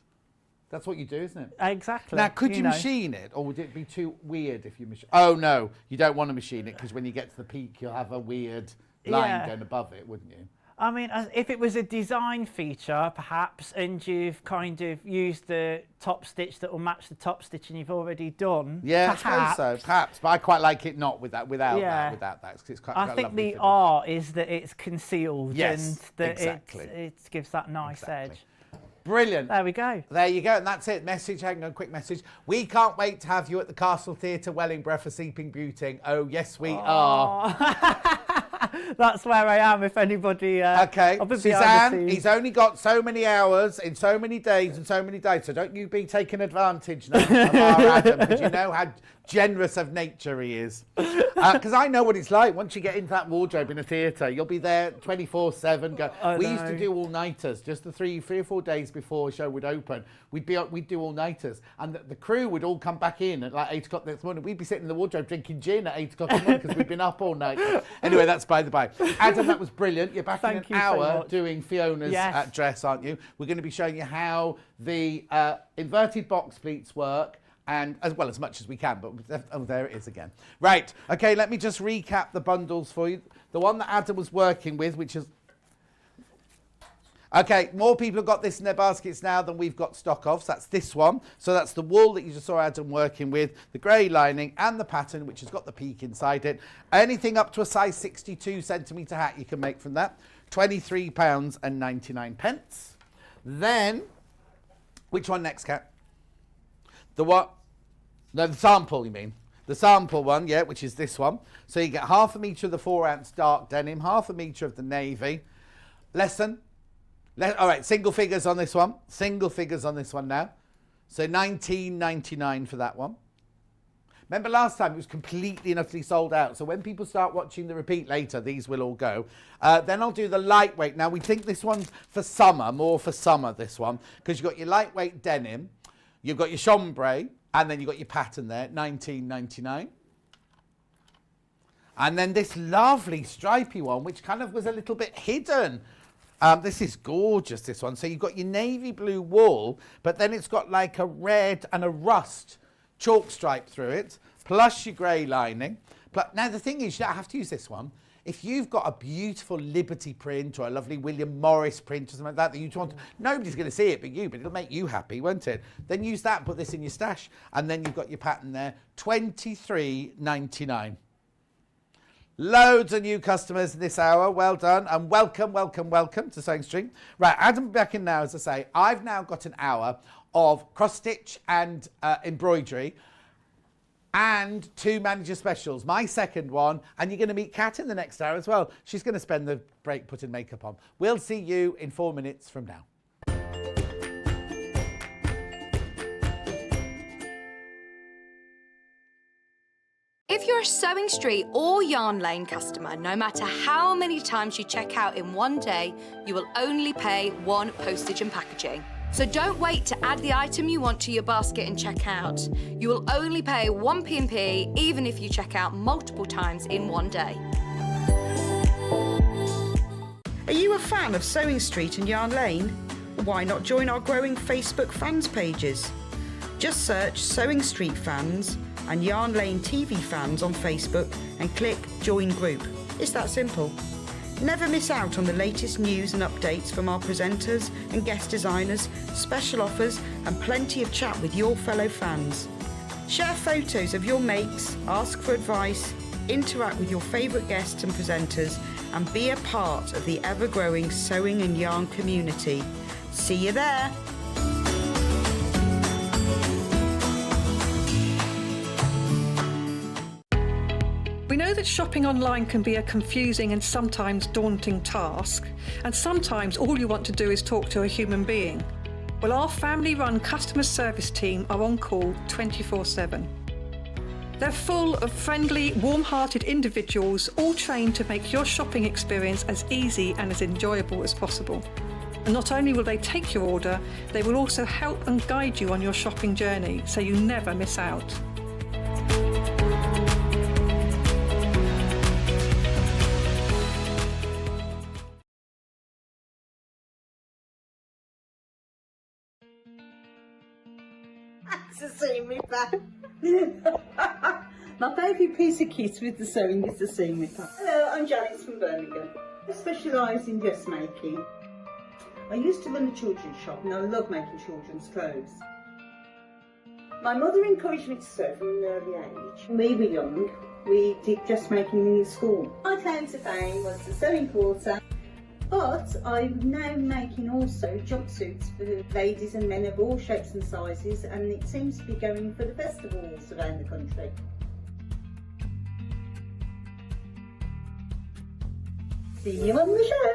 That's what you do, isn't it? Exactly. Now, could you machine it, or would it be too weird if you machine? Oh no, you don't want to machine it, because when you get to the peak, you'll have a weird line going above it, wouldn't you? I mean, if it was a design feature, perhaps, and you've kind of used the top stitch that will match the top stitching you've already done. Yeah, perhaps. I suppose so, perhaps. But I quite like it not without that. 'Cause it's quite, I think the art is that it's concealed, yes, and that exactly. it gives that nice edge. Brilliant. There we go. There you go, and that's it. Message, hang on, quick message. We can't wait to have you at the Castle Theatre, Wellingborough for Sleeping Beauty. Oh, yes, we are. That's where I am, if anybody... Okay, I'll be behind the Suzanne, scenes. he's only got so many hours in so many days and so many days, so don't you be taking advantage now of our Adam, because you know how generous of nature he is. Because I know what it's like. Once you get into that wardrobe in a theatre, you'll be there 24/7. We used to do all-nighters just the three or 4 days before a show would open. We'd do all-nighters, and the crew would all come back in at like 8 o'clock the next morning. We'd be sitting in the wardrobe drinking gin at 8 o'clock in the morning because we'd been up all night. Anyway, that's by the by. Adam, that was brilliant. You're back in an hour doing Fiona's dress, aren't you? We're going to be showing you how the inverted box pleats work, and as well as much as we can, but oh, there it is again. Right, okay, let me just recap the bundles for you. The one that Adam was working with, which is... Okay, more people have got this in their baskets now than we've got stock of, so that's this one. So that's the wool that you just saw Adam working with, the grey lining and the pattern, which has got the peak inside it. Anything up to a size 62 centimetre hat you can make from that. £23.99. Then, which one next, Kat? The what? No, the sample, you mean. The sample one, yeah, which is this one. So you get 1/2 metre of the 4-ounce dark denim, 1/2 metre of the navy. All right, single figures on this one. Single figures on this one now. So £19.99 for that one. Remember last time it was completely and utterly sold out. So when people start watching the repeat later, these will all go. Then I'll do the lightweight. Now we think this one's for summer, more for summer, this one. Because you've got your lightweight denim, you've got your chambray, and then you've got your pattern there, £19.99. And then this lovely stripy one, which kind of was a little bit hidden. This is gorgeous, this one. So you've got your navy blue wool, but then it's got like a red and a rust chalk stripe through it, plus your grey lining. Now, the thing is, you don't have to use this one. If you've got a beautiful Liberty print or a lovely William Morris print or something like that you want, nobody's going to see it but you, but it'll make you happy, won't it? Then use that and put this in your stash. And then you've got your pattern there, £23.99. Loads of new customers this hour. Well done. And welcome, welcome, welcome to Sewing Street. Right, Adam back in now, as I say. I've now got an hour of cross-stitch and embroidery and 2 manager specials. My second one, and you're going to meet Kat in the next hour as well. She's going to spend the break putting makeup on. We'll see you in 4 minutes from now. If you're a Sewing Street or Yarn Lane customer, no matter how many times you check out in one day, you will only pay 1 postage and packaging. So don't wait to add the item you want to your basket and check out. You will only pay 1 P&P even if you check out multiple times in one day. Are you a fan of Sewing Street and Yarn Lane? Why not join our growing Facebook fans pages? Just search Sewing Street Fans and Yarn Lane TV Fans on Facebook and click Join Group. It's that simple. Never miss out on the latest news and updates from our presenters and guest designers, special offers and plenty of chat with your fellow fans. Share photos of your makes, ask for advice, interact with your favourite guests and presenters and be a part of the ever-growing sewing and yarn community. See you there! We know know that shopping online can be a confusing and sometimes daunting task, and sometimes all you want to do is talk to a human being. Well, our family-run customer service team are on call 24/7. They're full of friendly, warm-hearted individuals, all trained to make your shopping experience as easy and as enjoyable as possible. And not only will they take your order, they will also help and guide you on your shopping journey, so you never miss out. To see me back. My favourite piece of kit with the sewing is the seam ripper. Hello, I'm Janice from Birmingham. I specialise in dressmaking. I used to run a children's shop and I love making children's clothes. My mother encouraged me to sew from an early age. When we were young, we did dressmaking in school. My claim to fame was the sewing quarter. But I'm now making also jumpsuits for ladies and men of all shapes and sizes, and it seems to be going for the festivals around the country. See you on the show.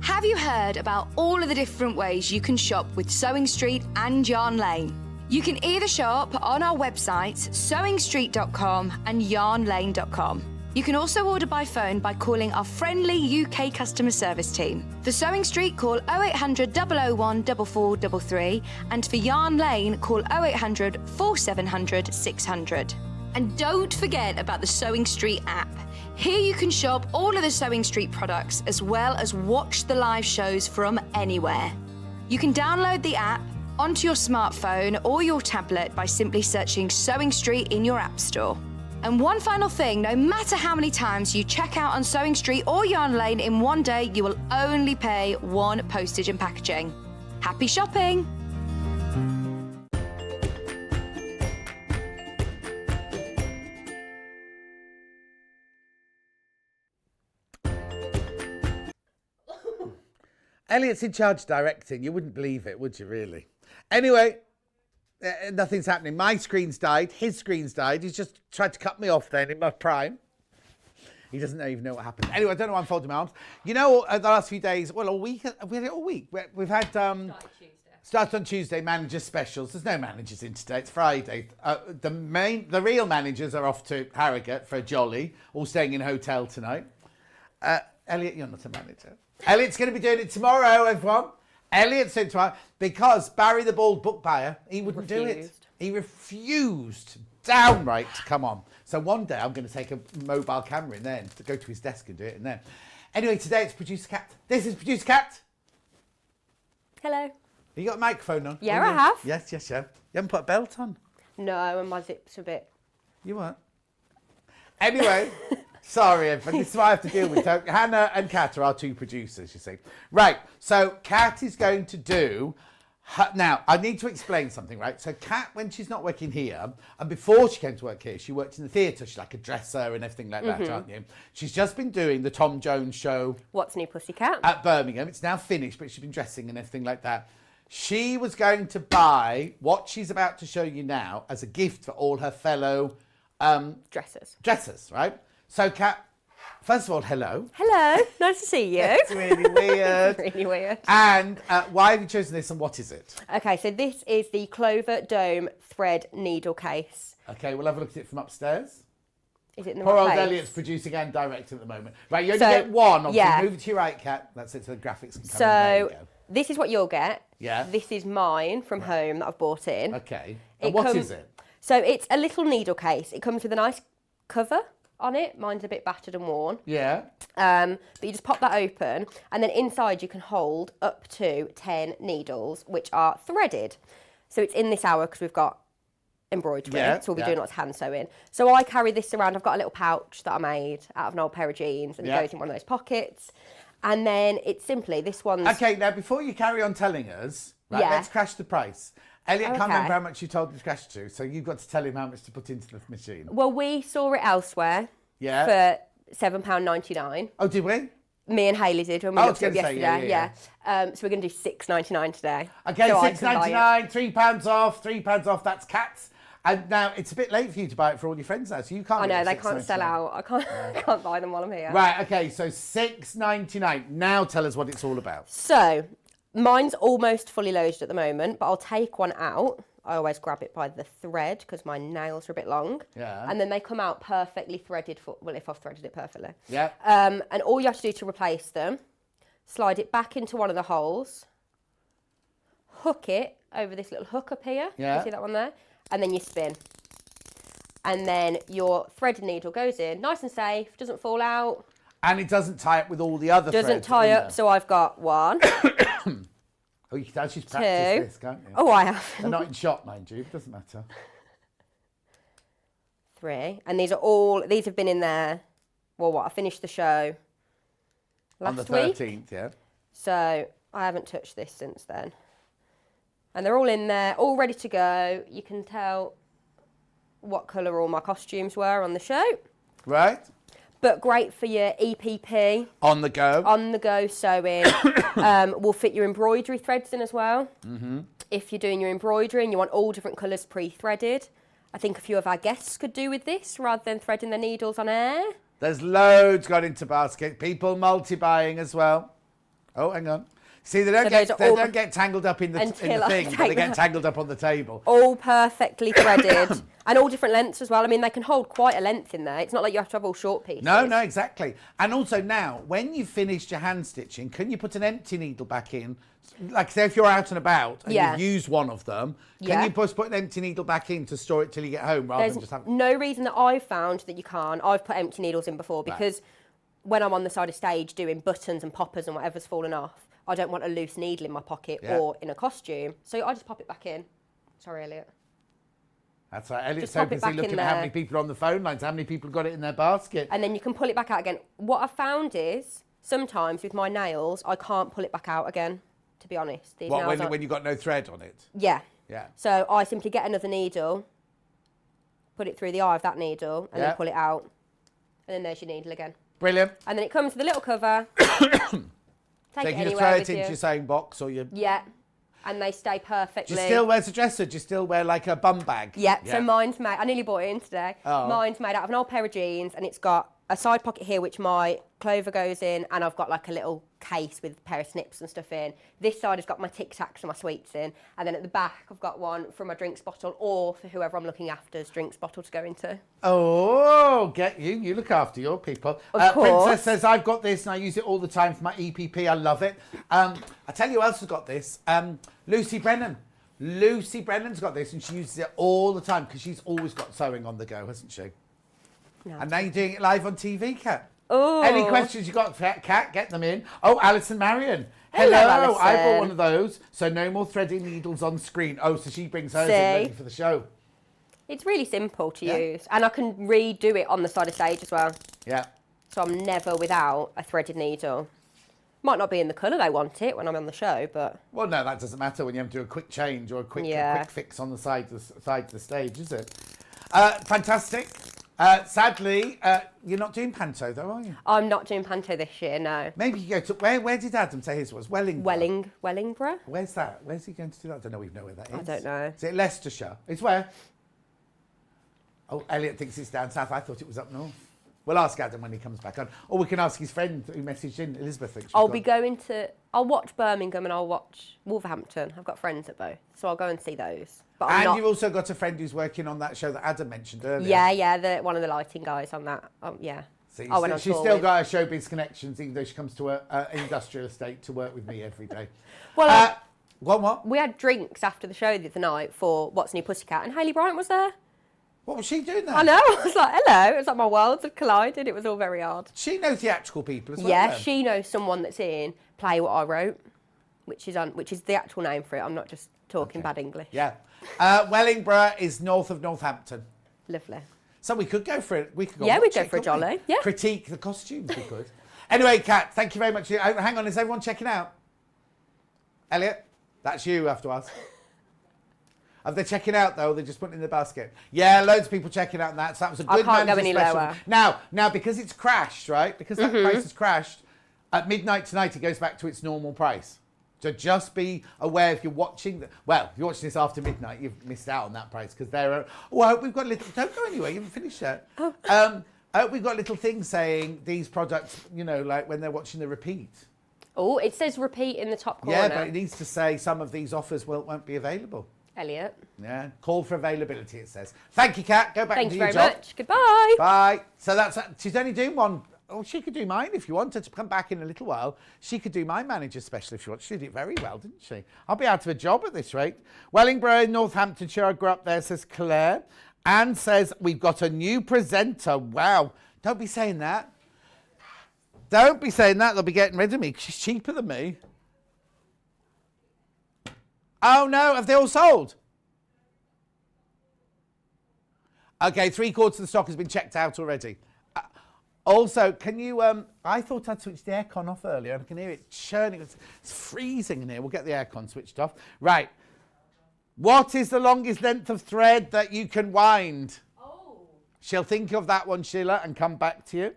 Have you heard about all of the different ways you can shop with Sewing Street and Yarn Lane? You can either shop on our websites, sewingstreet.com and yarnlane.com. You can also order by phone by calling our friendly UK customer service team. For Sewing Street, call 0800 001 4433, and for Yarn Lane, call 0800 4700 600. And don't forget about the Sewing Street app. Here you can shop all of the Sewing Street products as well as watch the live shows from anywhere. You can download the app onto your smartphone or your tablet by simply searching Sewing Street in your app store. And one final thing, no matter how many times you check out on Sewing Street or Yarn Lane in one day, you will only pay one postage and packaging. Happy shopping! Elliot's in charge of directing. You wouldn't believe it, would you, really? Anyway, nothing's happening. My screen's died. His screen's died. He's just tried to cut me off then in my prime. He doesn't even know what happened. Anyway, I don't know why I'm folding my arms. You know, the last few days, well, all week, we had it all week. We've had... Starts on Tuesday, manager specials. There's no managers in today. It's Friday. The real managers are off to Harrogate for a jolly, all staying in a hotel tonight. Elliot, you're not a manager. Elliot's going to be doing it tomorrow, everyone. Elliot's doing it tomorrow because Barry the Bald book buyer, he wouldn't do it. He refused downright to come on. So one day I'm going to take a mobile camera in there and to go to his desk and do it in there. Anyway, today it's Producer Cat. This is Producer Cat. Hello. You got a microphone on? Yeah, I have. Yes, you haven't put a belt on. No, and my zip's a bit... You what? Anyway, sorry, everybody. This is what I have to deal with. So Hannah and Kat are our two producers, you see. Right, so Kat is going to do... Now, I need to explain something, right? So Kat, when she's not working here, and before she came to work here, she worked in the theatre. She's like a dresser and everything like that, aren't you? She's just been doing the Tom Jones show. What's New Pussycat? At Birmingham. It's now finished, but she's been dressing and everything like that. She was going to buy what she's about to show you now as a gift for all her fellow... dressers, right? So, Kat, first of all, hello. Hello, nice to see you. It's really weird. It's really weird. And why have you chosen this and what is it? Okay, so this is the Clover Dome thread needle case. Okay, we'll have a look at it from upstairs. Is it in the Poor right old place? Elliot's producing and directing at the moment. Right, you only get one. Obviously, yeah. Move it to your right, Kat. That's it, so the graphics can come in. So, There you go. this is what you'll get. Yeah. This is mine from home that I've bought in. Okay. And what is it? So it's a little needle case. It comes with a nice cover on it. Mine's a bit battered and worn. Yeah. But you just pop that open, and then inside you can hold up to 10 needles, which are threaded. So it's in this hour because we've got embroidery, so we'll be doing lots of hand sewing. So I carry this around. I've got a little pouch that I made out of an old pair of jeans, and it goes in one of those pockets. And then it's simply, this one's... Okay, now before you carry on telling us, right, let's crash the price. Elliot can't remember how much you told him to crash to, so you've got to tell him how much to put into the machine. Well, we saw it elsewhere for £7.99. Oh, did we? Me and Hayley did when we looked at it yesterday. So we're going to do £6.99 today. Okay, so £6.99, £3 off, £3 off, that's Kat's. And now it's a bit late for you to buy it for all your friends now, so you can't. I know, get they can't sell out. I can't buy them while I'm here. Right, okay, so $6.99. Now tell us what it's all about. So, mine's almost fully loaded at the moment, but I'll take one out. I always grab it by the thread because my nails are a bit long. Yeah. And then they come out perfectly threaded if I've threaded it perfectly. Yeah. And all you have to do to replace them, slide it back into one of the holes, hook it over this little hook up here. Yeah. You see that one there? And then you spin. And then your threaded needle goes in, nice and safe, doesn't fall out. And it doesn't tie up with all the other threads. Doesn't tie up, so I've got one. Oh, you can actually practice this, can't you? Oh, I have. They're not in shop, mind you. It doesn't matter. 3. And these have been in there. Well, I finished the show last On the week. 13th, yeah. So I haven't touched this since then. And they're all in there, all ready to go. You can tell what colour all my costumes were on the show. Right. But great for your EPP. On the go. On the go sewing. Will fit your embroidery threads in as well. Mm-hmm. If you're doing your embroidery and you want all different colours pre-threaded. I think a few of our guests could do with this rather than threading their needles on air. There's loads gone into basket. People multi-buying as well. Oh, hang on. See, they don't get tangled up in the thing, but they get tangled up on the table. All perfectly threaded. And all different lengths as well. I mean, they can hold quite a length in there. It's not like you have to have all short pieces. No, exactly. And also now, when you've finished your hand stitching, can you put an empty needle back in? Like, say if you're out and about and you've used one of them, can you put an empty needle back in to store it till you get home rather than just have... no reason that I've found that you can't. I've put empty needles in before because when I'm on the side of stage doing buttons and poppers and whatever's fallen off, I don't want a loose needle in my pocket or in a costume. So I just pop it back in. Sorry, Elliot. That's right. Elliot's so busy looking at how many people are on the phone lines, how many people got it in their basket. And then you can pull it back out again. What I've found is sometimes with my nails, I can't pull it back out again, to be honest. When you've got no thread on it? Yeah. Yeah. So I simply get another needle, put it through the eye of that needle, and then pull it out. And then there's your needle again. Brilliant. And then it comes with a little cover. So you can just throw it into your sewing box or your... Yeah. And they stay perfectly. Do you still wear a dresser? Do you still wear like a bum bag? Yeah. So mine's made... I nearly bought it in today. Oh. Mine's made out of an old pair of jeans and it's got a side pocket here which my clover goes in, and I've got like a little case with a pair of snips and stuff in. This side has got my Tic Tacs and my sweets in, and then at the back I've got one for my drinks bottle or for whoever I'm looking after's drinks bottle to go into. Oh, get you. You look after your people. Of course. Princess says, I've got this and I use it all the time for my EPP. I love it. I tell you who else has got this. Lucy Brennan. Lucy Brennan's got this and she uses it all the time because she's always got sewing on the go, hasn't she? No. And now you're doing it live on TV, Kat. Oh. Any questions you got, Kat? Get them in. Oh, Alison Marion. Hello, I bought Alison. one of those. So no more threading needles on screen. Oh, so she brings hers in ready for the show. It's really simple to use, and I can redo it on the side of stage as well. Yeah. So I'm never without a threaded needle. Might not be in the colour they want it when I'm on the show, but... Well, no, that doesn't matter when you have to do a quick change or a quick fix on the side of the stage, is it? Fantastic. Sadly, you're not doing panto, though, are you? I'm not doing panto this year, no. Maybe you go to... Where did Adam say his was? Wellingborough? Wellingborough? Where's that? Where's he going to do that? I don't know even know where that is. I don't know. Is it Leicestershire? It's where? Oh, Elliot thinks it's down south. I thought it was up north. We'll ask Adam when he comes back on. Or we can ask his friend who messaged in, Elizabeth. Thinks I'll watch Birmingham and I'll watch Wolverhampton. I've got friends at both, so I'll go and see those. But you've also got a friend who's working on that show that Adam mentioned earlier. Yeah, one of the lighting guys on that. Yeah. So she's still got her showbiz connections, even though she comes to an industrial estate to work with me every day. Well, what? We had drinks after the show the other night for What's New Pussycat, and Hayley Bryant was there. What was she doing there? I know. I was like, hello. It was like my worlds had collided. It was all very odd. She knows theatrical people as well. Yeah, then. she knows someone that's in Play What I Wrote, which is the actual name for it. I'm not just talking bad English. Yeah. Wellingborough is north of Northampton. Lovely. So we could go for it. We could go. Yeah, we'd go for a jolly. Yeah. Critique the costumes. We could. Anyway, Kat, thank you very much. Hang on, is everyone checking out? Elliot, that's you. I have to ask. Are they checking out though? They're just putting it in the basket. Yeah, loads of people checking out that. So that was a good. I can't go any lower. Now because it's crashed, right? Because that price has crashed. At midnight tonight, it goes back to its normal price. So just be aware if you're watching, if you're watching this after midnight, you've missed out on that price because there are, I hope we've got a little, don't go anywhere, you haven't finished yet. I hope we've got a little thing saying these products, like when they're watching the repeat. Oh, it says repeat in the top corner. Yeah, but it needs to say some of these offers won't be available. Elliot. Yeah, call for availability, it says. Thank you, Kat. Go back and do your job. Thank you very much. Goodbye. Bye. So she's only doing one. Oh, she could do mine if you wanted to come back in a little while. She could do my manager special if she wants. She did it very well, didn't she? I'll be out of a job at this rate. Wellingborough, Northamptonshire, I grew up there, says Claire. Anne says, we've got a new presenter. Wow. Don't be saying that. Don't be saying that. They'll be getting rid of me because she's cheaper than me. Oh, no. Have they all sold? Okay, 3/4 of the stock has been checked out already. Also, can you... I thought I'd switched the aircon off earlier. I can hear it churning. It's freezing in here. We'll get the aircon switched off. Right. What is the longest length of thread that you can wind? Oh. She'll think of that one, Sheila, and come back to you.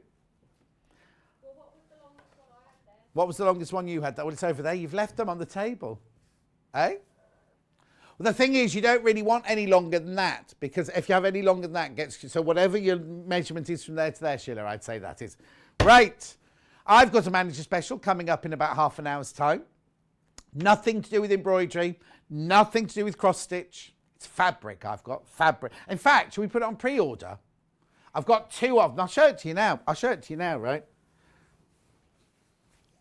Well, what was the longest one I had there? What was the longest one you had? Well, it's over there. You've left them on the table. Eh? Well, the thing is, you don't really want any longer than that, because if you have any longer than that, so whatever your measurement is from there to there, Sheila, I'd say that is. Right. I've got a manager special coming up in about half an hour's time. Nothing to do with embroidery, nothing to do with cross stitch. It's fabric. I've got fabric. In fact, should we put it on pre-order? I've got 2 of them. I'll show it to you now. Right?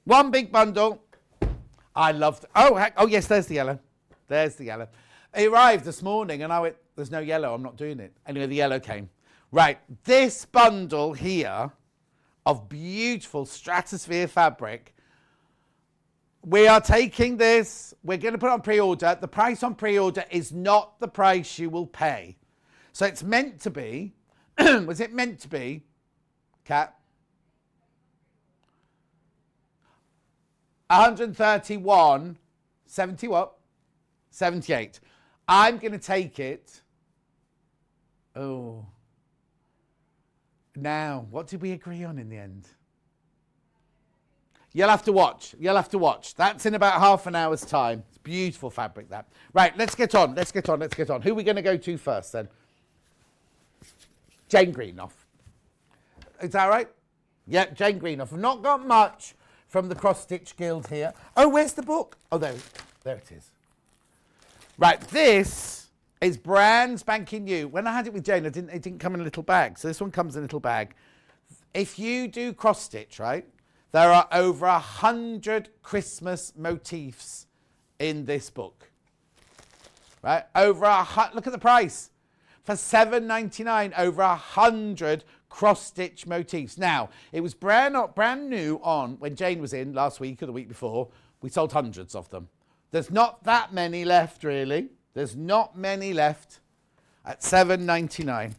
One big bundle. I loved. Oh yes, there's the yellow. There's the yellow. It arrived this morning and I went, there's no yellow, I'm not doing it. Anyway, the yellow came. Right, this bundle here of beautiful stratosphere fabric, we are taking this, we're going to put it on pre-order. The price on pre-order is not the price you will pay. So it's meant to be, was it meant to be, Kat? 131, 70 what? 78. I'm going to take it. Oh. Now, what did we agree on in the end? You'll have to watch. That's in about half an hour's time. It's beautiful fabric, that. Right, let's get on. Who are we going to go to first, then? Jane Greenough. Is that right? Yep, Jane Greenough. I've not got much from the Cross Stitch Guild here. Oh, where's the book? Oh, there it is. Right, this is brand spanking new. When I had it with Jane, it didn't come in a little bag. So this one comes in a little bag. If you do cross stitch, right, there are over 100 Christmas motifs in this book. Right, look at the price. For $7.99, over 100 cross stitch motifs. Now, it was brand new on when Jane was in last week or the week before. We sold hundreds of them. There's not that many left, really. There's not many left at $7.99.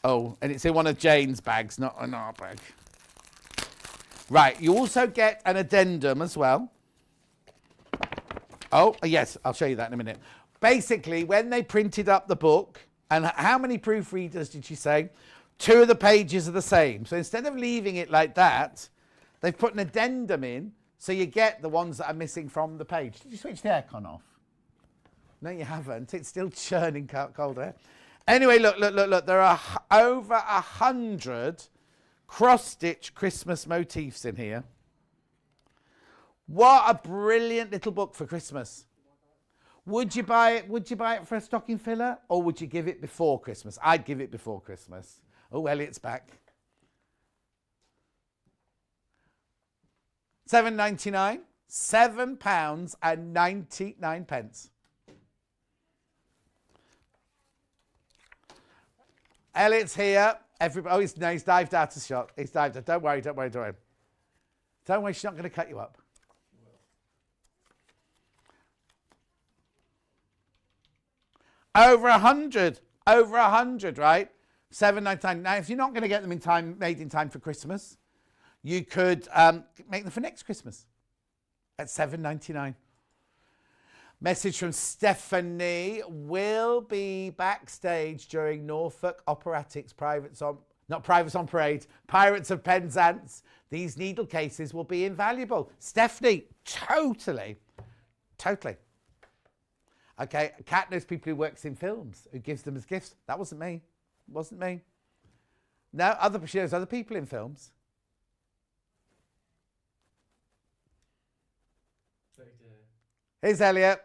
Oh, and it's in one of Jane's bags, not in our bag. Right, you also get an addendum as well. Oh, yes, I'll show you that in a minute. Basically, when they printed up the book, and how many proofreaders did she say? 2 of the pages are the same. So instead of leaving it like that, they've put an addendum in, so you get the ones that are missing from the page. Did you switch the aircon off? No, you haven't. It's still churning cold air. Anyway, look. There are over 100 cross-stitch Christmas motifs in here. What a brilliant little book for Christmas. Would you buy it for a stocking filler, or would you give it before Christmas? I'd give it before Christmas. Oh, Elliot's back. £7.99, £7.99. Elliot's here. Everybody, he's dived out of shot. He's dived out. Don't worry. Don't worry, she's not going to cut you up. Over 100, right? $7.99. Now, if you're not going to get them made in time for Christmas, you could make them for next Christmas at $7.99. Message from Stephanie. Will be backstage during Norfolk Operatic's Not Privates on Parade. Pirates of Penzance. These needle cases will be invaluable. Stephanie, totally. Totally. Okay, Kat knows people who works in films, who gives them as gifts. That wasn't me. Wasn't me. No, she knows other people in films. Here's Elliot.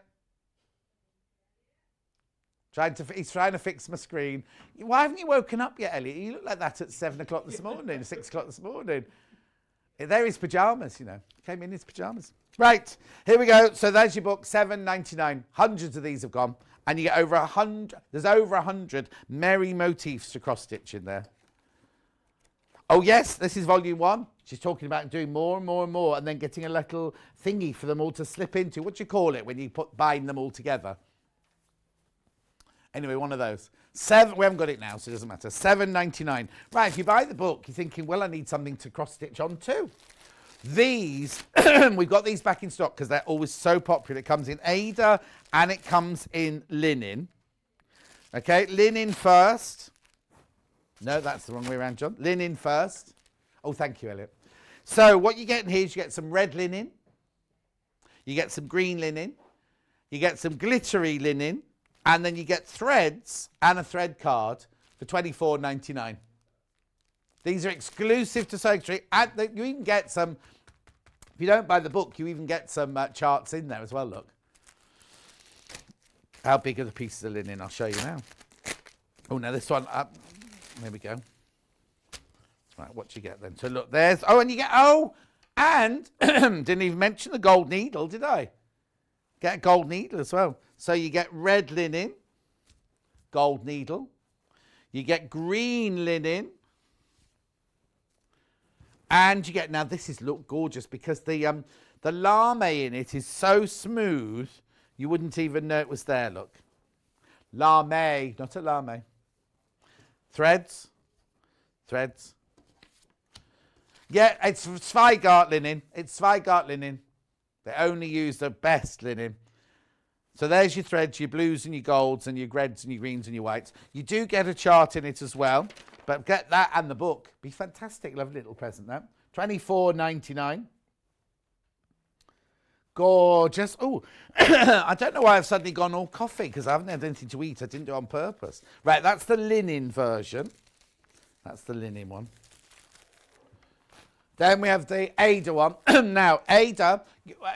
He's trying to fix my screen. Why haven't you woken up yet, Elliot? You look like that at 7 o'clock this morning, 6 o'clock this morning. They're his pyjamas, you know. Came in his pyjamas. Right, here we go. So there's your book, $7.99. Hundreds of these have gone. And you get over 100, there's over 100 merry motifs to cross-stitch in there. Oh, yes, this is volume 1. She's talking about doing more and more and more and then getting a little thingy for them all to slip into. What do you call it when you bind them all together? Anyway, one of those. We haven't got it now, so it doesn't matter. $7.99. Right, if you buy the book, you're thinking, well, I need something to cross-stitch on too. These, we've got these back in stock because they're always so popular. It comes in Ada and it comes in linen. Okay, linen first. No, that's the wrong way around, John. Linen first. Oh, thank you, Elliot. So what you get in here is you get some red linen. You get some green linen. You get some glittery linen. And then you get threads and a thread card for $24.99. These are exclusive to Sewing Street. And you even get some, if you don't buy the book, you even get some charts in there as well, look. How big are the pieces of linen? I'll show you now. Oh, now this one, there we go. Right, what do you get then? So look, there's, and you get, and didn't even mention the gold needle, did I? Get a gold needle as well. So you get red linen, gold needle. You get green linen. And you get, now this is look gorgeous because the lame in it is so smooth, you wouldn't even know it was there, look. Lame, not a lame. Threads. Threads. Yeah, it's Zweigart linen. It's Zweigart linen. They only use the best linen. So there's your threads, your blues and your golds and your reds and your greens and your whites. You do get a chart in it as well, but get that and the book. Be fantastic, lovely little present, that. $24.99. Gorgeous. Oh, I don't know why I've suddenly gone all coffee because I haven't had anything to eat. I didn't do it on purpose. Right, that's the linen version. That's the linen one. Then we have the Ada one. Now, Ada,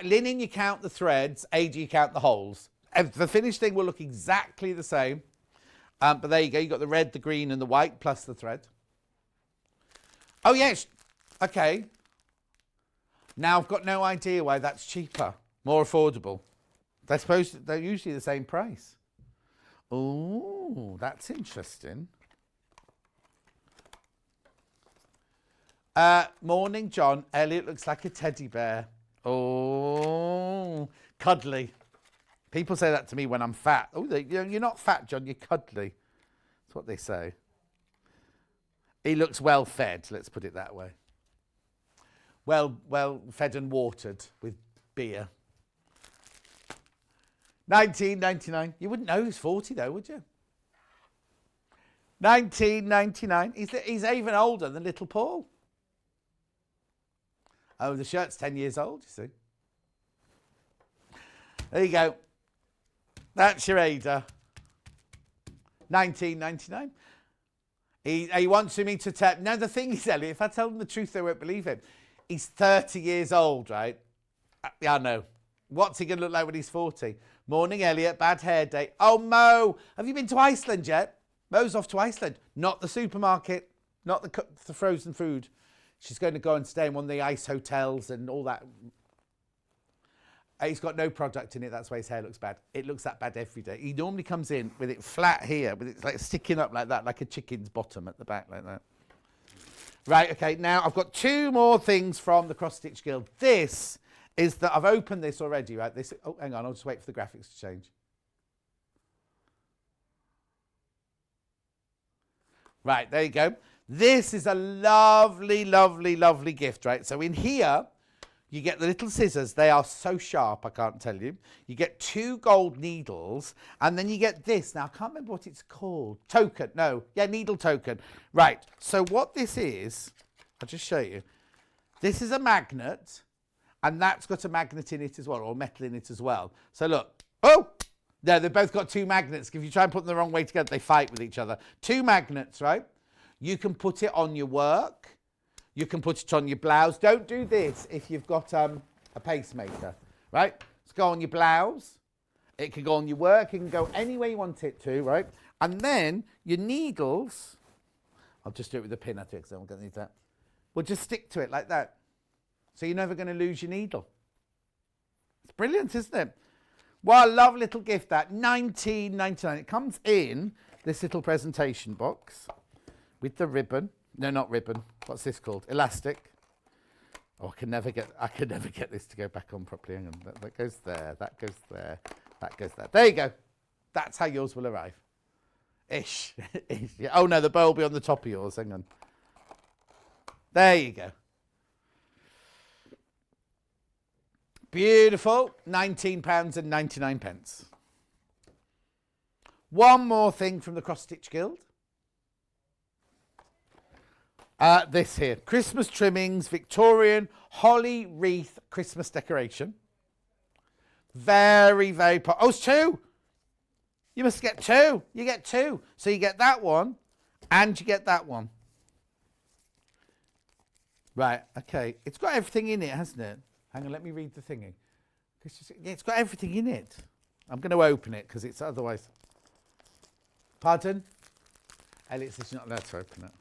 linen you count the threads, Ada you count the holes. The finished thing will look exactly the same. But there you go. You've got the red, the green and the white plus the thread. Oh, yes. Okay. Now, I've got no idea why that's cheaper, more affordable. They're usually the same price. Oh, that's interesting. Morning, John. Elliot looks like a teddy bear. Oh, cuddly. People say that to me when I'm fat. Oh, you're not fat, John. You're cuddly. That's what they say. He looks well fed. Let's put it that way. Well fed and watered with beer. $19.99. You wouldn't know he's 40 though, would you? $19.99. He's even older than little Paul. Oh, the shirt's 10 years old, you see. There you go. That's your Ada. $19.99. He wants me to tell... Now, the thing is, Elliot, if I tell them the truth, they won't believe him. He's 30 years old, right? Yeah, I know. What's he going to look like when he's 40? Morning, Elliot. Bad hair day. Oh, Mo, have you been to Iceland yet? Mo's off to Iceland. Not the supermarket. Not the frozen food. She's going to go and stay in one of the ice hotels and all that. He's got no product in it. That's why his hair looks bad. It looks that bad every day. He normally comes in with it flat here, with it like sticking up like that, like a chicken's bottom at the back like that. Right, okay, now I've got 2 more things from the Cross Stitch Guild. This is I've opened this already, right? Oh, hang on, I'll just wait for the graphics to change. Right, there you go. This is a lovely, lovely, lovely gift, right? So in here, You get the little scissors. They are so sharp, I can't tell you. You get 2 gold needles, and then you get this. Now, I can't remember what it's called. Token. No. Yeah, needle token. Right. So what this is, I'll just show you. This is a magnet, and that's got a magnet in it as well, or metal in it as well. So look. Oh! No, they've both got 2 magnets. If you try and put them the wrong way together, they fight with each other. 2 magnets, right? You can put it on your work. You can put it on your blouse. Don't do this if you've got a pacemaker, right? Let's go on your blouse. It can go on your work. It can go any way you want it to, right? And then your needles, I'll just do it with a pin, I think, because I'm going to need that. We'll just stick to it like that. So you're never going to lose your needle. It's brilliant, isn't it? Well, a lovely little gift, that. $19.99. It comes in this little presentation box with the ribbon. No, not ribbon. What's this called? Elastic. Oh, I can never get this to go back on properly. Hang on. That goes there. That goes there. That goes there. There you go. That's how yours will arrive. Ish. Ish. Yeah. Oh no, the bow will be on the top of yours. Hang on. There you go. Beautiful. £19.99. One more thing from the Cross Stitch Guild. This here, Christmas trimmings, Victorian holly wreath Christmas decoration. Very, very oh, it's 2. You must get 2. You get 2. So you get that one and you get that one. Right, okay. It's got everything in it, hasn't it? Hang on, let me read the thingy. Yeah, it's got everything in it. I'm going to open it because it's otherwise... Pardon? Elliot says you're not allowed to open it.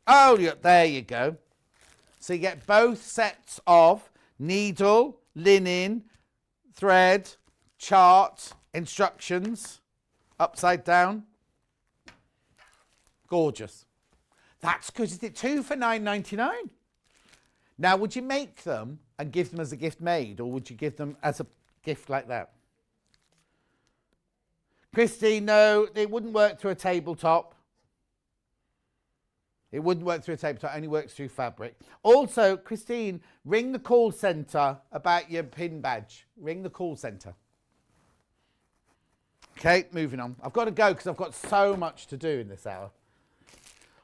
Oh, yeah, there you go. So you get both sets of needle, linen, thread, chart, instructions, upside down. Gorgeous. That's good, isn't it? 2 for $9.99. Now, would you make them and give them as a gift made, or would you give them as a gift like that? Christine, no, it wouldn't work through a tabletop. It wouldn't work through a tabletop, it only works through fabric. Also, Christine, ring the call centre about your pin badge. Ring the call centre. Okay, moving on. I've got to go because I've got so much to do in this hour.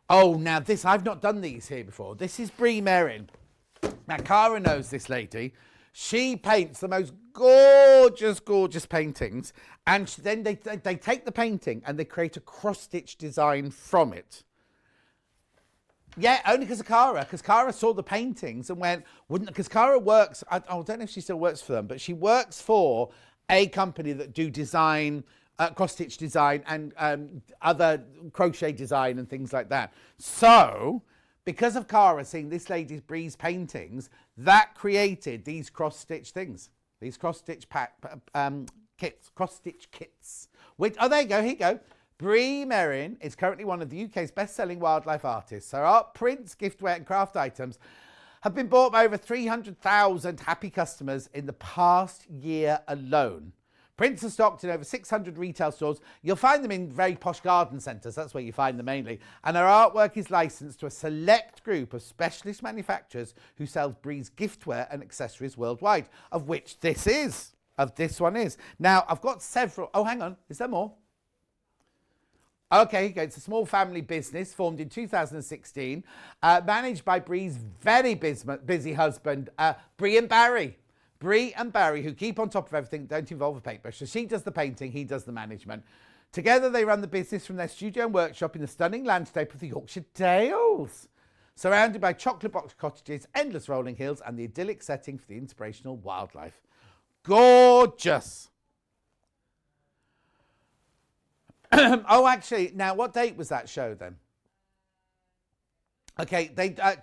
Oh, now this, I've not done these here before. This is Brie Merrin. Now, Cara knows this lady. She paints the most gorgeous, gorgeous paintings. And then they take the painting and they create a cross-stitch design from it. Yeah, only because of Cara. Because Cara saw the paintings and went, because Cara works, I don't know if she still works for them, but she works for a company that do design, cross-stitch design and other crochet design and things like that. So, because of Cara seeing this lady Brie's paintings, that created these cross-stitch things. These cross-stitch kits, cross-stitch kits. Which, oh, there you go, here you go. Brie Merrin is currently one of the UK's best-selling wildlife artists. Her art, prints, giftware and craft items have been bought by over 300,000 happy customers in the past year alone. Prints are stocked in over 600 retail stores. You'll find them in very posh garden centres. That's where you find them mainly. And her artwork is licensed to a select group of specialist manufacturers who sell Brie's giftware and accessories worldwide, of which this one is. Now, I've got several. Oh, hang on. Is there more? Okay, it's a small family business formed in 2016, managed by Brie's very busy husband, Brie and Barry. Brie and Barry, who keep on top of everything, don't involve a paintbrush. So she does the painting, he does the management. Together they run the business from their studio and workshop in the stunning landscape of the Yorkshire Dales, surrounded by chocolate box cottages, endless rolling hills, and the idyllic setting for the inspirational wildlife. Gorgeous! Oh, actually, now what date was that show then? Okay,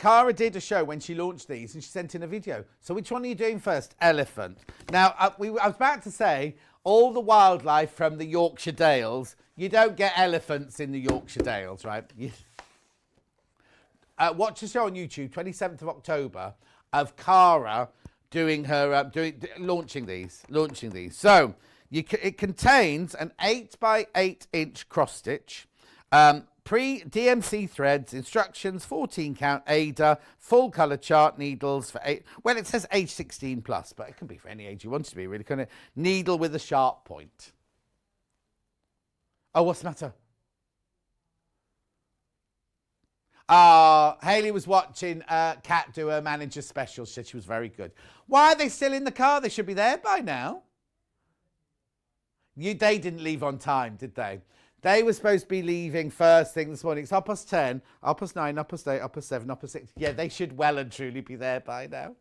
Cara did a show when she launched these and she sent in a video. So which one are you doing first? Elephant. Now, I was about to say all the wildlife from the Yorkshire Dales. You don't get elephants in the Yorkshire Dales, right? Watch the show on YouTube, 27th of October, of Cara doing her launching these. So it contains an 8 by 8 inch cross stitch, Pre-DMC threads, instructions, 14 count Ada, full colour chart needles for well, it says age 16 plus, but it can be for any age you want it to be, really, kind of needle with a sharp point. Oh, what's the matter? Hayley was watching Kat do her manager special. She said she was very good. Why are they still in the car? They should be there by now. They didn't leave on time, did they? They were supposed to be leaving first thing this morning. It's 10:30, 9:30, 8:30, 7:30, 8:30. Yeah, they should well and truly be there by now.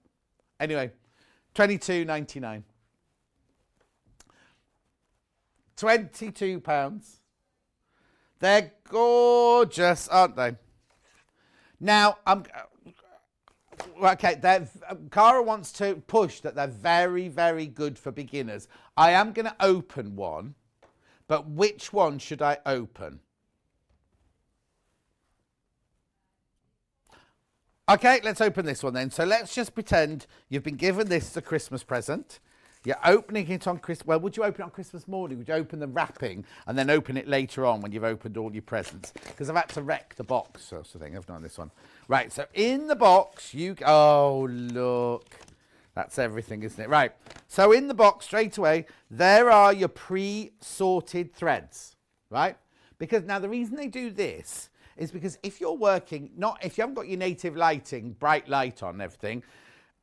Anyway, £22.99. £22. They're gorgeous, aren't they? Now, okay, Cara wants to push that they're very, very good for beginners. I am going to open one, but which one should I open? Okay, let's open this one then. So let's just pretend you've been given this as a Christmas present. You're opening it on Christmas. Well, would you open it on Christmas morning? Would you open the wrapping and then open it later on when you've opened all your presents? Because I've had to wreck the box, sort of thing. I've done this one. Right, so in the box, oh, look. That's everything, isn't it? Right, so in the box straight away, there are your pre-sorted threads, right? Because now the reason they do this is because if you're working, if you haven't got your native lighting, bright light on and everything,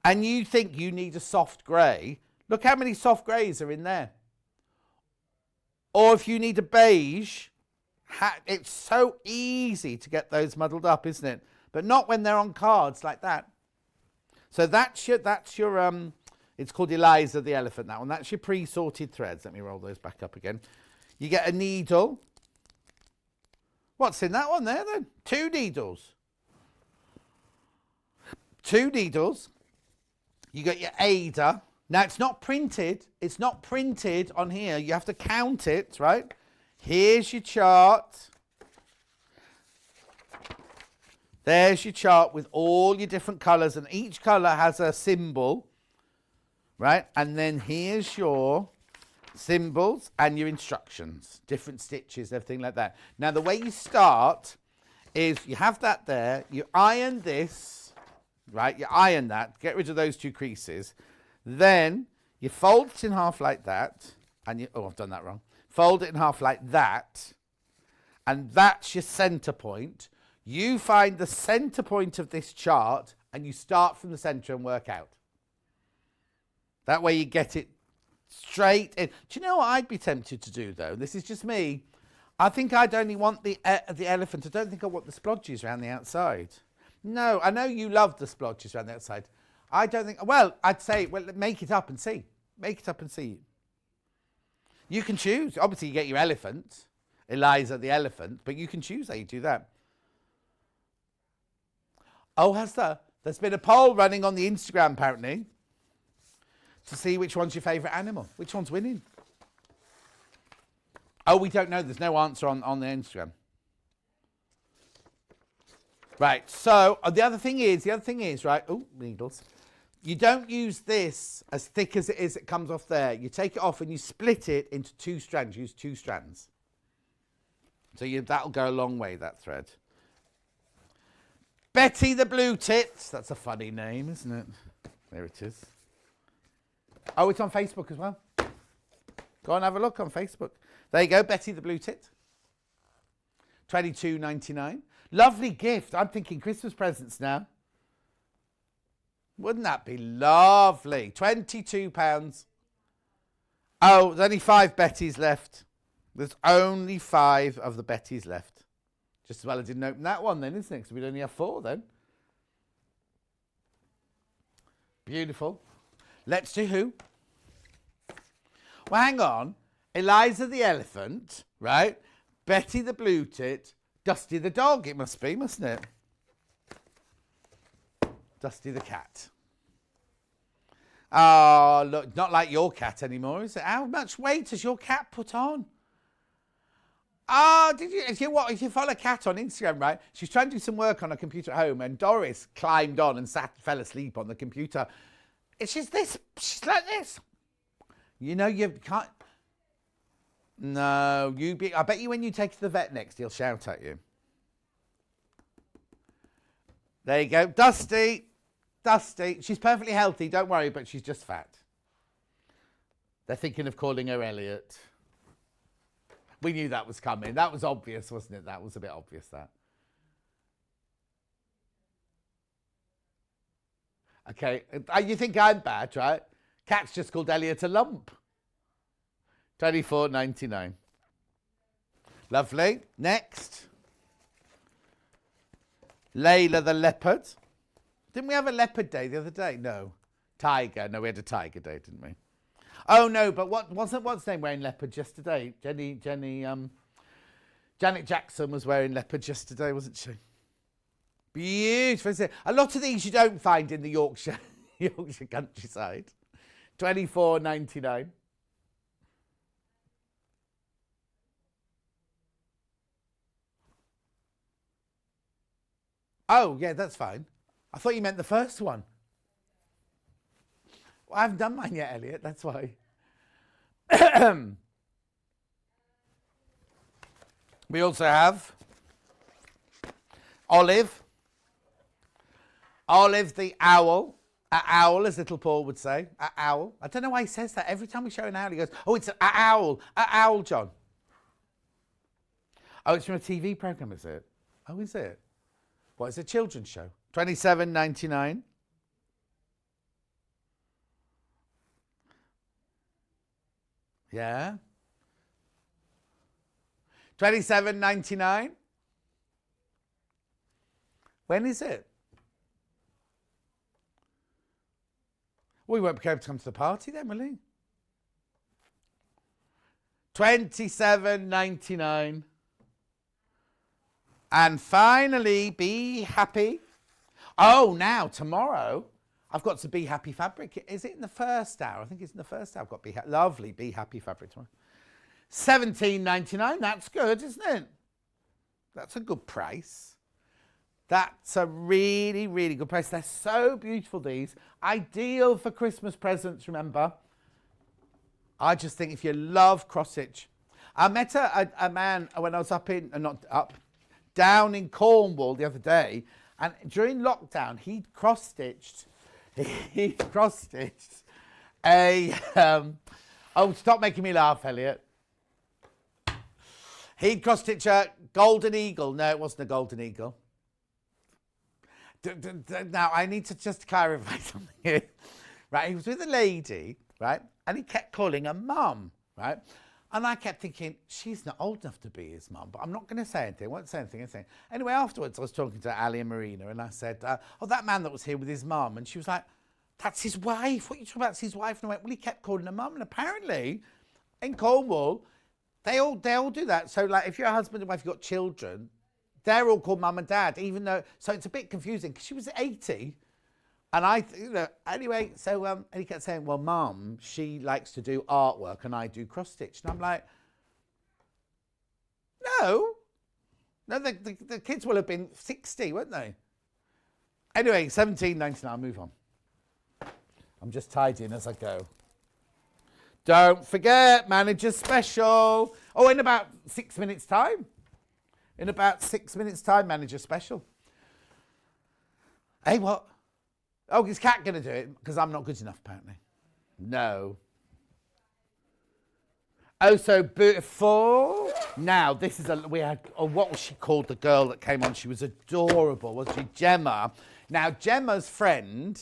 and you think you need a soft grey, look how many soft greys are in there. Or if you need a beige, it's so easy to get those muddled up, isn't it? But not when they're on cards like that. So that's your it's called Eliza the Elephant, that one. That's your pre-sorted threads. Let me roll those back up again. You get a needle. What's in that one there then? 2 needles. 2 needles. You got your Ada. Now, it's not printed. It's not printed on here. You have to count it, right? Here's your chart. There's your chart with all your different colours, and each colour has a symbol, right? And then here's your symbols and your instructions, different stitches, everything like that. Now, the way you start is you have that there. You iron this, right? You iron that. Get rid of those 2 creases. Then you fold it in half like that, and I've done that wrong. Fold it in half like that, and that's your centre point. You find the centre point of this chart, and you start from the centre and work out. That way you get it straight in. Do you know what I'd be tempted to do, though? This is just me. I think I'd only want the elephant. I don't think I want the splodges around the outside. No, I know you love the splodges around the outside. I don't think, well, I'd say, well, make it up and see. Make it up and see. You can choose. Obviously, you get your elephant, Eliza the Elephant, but you can choose how you do that. Oh, there's been a poll running on the Instagram, apparently, to see which one's your favourite animal. Which one's winning? Oh, we don't know. There's no answer on the Instagram. Right, so the other thing is, right, oh, needles. You don't use this as thick as it is, it comes off there. You take it off and you split it into 2 strands. Use 2 strands. So that'll go a long way, that thread. Betty the Blue Tits. That's a funny name, isn't it? There it is. Oh, it's on Facebook as well. Go and have a look on Facebook. There you go, Betty the Blue Tit. $22.99. Lovely gift. I'm thinking Christmas presents now. Wouldn't that be lovely? £22. Oh, there's only 5 Bettys left. There's only 5 of the Bettys left. Just as well I didn't open that one then, isn't it? Because we'd only have 4 then. Beautiful. Let's do who? Well, hang on. Eliza the Elephant, right? Betty the Blue Tit. Dusty the Dog, it must be, mustn't it? Dusty the Cat. Oh, look, not like your cat anymore, is it? How much weight has your cat put on? Oh, if you follow Cat on Instagram, right? She's trying to do some work on her computer at home, and Doris climbed on and fell asleep on the computer. She's like this. You know, you can't. No, I bet you when you take to the vet next, he'll shout at you. There you go. Dusty. Dusty. She's perfectly healthy, don't worry, but she's just fat. They're thinking of calling her Elliot. We knew that was coming. That was obvious, wasn't it? That was a bit obvious, that. Okay, you think I'm bad, right? Cat's just called Elliot a lump. 24.99. Lovely. Next. Layla the leopard. Didn't we have a leopard day the other day? No. Tiger. No, we had a tiger day, didn't we? Oh no, but what's name wearing leopard yesterday? Janet Jackson was wearing leopard yesterday, wasn't she? Beautiful. A lot of these you don't find in the Yorkshire countryside. 24.99. Oh, yeah, that's fine. I thought you meant the first one. Well, I haven't done mine yet, Elliot, that's why. We also have Olive. Olive the owl. A owl, as little Paul would say. A owl. I don't know why he says that. Every time we show an owl, he goes, oh, it's a owl. A owl, John. Oh, it's from a TV programme, is it? Oh, is it? What, is it a children's show? 27.99. Yeah. 27.99. When is it? We won't be able to come to the party then, will we? 27.99. And finally, Be Happy. Oh, now, tomorrow, I've got some Be Happy fabric. Is it in the first hour? I think it's in the first hour. I've got lovely Be Happy fabric tomorrow. 17.99. That's good, isn't it? That's a good price. That's a really, really good price. They're so beautiful, these. Ideal for Christmas presents, remember. I just think if you love cross-stitch. I met a man when I was down in Cornwall the other day, and during lockdown, he'd cross-stitched a... oh, stop making me laugh, Elliot. He'd cross-stitched a golden eagle. No, it wasn't a golden eagle. Now, I need to just clarify something here. Right, he was with a lady, right, and he kept calling her mum, right? And I kept thinking, she's not old enough to be his mum, but I'm not going to say anything. I won't say anything. Anyway, afterwards, I was talking to Ali and Marina, and I said, oh, that man that was here with his mum. And she was like, that's his wife. What are you talking about? It's his wife. And I went, well, he kept calling her mum. And apparently, in Cornwall, they all do that. So, like, if you're a husband and wife, you've got children, they're all called mum and dad, even though... So it's a bit confusing, because she was 80. And anyway, so and he kept saying, well, Mum, she likes to do artwork and I do cross-stitch. And I'm like, no, the kids will have been 60, won't they? Anyway, 17.99, I'll move on. I'm just tidying as I go. Don't forget, Manager Special. Oh, in about 6 minutes' time. In about 6 minutes' time, Manager Special. Hey, what? Oh, is Kat going to do it? Because I'm not good enough, apparently. No. Oh, so beautiful. Now, this is what was she called, the girl that came on? She was adorable, wasn't she? Gemma. Now, Gemma's friend...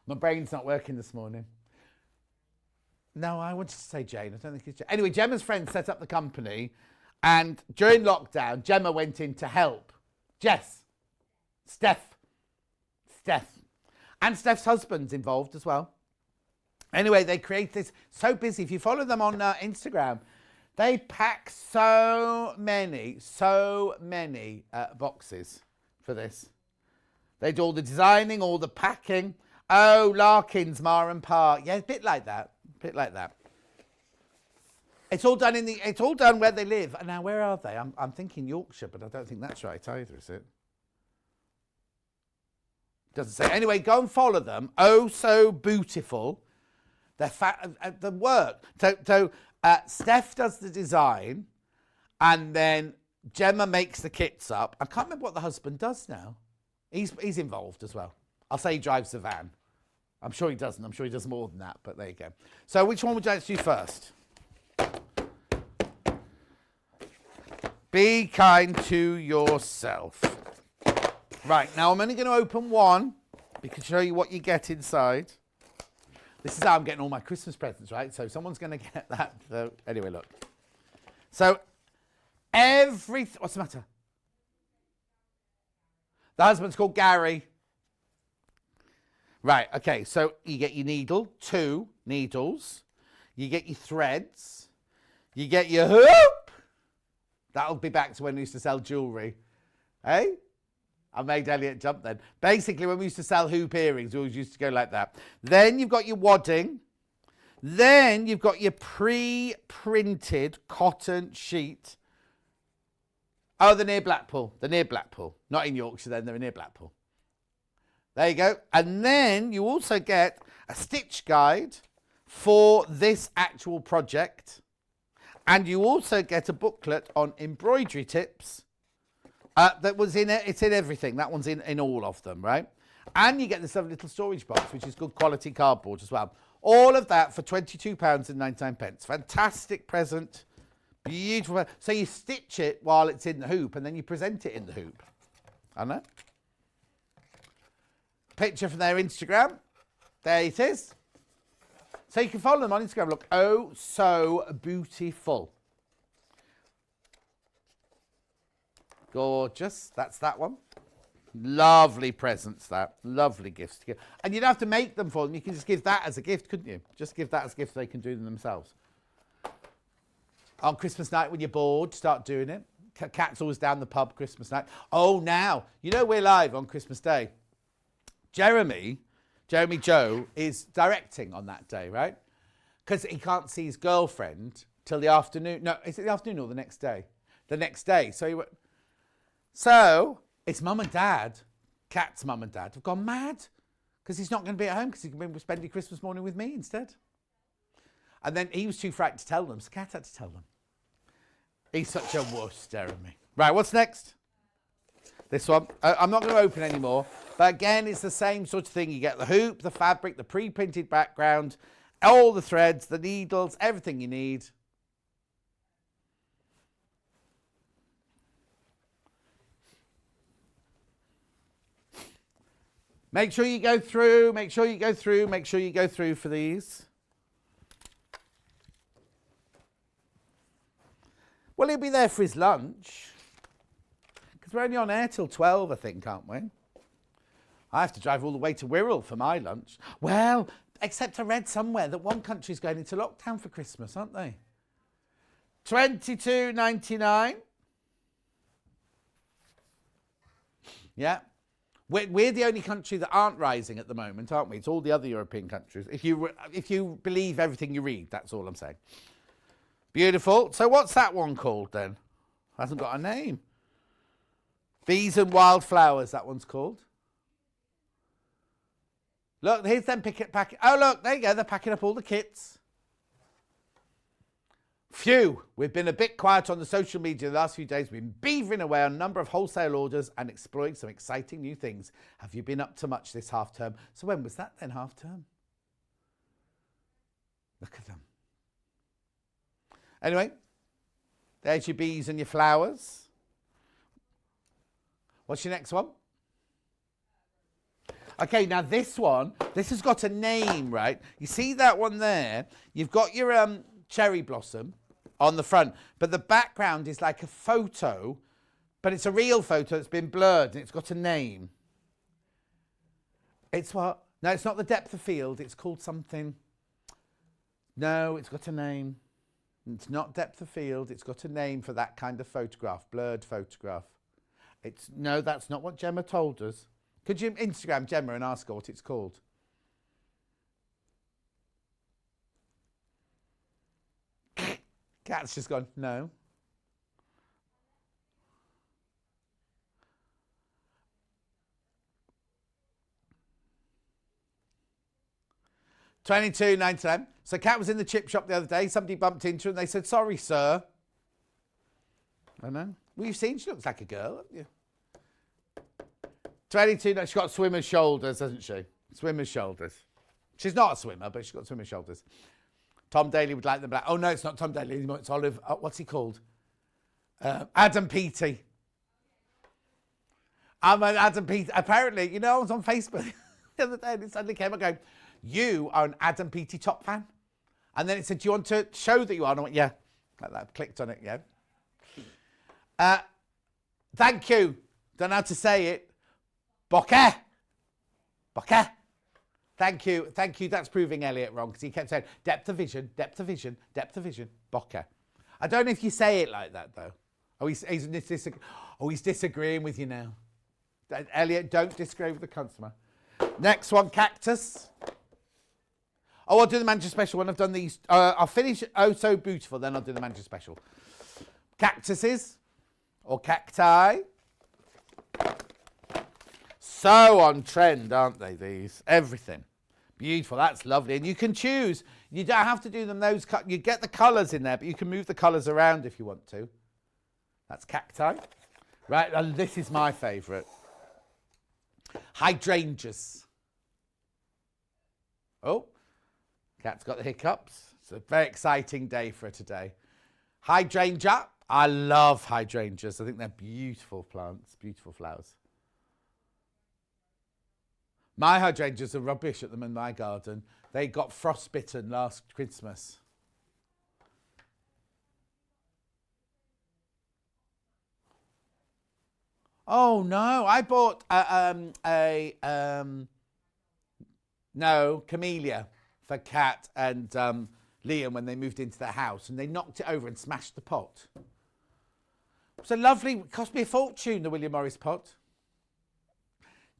My brain's not working this morning. No, I wanted to say Jane. I don't think it's Jane. Anyway, Gemma's friend set up the company, and during lockdown, Gemma went in to help. Steph. And Steph's husband's involved as well. Anyway, they create this, so busy. If you follow them on Instagram, they pack so many boxes for this. They do all the designing, all the packing. Oh, Larkins, Mar and Pa. Yeah, a bit like that. It's all done where they live. And now, where are they? I'm thinking Yorkshire, but I don't think that's right either, is it? Doesn't say. Anyway, go and follow them. Oh, so beautiful. They're the work. So Steph does the design, and then Gemma makes the kits up. I can't remember what the husband does now. He's involved as well. I'll say he drives the van. I'm sure he doesn't. I'm sure he does more than that, but there you go. So which one would you like to do first? Be kind to yourself. Right, now I'm only going to open one. We can show you what you get inside. This is how I'm getting all my Christmas presents, right? So someone's going to get that. So anyway, look. So what's the matter? The husband's called Gary. Right, okay, so you get your needle, 2 needles. You get your threads. You get your hoop. That'll be back to when we used to sell jewellery. Hey? I made Elliot jump then. Basically, when we used to sell hoop earrings, we always used to go like that. Then you've got your wadding. Then you've got your pre-printed cotton sheet. Oh, they're near Blackpool. They're near Blackpool. Not in Yorkshire then, they're near Blackpool. There you go. And then you also get a stitch guide for this actual project. And you also get a booklet on embroidery tips. That was in it. It's in everything. That one's in all of them, right? And you get this lovely little storage box, which is good quality cardboard as well. All of that for £22.99. Fantastic present. Beautiful. So you stitch it while it's in the hoop and then you present it in the hoop. I know. Picture from their Instagram. There it is. So you can follow them on Instagram. Look, oh, so beautiful. Gorgeous. That's that one. Lovely presents, that. Lovely gifts to give. And you don't have to make them for them. You can just give that as a gift, couldn't you? Just give that as a gift so they can do them themselves. On Christmas night when you're bored, start doing it. Cat's always down the pub Christmas night. Oh, now, you know we're live on Christmas Day. Jeremy Joe is directing on that day, right? Because he can't see his girlfriend till the afternoon. No, is it the afternoon or the next day? The next day. So it's mum and dad, Cat's mum and dad, have gone mad because he's not going to be at home because he's going to be spending Christmas morning with me instead. And then he was too frightened to tell them, so Cat had to tell them. He's such a wuss, Jeremy. Right, what's next? This one. I'm not going to open anymore. But again, it's the same sort of thing. You get the hoop, the fabric, the pre-printed background, all the threads, the needles, everything you need. Make sure you go through, make sure you go through, make sure you go through for these. Well, he'll be there for his lunch. Because we're only on air till 12, I think, aren't we? I have to drive all the way to Wirral for my lunch. Well, except I read somewhere that one country's going into lockdown for Christmas, aren't they? $22.99. Yeah. We're the only country that aren't rising at the moment, aren't we? It's all the other European countries. If you believe everything you read, that's all I'm saying. Beautiful. So what's that one called then? Hasn't got a name. Bees and Wildflowers, that one's called. Look, here's them packing. Oh, look, there you go. They're packing up all the kits. Phew, we've been a bit quiet on the social media the last few days. We've been beavering away on a number of wholesale orders and exploring some exciting new things. Have you been up to much this half term? So when was that then, half term? Look at them. Anyway, there's your bees and your flowers. What's your next one? Okay, now this one, this has got a name, right? You see that one there? You've got your cherry blossom on the front, but the background is like a photo, but it's a real photo that's been blurred and it's got a name. It's what? No, it's not the depth of field. It's called something. No, it's got a name. It's not depth of field. It's got a name for that kind of photograph, blurred photograph. No, that's not what Gemma told us. Could you Instagram Gemma and ask her what it's called? Cat's just gone, no. $22.99. So Cat was in the chip shop the other day. Somebody bumped into her and they said, sorry, sir. I know. Well, you've seen she looks like a girl, haven't you? 22, she's got swimmer's shoulders, hasn't she? Swimmer's shoulders. She's not a swimmer, but she's got swimmer's shoulders. Tom Daly would like the black. Oh, no, it's not Tom Daly anymore. It's Olive. What's he called? Adam Peaty. I'm an Adam Peaty. Apparently, you know, I was on Facebook the other day and it suddenly came up going, you are an Adam Peaty top fan? And then it said, do you want to show that you are? And I went, yeah. Like that. Clicked on it, yeah. Thank you. Don't know how to say it. Bokeh. Bokeh. Thank you. Thank you. That's proving Elliot wrong because he kept saying depth of vision, depth of vision, depth of vision. Bokeh. I don't know if you say it like that, though. Oh, he's disagreeing with you now. Elliot, don't disagree with the customer. Next one, cactus. Oh, I'll do the manager special when I've done these. I'll finish Oh So Beautiful, then I'll do the manager special. Cactuses or cacti. So on trend, aren't they, these? Everything. Beautiful, that's lovely. And you can choose. You don't have to do them those. You get the colours in there, but you can move the colours around if you want to. That's cacti. Right, and this is my favourite. Hydrangeas. Oh, cat's got the hiccups. It's a very exciting day for her today. Hydrangea. I love hydrangeas. I think they're beautiful plants, beautiful flowers. My hydrangeas are rubbish at them in my garden. They got frostbitten last Christmas. Oh no, I bought camellia for Kat and Liam when they moved into their house, and they knocked it over and smashed the pot. It was a lovely, it cost me a fortune, the William Morris pot.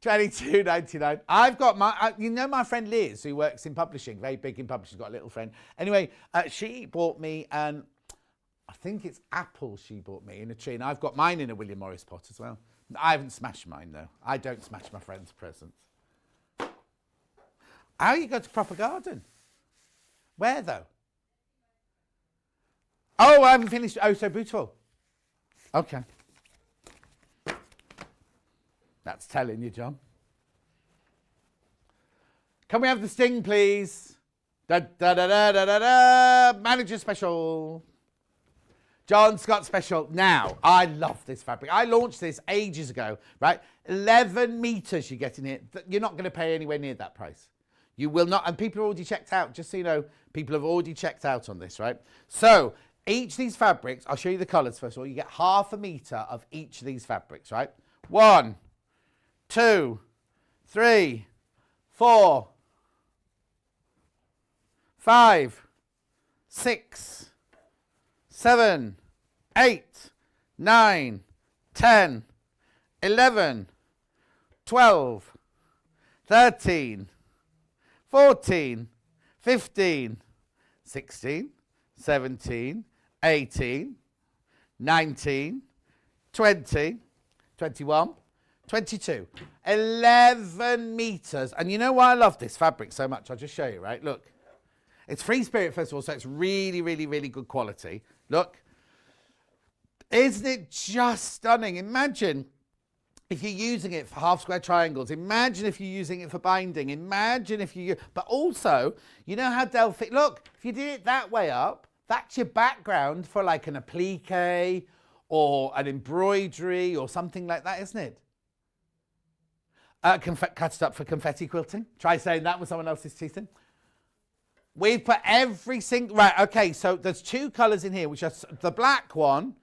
$22.99. I've got my, you know my friend Liz, who works in publishing, very big in publishing, got a little friend. Anyway, she bought me, and I think it's apples she bought me in a tree, and I've got mine in a William Morris pot as well. I haven't smashed mine, though. I don't smash my friends' presents. How you go to proper garden? Where, though? Oh, I haven't finished Oh So Beautiful. Okay. That's telling you, John. Can we have the sting, please? Da da da da da da da. Manager special. John Scott special. Now, I love this fabric. I launched this ages ago, right? 11 meters you get in it. You're not going to pay anywhere near that price. You will not. And people are already checked out. Just so you know, people have already checked out on this, right? So each of these fabrics, I'll show you the colours first of all. You get half a meter of each of these fabrics, right? 1, 2, 3, 4, 5, 6, 7, 8, 9, 10, 11, 12, 13, 14, 15, 16, 17, 18, 19, 20, 21, 22, 11 meters. And you know why I love this fabric so much? I'll just show you, right? Look, it's Free Spirit, first of all, so it's really, really, really good quality. Look, isn't it just stunning? Imagine if you're using it for half square triangles. Imagine if you're using it for binding. Imagine if you, but also, you know how they'll fit. Look, if you did it that way up, that's your background for like an applique or an embroidery or something like that, isn't it? Cut it up for confetti quilting. Try saying that with someone else's teeth in. We've put every single, right, okay, so there's 2 colours in here, which are the black one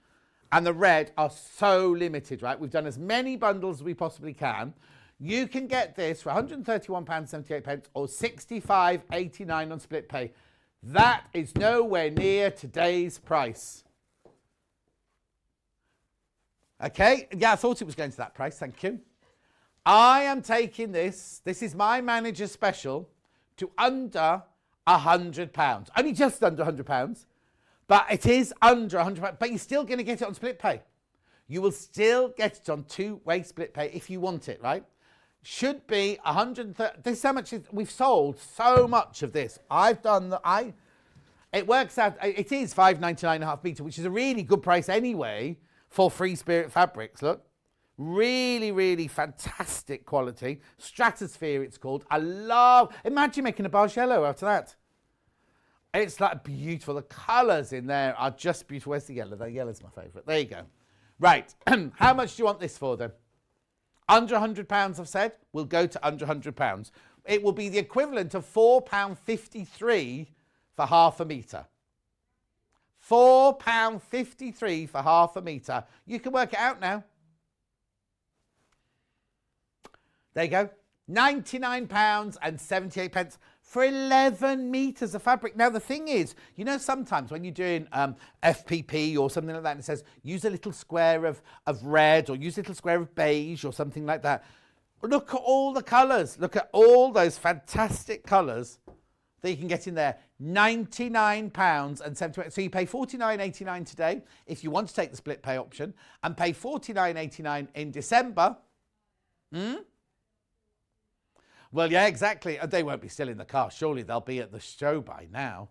and the red are so limited, right? We've done as many bundles as we possibly can. You can get this for £131.78 or £65.89 on split pay. That is nowhere near today's price. Okay, yeah, I thought it was going to that price, thank you. I am taking this is my manager special, to under £100. Only just under £100. But it is under £100, but you're still going to get it on split pay. You will still get it on 2-way split pay if you want it, right? Should be 130. This is how much we've sold so much of this. I've done it works out. It is £5.99.5 meter, which is a really good price anyway. for Free Spirit Fabrics, look. Really, really fantastic quality. Stratosphere, it's called. Imagine making a barge yellow out of that. It's like beautiful. The colours in there are just beautiful. Where's the yellow? The yellow's my favourite. There you go. Right. How much do you want this for then? Under £100, I've said. We'll go to under £100. It will be the equivalent of £4.53 for half a metre. £4.53 for half a metre. You can work it out now. There you go. £99.78 for 11 metres of fabric. Now, the thing is, you know, sometimes when you're doing FPP or something like that, and it says use a little square of red or use a little square of beige or something like that. Look at all the colours. Look at all those fantastic colours that you can get in there. £99.78. So you pay $49.89 today if you want to take the split pay option and pay $49.89 in December. Well, yeah, exactly. They won't be still in the car. Surely they'll be at the show by now.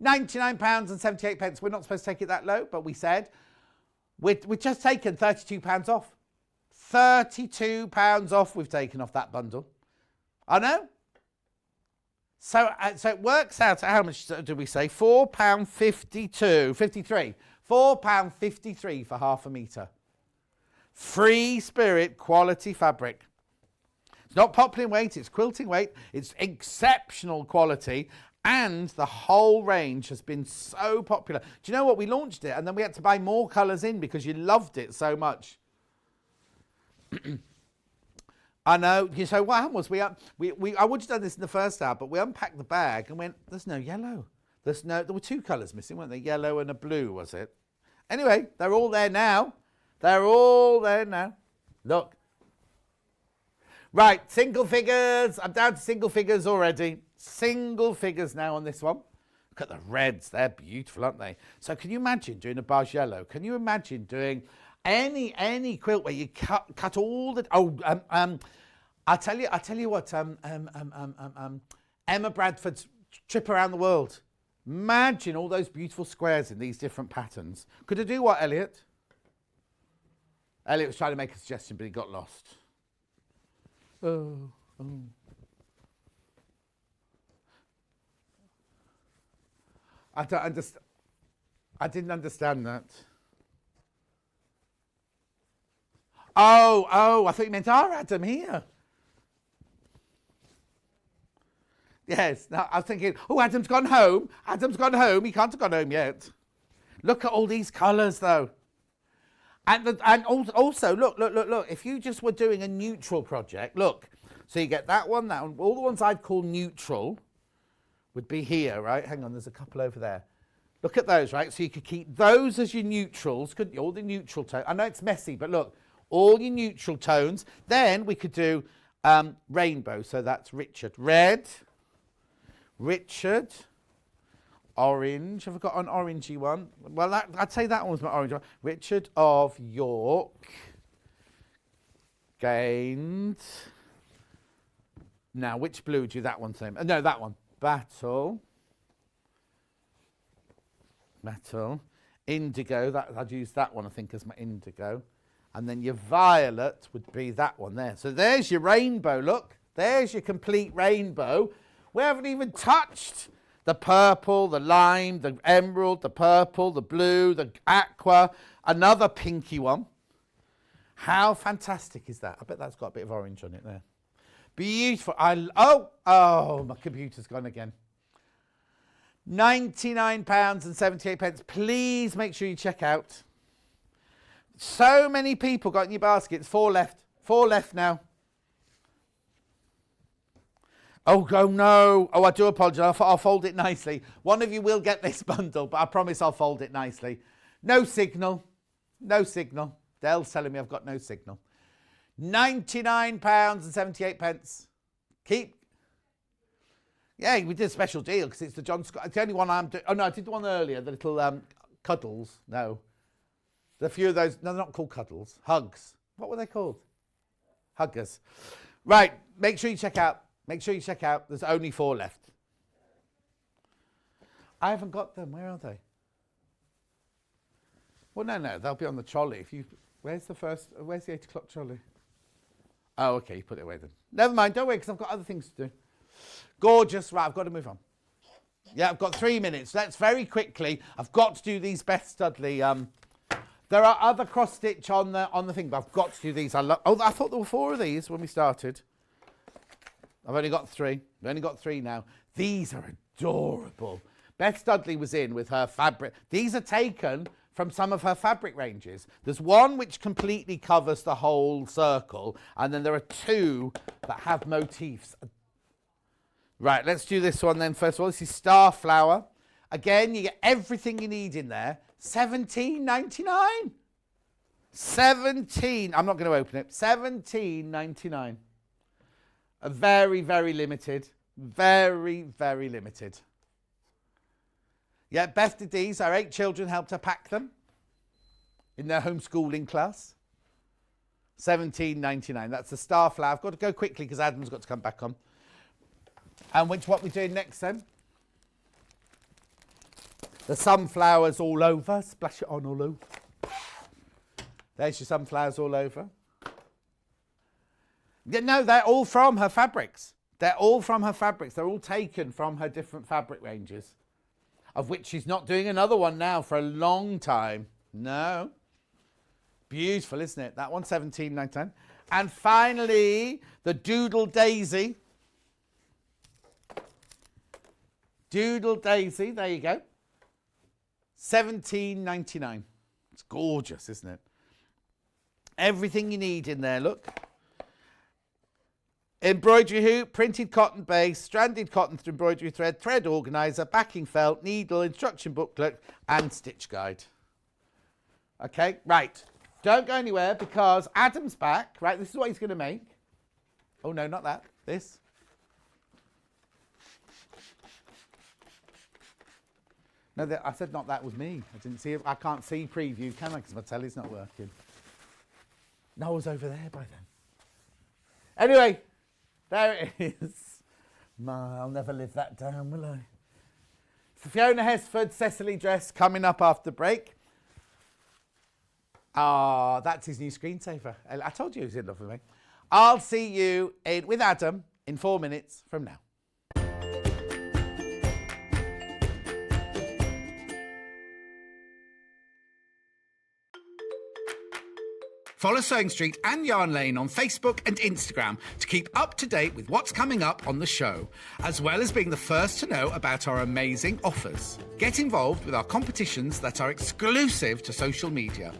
£99.78. We're not supposed to take it that low, but we said we've just taken £32 off. £32 off we've taken off that bundle. I know. So it works out at how much do we say? £4.53. £4.53 for half a metre. Free Spirit quality fabric. It's not poplin weight, it's quilting weight. It's exceptional quality. And the whole range has been so popular. Do you know what? We launched it and then we had to buy more colours in because you loved it so much. I know. So what happened was I would have done this in the first hour, but we unpacked the bag and went, there's no yellow. There were two colours missing, weren't there? Yellow and a blue, was it? Anyway, they're all there now. Look. Right, single figures. I'm down to single figures already. Single figures now on this one. Look at the reds. They're beautiful, aren't they? So can you imagine doing a barge yellow? Can you imagine doing any quilt where you cut all the... I'll tell you what. Emma Bradford's trip around the world. Imagine all those beautiful squares in these different patterns. Could I do what, Elliot? Elliot was trying to make a suggestion, but he got lost. Oh. I don't understand. I didn't understand that. Oh, I thought you meant our Adam here. Yes, no, I was thinking, Adam's gone home. He can't have gone home yet. Look at all these colours, though. And also, look. If you just were doing a neutral project, look. So you get that one. All the ones I'd call neutral would be here, right? Hang on, there's a couple over there. Look at those, right? So you could keep those as your neutrals, couldn't you? All the neutral tones. I know it's messy, but look, all your neutral tones. Then we could do rainbow. So that's Richard. Red, Richard, orange. Have I got an orangey one? Well, I'd say that one was my orange one. Richard of York gained. Now, which blue do that one say? No, that one. Battle. Indigo. I'd use that one, I think, as my indigo. And then your violet would be that one there. So there's your rainbow, look. There's your complete rainbow. We haven't even touched the purple, the lime, the emerald, the purple, the blue, the aqua, another pinky one. How fantastic is that? I bet that's got a bit of orange on it there. Beautiful. Oh, my computer's gone again. £99.78. Please make sure you check out. So many people got in your baskets. 4 left. 4 left now. Oh, no. Oh, I do apologise. I'll fold it nicely. One of you will get this bundle, but I promise I'll fold it nicely. No signal. Dale's telling me I've got no signal. £99.78. Yeah, we did a special deal because it's the John Scott. It's the only one I'm doing. Oh, no, I did the one earlier, the little cuddles. No. A few of those. No, they're not called cuddles. Hugs. What were they called? Huggers. Right. Make sure you check out. There's only 4 left. I haven't got them. Where are they? Well, no, they'll be on the trolley. Where's the 8 o'clock trolley? Oh, okay, you put it away then. Never mind, don't worry, because I've got other things to do. Gorgeous. Right, I've got to move on. Yeah, I've got 3 minutes. Let's very quickly. I've got to do these Beth Studley. There are other cross stitch on the thing, but I've got to do these. I thought there were 4 of these when we started. I've only got 3. I've only got 3 now. These are adorable. Beth Studley was in with her fabric. These are taken from some of her fabric ranges. There's one which completely covers the whole circle, and then there are 2 that have motifs. Right, let's do this one then. First of all, this is Starflower. Again, you get everything you need in there. $17.99. 17. I'm not going to open it. $17.99. A very, very limited. Very, very limited. Yeah, Beth did these. Our 8 children helped her pack them in their homeschooling class. $17.99. That's the Starflower. I've got to go quickly because Adam's got to come back on. And what we're doing next then? The sunflowers all over. Splash it on all over. There's your sunflowers all over. Yeah, no, they're all from her fabrics. They're all from her fabrics. They're all taken from her different fabric ranges, of which she's not doing another one now for a long time. No. Beautiful, isn't it? That one, $17.99. And finally, the Doodle Daisy. Doodle Daisy, there you go. $17.99. It's gorgeous, isn't it? Everything you need in there, look. Embroidery hoop, printed cotton base, stranded cotton embroidery thread, thread organizer, backing felt, needle, instruction booklet, and stitch guide. Okay, right. Don't go anywhere because Adam's back. Right, this is what he's going to make. Oh, no, not that. This. No, I said not that was me. I didn't see it. I can't see preview, can I? Because my telly's not working. Noel's over there by then. Anyway, there it is. I'll never live that down, will I? So Fiona Hesford, Cecily dress coming up after break. Ah, that's his new screensaver. I told you he was in love with me. I'll see you with Adam in 4 minutes from now. Follow Sewing Street and Yarn Lane on Facebook and Instagram to keep up to date with what's coming up on the show, as well as being the first to know about our amazing offers. Get involved with our competitions that are exclusive to social media.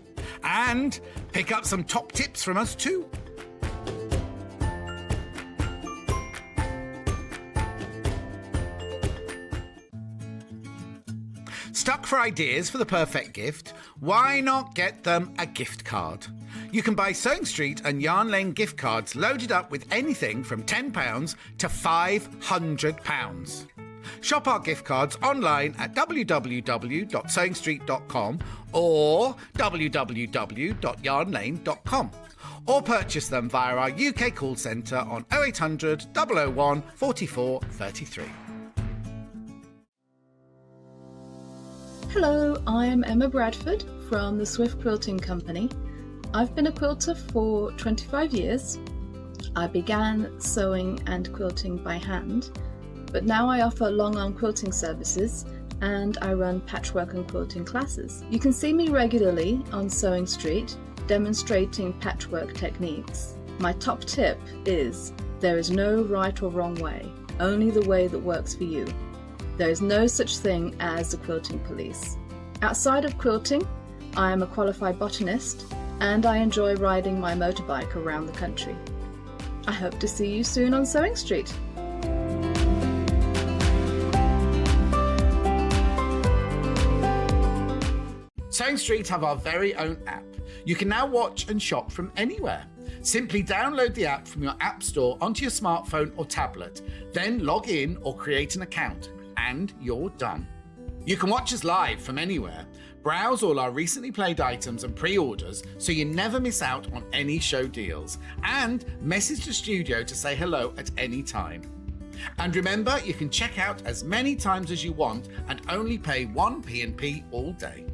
And pick up some top tips from us too. Stuck for ideas for the perfect gift? Why not get them a gift card? You can buy Sewing Street and Yarn Lane gift cards loaded up with anything from £10 to £500. Shop our gift cards online at www.sewingstreet.com or www.yarnlane.com, or purchase them via our UK call centre on 0800 001 44 33. Hello, I'm Emma Bradford from the Swift Quilting Company. I've been a quilter for 25 years. I began sewing and quilting by hand, but now I offer long arm quilting services and I run patchwork and quilting classes. You can see me regularly on Sewing Street demonstrating patchwork techniques. My top tip is there is no right or wrong way, only the way that works for you. There is no such thing as the quilting police. Outside of quilting, I am a qualified botanist and I enjoy riding my motorbike around the country. I hope to see you soon on Sewing Street. Sewing Street have our very own app. You can now watch and shop from anywhere. Simply download the app from your app store onto your smartphone or tablet, then log in or create an account, and you're done. You can watch us live from anywhere, browse all our recently played items and pre-orders so you never miss out on any show deals, and message the studio to say hello at any time. And remember, you can check out as many times as you want and only pay 1 P&P all day.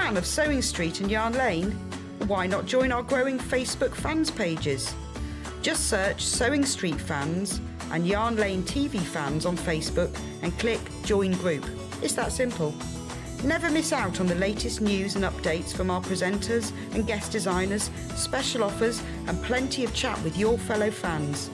fan of Sewing Street and Yarn Lane? Why not join our growing Facebook fans pages? Just search Sewing Street fans and Yarn Lane TV fans on Facebook and click Join Group. It's that simple. Never miss out on the latest news and updates from our presenters and guest designers, special offers and plenty of chat with your fellow fans.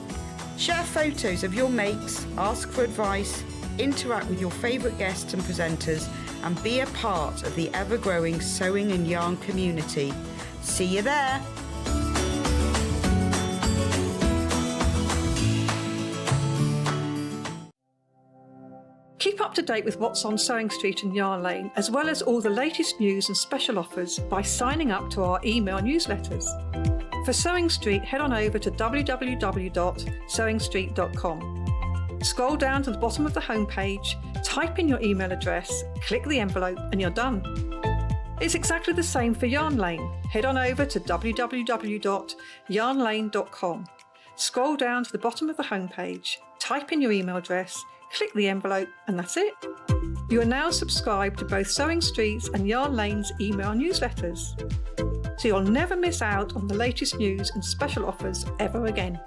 Share photos of your makes, ask for advice, interact with your favourite guests and presenters and be a part of the ever-growing sewing and yarn community. See you there! Keep up to date with what's on Sewing Street and Yarn Lane, as well as all the latest news and special offers by signing up to our email newsletters. For Sewing Street, head on over to www.sewingstreet.com. Scroll down to the bottom of the homepage, type in your email address, click the envelope, and you're done. It's exactly the same for Yarn Lane. Head on over to www.yarnlane.com. Scroll down to the bottom of the homepage, type in your email address, click the envelope, and that's it. You are now subscribed to both Sewing Street's and Yarn Lane's email newsletters, so you'll never miss out on the latest news and special offers ever again.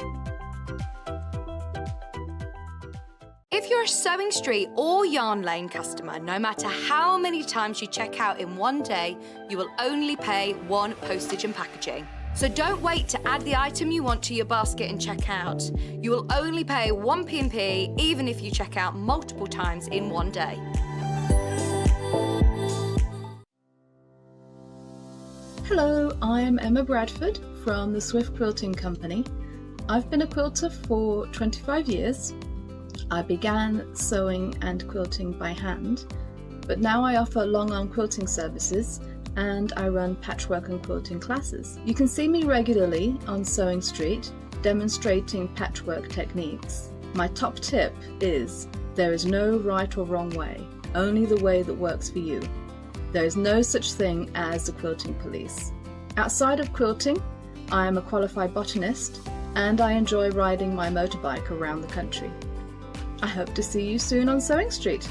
If you're a Sewing Street or Yarn Lane customer, no matter how many times you check out in one day, you will only pay one postage and packaging. So don't wait to add the item you want to your basket and check out. You will only pay one P&P even if you check out multiple times in one day. Hello, I'm Emma Bradford from the Swift Quilting Company. I've been a quilter for 25 years. I began sewing and quilting by hand, but now I offer long arm quilting services and I run patchwork and quilting classes. You can see me regularly on Sewing Street demonstrating patchwork techniques. My top tip is there is no right or wrong way, only the way that works for you. There is no such thing as the quilting police. Outside of quilting, I am a qualified botanist and I enjoy riding my motorbike around the country. I hope to see you soon on Sewing Street.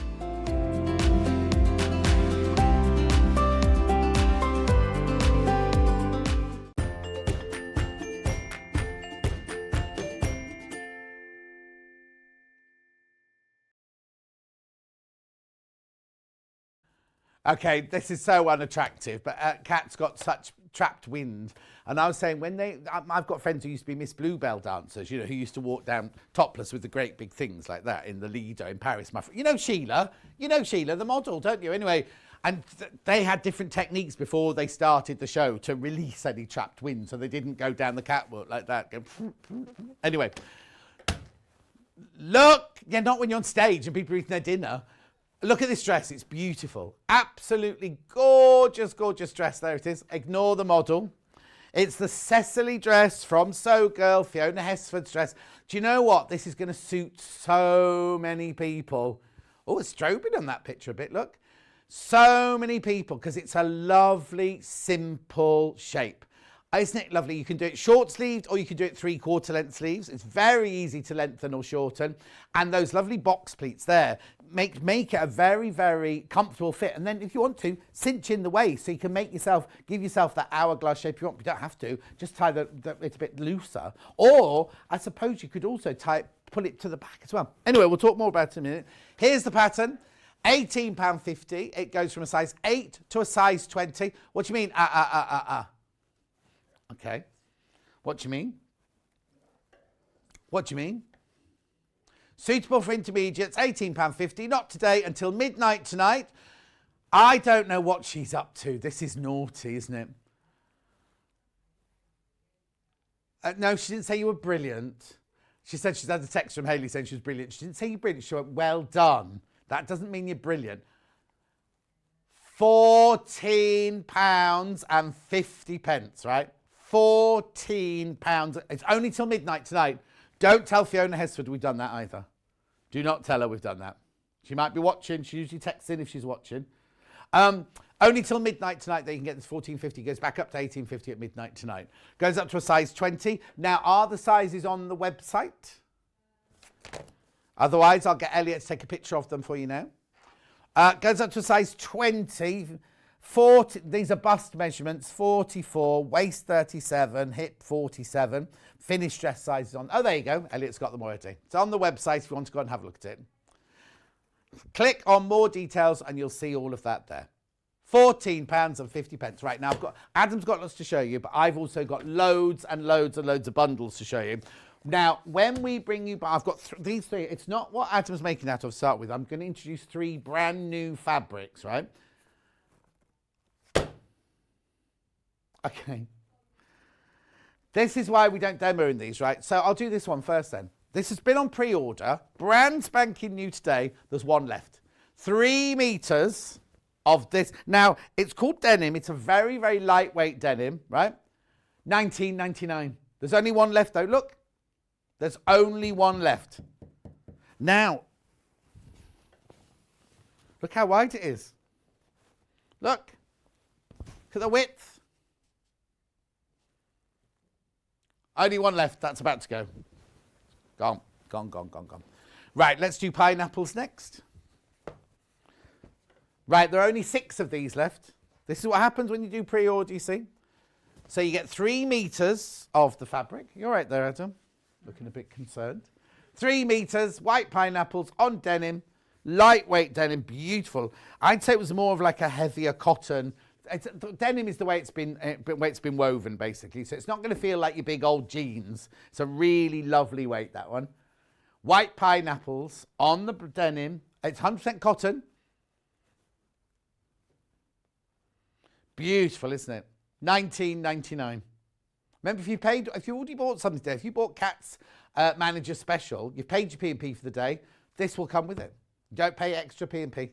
Okay, this is so unattractive, but Kat's got such trapped wind. And I was saying, I've got friends who used to be Miss Bluebell dancers, you know, who used to walk down topless with the great big things like that in the Lido in Paris. You know Sheila, the model, don't you? Anyway, and they had different techniques before they started the show to release any trapped wind, so they didn't go down the catwalk like that. Anyway, look, not when you're on stage and people are eating their dinner. Look at this dress, it's beautiful. Absolutely gorgeous, gorgeous dress. There it is. Ignore the model. It's the Cecily dress from Sew Girl, Fiona Hesford's dress. Do you know what? This is going to suit so many people. Oh, it's strobing on that picture a bit, look. So many people, because it's a lovely, simple shape. Isn't it lovely? You can do it short sleeved or you can do it 3/4 length sleeves. It's very easy to lengthen or shorten. And those lovely box pleats there make it a very, very comfortable fit. And then if you want to, cinch in the waist so you can give yourself that hourglass shape you want. You don't have to, just tie it a bit looser. Or I suppose you could also pull it to the back as well. Anyway, we'll talk more about it in a minute. Here's the pattern. £18.50. It goes from a size 8 to a size 20. What do you mean? Okay. What do you mean? What do you mean? Suitable for intermediates, £18.50. Not today, until midnight tonight. I don't know what she's up to. This is naughty, isn't it? No, she didn't say you were brilliant. She said she's had a text from Hayley saying she was brilliant. She didn't say you're brilliant. She went, well done. That doesn't mean you're brilliant. £14.50, right? £14. It's only till midnight tonight. Don't tell Fiona Hesford we've done that either. Do not tell her we've done that. She might be watching. She usually texts in if she's watching. Only till midnight tonight they can get this £14.50. Goes back up to £18.50 at midnight tonight. Goes up to a size 20. Now, are the sizes on the website? Otherwise, I'll get Elliot to take a picture of them for you now. Goes up to a size 20 40, these are bust measurements, 44, waist 37, hip 47, finished dress sizes on. Oh, there you go. Elliot's got them already. It's on the website if you want to go and have a look at it. Click on more details and you'll see all of that there. £14.50. Right, now Adam's got lots to show you, but I've also got loads and loads and loads of bundles to show you. Now, when we bring you, I've got these three. It's not what Adam's making out of to start with. I'm going to introduce 3 brand new fabrics, right? Okay. This is why we don't demo in these, right? So I'll do this one first then. This has been on pre-order, brand spanking new today. There's one left. 3 meters of this. Now, it's called denim. It's a very, very lightweight denim, right? $19.99. There's only one left though. Look, there's only one left. Now, look how wide it is. Look at the width. Only one left. That's about to go. Gone, gone, gone, gone, gone. Right, let's do pineapples next. Right, there are only 6 of these left. This is what happens when you do pre-order, you see. So you get 3 meters of the fabric. You're right there, Adam. Looking a bit concerned. 3 meters, white pineapples on denim, lightweight denim, beautiful. I'd say it was more of like a heavier cotton. Denim is the way it's been woven, basically. So it's not going to feel like your big old jeans. It's a really lovely weight, that one. White pineapples on the denim. It's 100% cotton. Beautiful, isn't it? $19.99. Remember, if you already bought something today, if you bought Cat's Manager Special, you've paid your P&P for the day, this will come with it. You don't pay extra P&P.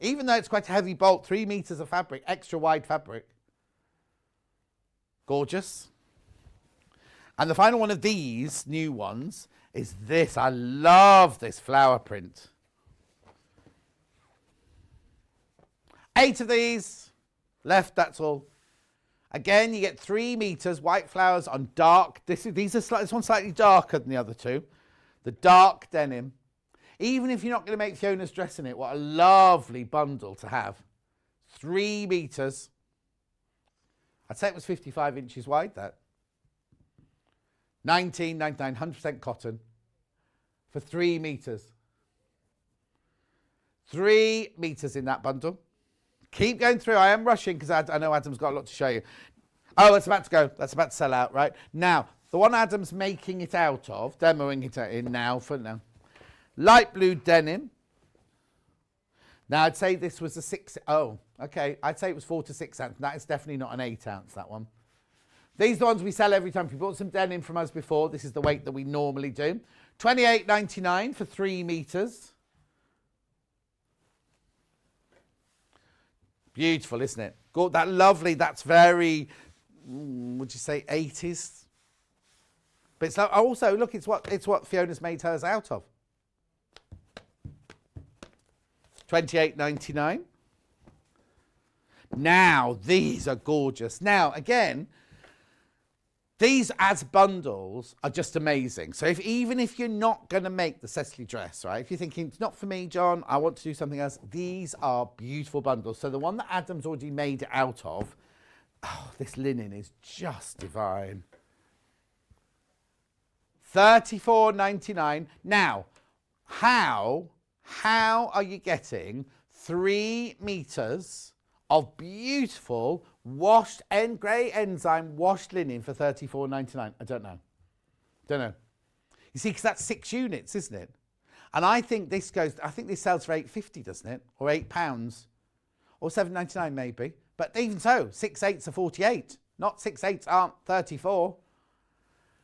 Even though it's quite a heavy bolt, 3 meters of fabric, extra wide fabric. Gorgeous. And the final one of these new ones is this. I love this flower print. 8 of these left, that's all. Again, you get 3 meters, white flowers on dark. This one's slightly darker than the other 2. The dark denim. Even if you're not going to make Fiona's dress in it, what a lovely bundle to have. 3 meters. I'd say it was 55 inches wide, that. $19.99, 100% cotton for 3 meters. 3 meters in that bundle. Keep going through. I am rushing because I know Adam's got a lot to show you. Oh, it's about to go. That's about to sell out, right? Now, the one Adam's making it out of, demoing it in now for now. Light blue denim. Now, I'd say this was a 6. Oh, okay. I'd say it was 4 to 6 ounce. That is definitely not an 8 ounce, that one. These are the ones we sell every time. If you bought some denim from us before, this is the weight that we normally do. $28.99 for 3 meters. Beautiful, isn't it? Got that lovely, that's very, would you say 80s? But it's also, look, it's what Fiona's made hers out of. $28.99. Now, these are gorgeous. Now, again, these as bundles are just amazing. So even if you're not going to make the Cecily dress, right, if you're thinking, it's not for me, John, I want to do something else, these are beautiful bundles. So the one that Adam's already made it out of, oh, this linen is just divine. $34.99. Now, how are you getting 3 meters of beautiful washed grey enzyme washed linen for $34.99? I don't know. You see, because that's 6 units, isn't it? And I think this sells for $8.50, doesn't it? Or £8, or $7.99 maybe. But even so, 6 8s are 48. Not 6 8s aren't 34.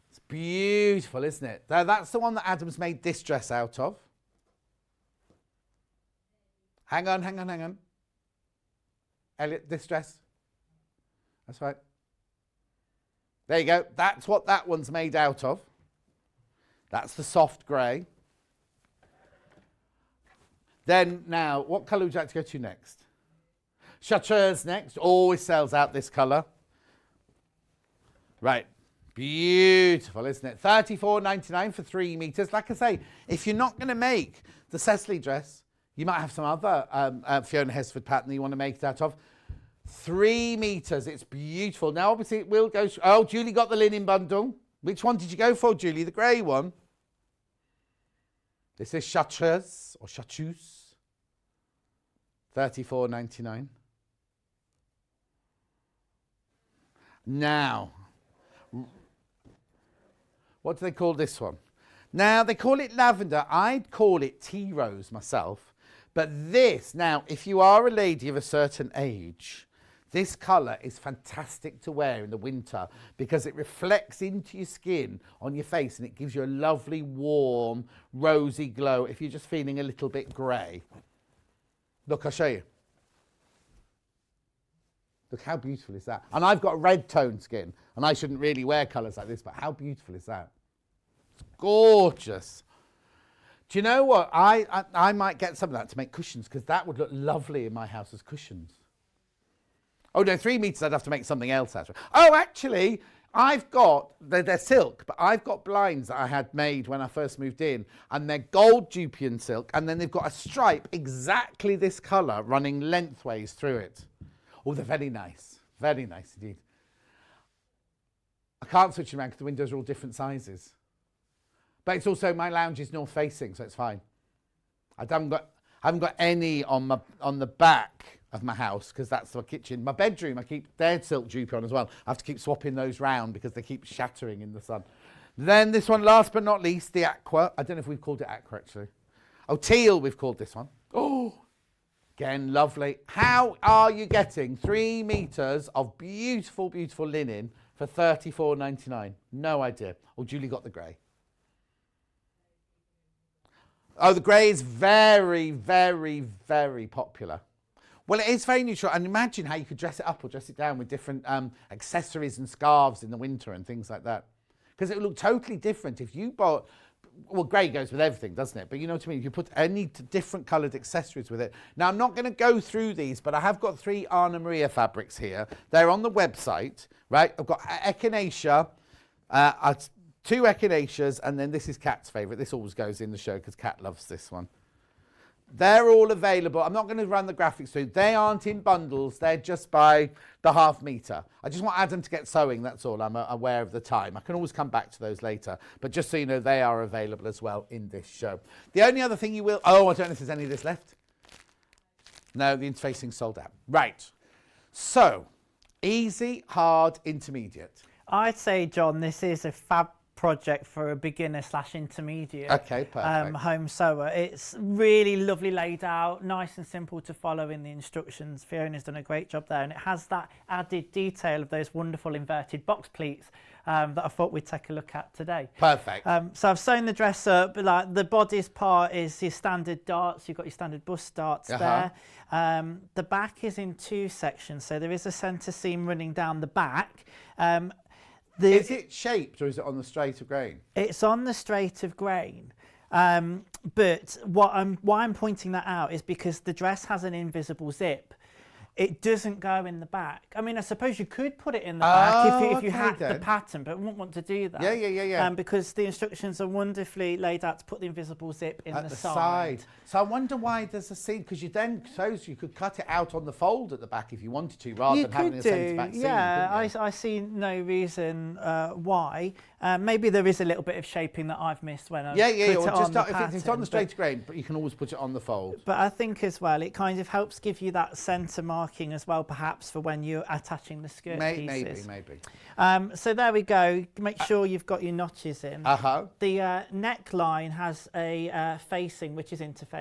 It's beautiful, isn't it? That's the one that Adam's made this dress out of. Hang on. Elliot, this dress. That's right. There you go. That's what that one's made out of. That's the soft grey. Then now, what colour would you like to go to next? Chartreuse next. Always sells out this colour. Right. Beautiful, isn't it? $34.99 for 3 meters. Like I say, if you're not going to make the Cecily dress, you might have some other Fiona Hesford pattern that you want to make it out of. 3 meters. It's beautiful. Now, obviously, it will go. Oh, Julie got the linen bundle. Which one did you go for, Julie? The grey one? This is chartreuse or chartreuse. $34.99. Now, what do they call this one? Now, they call it lavender. I'd call it tea rose myself. But this, now, if you are a lady of a certain age, this colour is fantastic to wear in the winter because it reflects into your skin on your face and it gives you a lovely, warm, rosy glow if you're just feeling a little bit grey. Look, I'll show you. Look, how beautiful is that? And I've got red toned skin and I shouldn't really wear colours like this, but how beautiful is that? It's gorgeous. Do you know what? I might get some of that to make cushions because that would look lovely in my house as cushions. Oh, no, 3 meters, I'd have to make something else out of it. Oh, actually, I've got, they're silk, but I've got blinds that I had made when I first moved in, and they're gold dupion silk, and then they've got a stripe exactly this colour running lengthways through it. Oh, they're very nice indeed. I can't switch them around because the windows are all different sizes. But it's also, my lounge is north facing, so it's fine. I haven't got any on the back of my house because that's the kitchen. My bedroom, I keep their silk dupe on as well. I have to keep swapping those round because they keep shattering in the sun. Then this one, last but not least, the aqua. I don't know if we've called it aqua actually. Oh, teal, we've called this one. Oh, again, lovely. How are you getting 3 meters of beautiful, beautiful linen for $34.99? No idea. Oh, Julie got the grey. Oh, the grey is very, very, very popular. Well, it is very neutral, and imagine how you could dress it up or dress it down with different accessories and scarves in the winter and things like that. Because it would look totally different if you bought, well, grey goes with everything, doesn't it? But you know what I mean? If you put any different coloured accessories with it. Now, I'm not going to go through these, but I have got 3 Anna Maria fabrics here. They're on the website, right? I've got echinacea, 2 echinaceas, and then this is Kat's favourite. This always goes in the show because Kat loves this one. They're all available. I'm not going to run the graphics through. They aren't in bundles. They're just by the ½ metre. I just want Adam to get sewing, that's all. I'm aware of the time. I can always come back to those later. But just so you know, they are available as well in this show. The only other thing you will... Oh, I don't know if there's any of this left. No, the interfacing sold out. Right. So, easy, hard, intermediate. I'd say, John, this is a fab project for a beginner / intermediate home sewer. It's really lovely laid out, nice and simple to follow in the instructions. Fiona's done a great job there, and it has that added detail of those wonderful inverted box pleats that I thought we'd take a look at today. Perfect. So I've sewn the dress up, like the bodice part is your standard darts, you've got your standard bust darts there. The back is in 2 sections, so there is a centre seam running down the back. Is it shaped or is it on the straight of grain? It's on the straight of grain. But why I'm pointing that out is because the dress has an invisible zip. It doesn't go in the back. I mean, I suppose you could put it in the back if you had the pattern, but I wouldn't want to do that. Yeah. Because the instructions are wonderfully laid out to put the invisible zip in at the side. So I wonder why there's a seam, because you then suppose you could cut it out on the fold at the back if you wanted to, rather than having a centre back seam. Yeah, I see no reason why. Maybe there is a little bit of shaping that I've missed when I put it on the pattern. If it's on the straight grain, but you can always put it on the fold. But I think as well, it kind of helps give you that centre marking as well, perhaps for when you're attaching the skirt pieces. Maybe. So there we go. Make sure you've got your notches in. The neckline has a facing which is interfaced.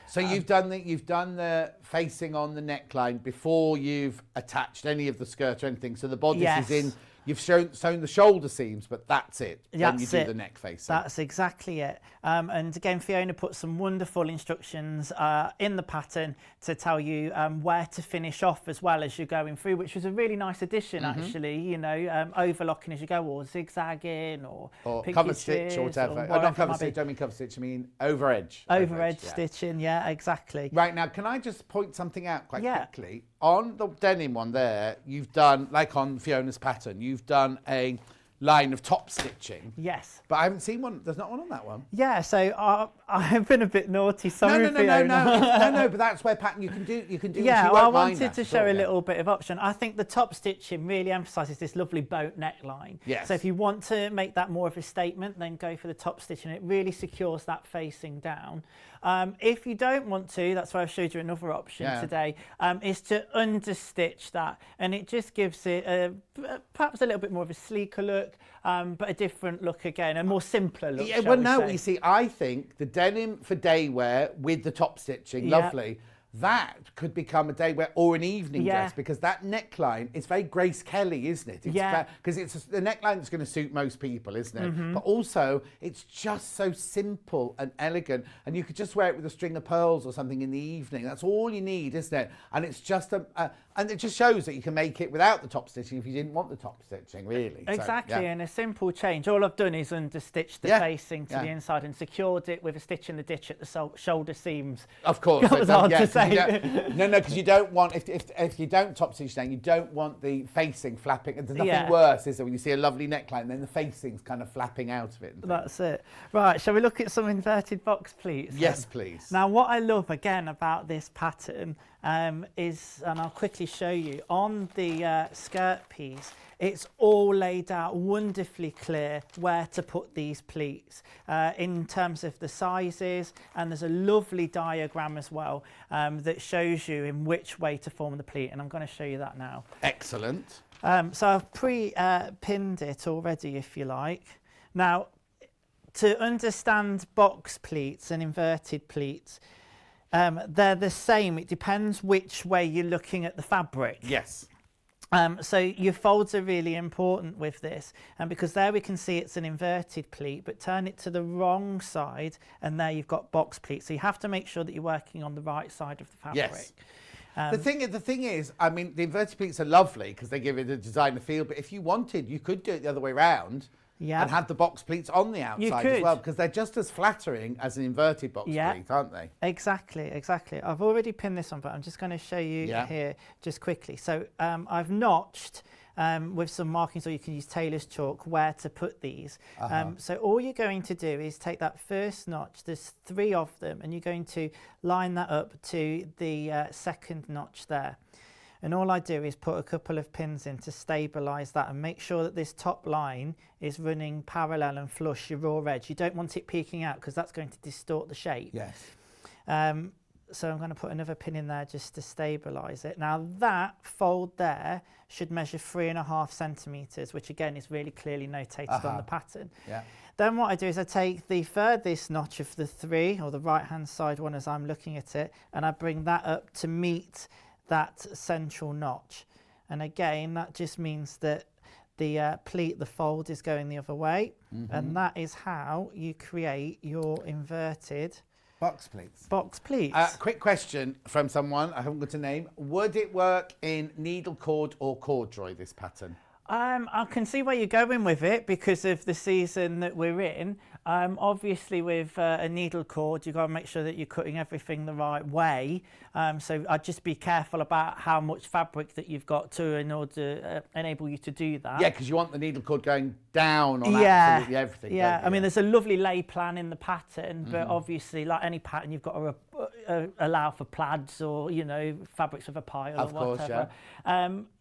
So you've done the facing on the neckline before you've attached any of the skirt or anything. So the bodice is in. You've sewn the shoulder seams, but that's it. Then you do the neck facing. That's exactly it. And again, Fiona put some wonderful instructions in the pattern to tell you where to finish off as well as you're going through, which was a really nice addition, actually. You know, overlocking as you go, or zigzagging, or cover stitch, or whatever. Not cover stitch. Don't mean cover stitch. I mean over edge. Over edge stitching. Yeah, exactly. Right, now, can I just point something out quite quickly? On the denim one there, you've done, like on Fiona's pattern, you've done a line of top stitching. Yes. But I haven't seen one. There's not one on that one. Yeah, so I've been a bit naughty. Sorry, No. But that's where pattern you can do. Yeah, I wanted to show a little bit of option. I think the top stitching really emphasises this lovely boat neckline. Yes. So if you want to make that more of a statement, then go for the top stitching. It really secures that facing down. If you don't want to, that's why I showed you another option today, is to understitch that, and it just gives it perhaps a little bit more of a sleeker look, but a different look again, a more simpler look. Yeah, well, no, you see, I think the denim for day wear with the top stitching, lovely. That could become a day wear or an evening dress, because that neckline is very Grace Kelly, isn't it? Because it's the neckline that's going to suit most people, isn't it? But also, it's just so simple and elegant, and you could just wear it with a string of pearls or something in the evening. That's all you need, isn't it? And it's just and it just shows that you can make it without the top stitching if you didn't want the top stitching, really. Exactly, So, and a simple change. All I've done is understitched the facing to the inside and secured it with a stitch in the ditch at the shoulder seams. Of course. That was hard to say. No, because you don't want, if you don't top stitch down, you don't want the facing flapping. There's nothing worse, is there, when you see a lovely neckline and then the facing's kind of flapping out of it. That's it. Right, shall we look at some inverted box pleats? Yes, please. Now, what I love, again, about this pattern is, and I'll quickly show you, on the skirt piece, it's all laid out wonderfully clear where to put these pleats in terms of the sizes, and there's a lovely diagram as well that shows you in which way to form the pleat, and I'm going to show you that now. Excellent. So I've pre-pinned it already, if you like. Now, to understand box pleats and inverted pleats, they're the same. It depends which way you're looking at the fabric. Yes. So your folds are really important with this, and because there we can see it's an inverted pleat, but turn it to the wrong side and there you've got box pleats. So you have to make sure that you're working on the right side of the fabric. Yes. The thing is, I mean, the inverted pleats are lovely because they give it a designer feel, but if you wanted, you could do it the other way around. And have the box pleats on the outside as well, because they're just as flattering as an inverted box pleat, aren't they? Exactly. I've already pinned this on, but I'm just going to show you here just quickly. So I've notched with some markings, or you can use tailor's chalk, where to put these. So all you're going to do is take that first notch, there's 3 of them, and you're going to line that up to the second notch there. And all I do is put a couple of pins in to stabilise that and make sure that this top line is running parallel and flush your raw edge. You don't want it peeking out because that's going to distort the shape. Yes. So I'm going to put another pin in there just to stabilise it. Now that fold there should measure 3.5 centimetres, which again is really clearly notated on the pattern. Then what I do is I take the furthest notch of the 3, or the right hand side one as I'm looking at it, and I bring that up to meet that central notch, and again that just means that the pleat, the fold, is going the other way, and that is how you create your inverted box pleats. Quick question from someone, I haven't got a name. Would it work in needle cord or corduroy, this pattern? I can see where you're going with it because of the season that we're in. Obviously with a needle cord, you've got to make sure that you're cutting everything the right way. So I'd just be careful about how much fabric that you've got to in order to enable you to do that. Yeah, because you want the needle cord going down on absolutely everything. Yeah, I mean, there's a lovely lay plan in the pattern, but obviously, like any pattern, you've got to allow for plaids or, you know, fabrics with a pile or whatever.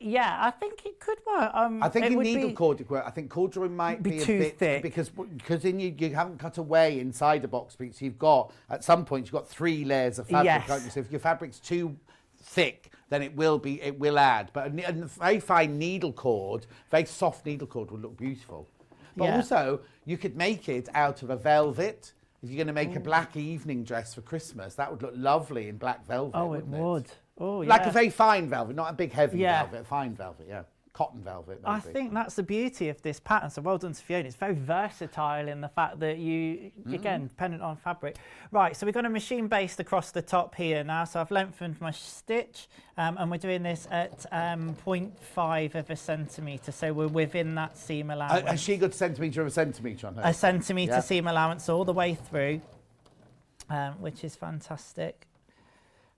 Yeah, I think it could work. I think in needle cord it could work. I think corduroy might be a too bit thick because then you haven't cut away inside a box pleat. So you've got, at some point, you've got 3 layers of fabric, haven't you? So if your fabric's too thick, then it will add. But a very fine needle cord, very soft needle cord would look beautiful. But also, you could make it out of a velvet. If you're going to make a black evening dress for Christmas, that would look lovely in black velvet. Oh, it would. Oh, yeah. Like a very fine velvet, not a big heavy velvet, a fine velvet, cotton velvet, maybe. I think that's the beauty of this pattern. So well done to Fiona. It's very versatile in the fact that you, again, dependent on fabric. Right, so we've got a machine based across the top here now. So I've lengthened my stitch and we're doing this at 0.5 of a centimetre. So we're within that seam allowance. Has she got a centimetre of a centimetre on her? A centimetre seam allowance all the way through, which is fantastic.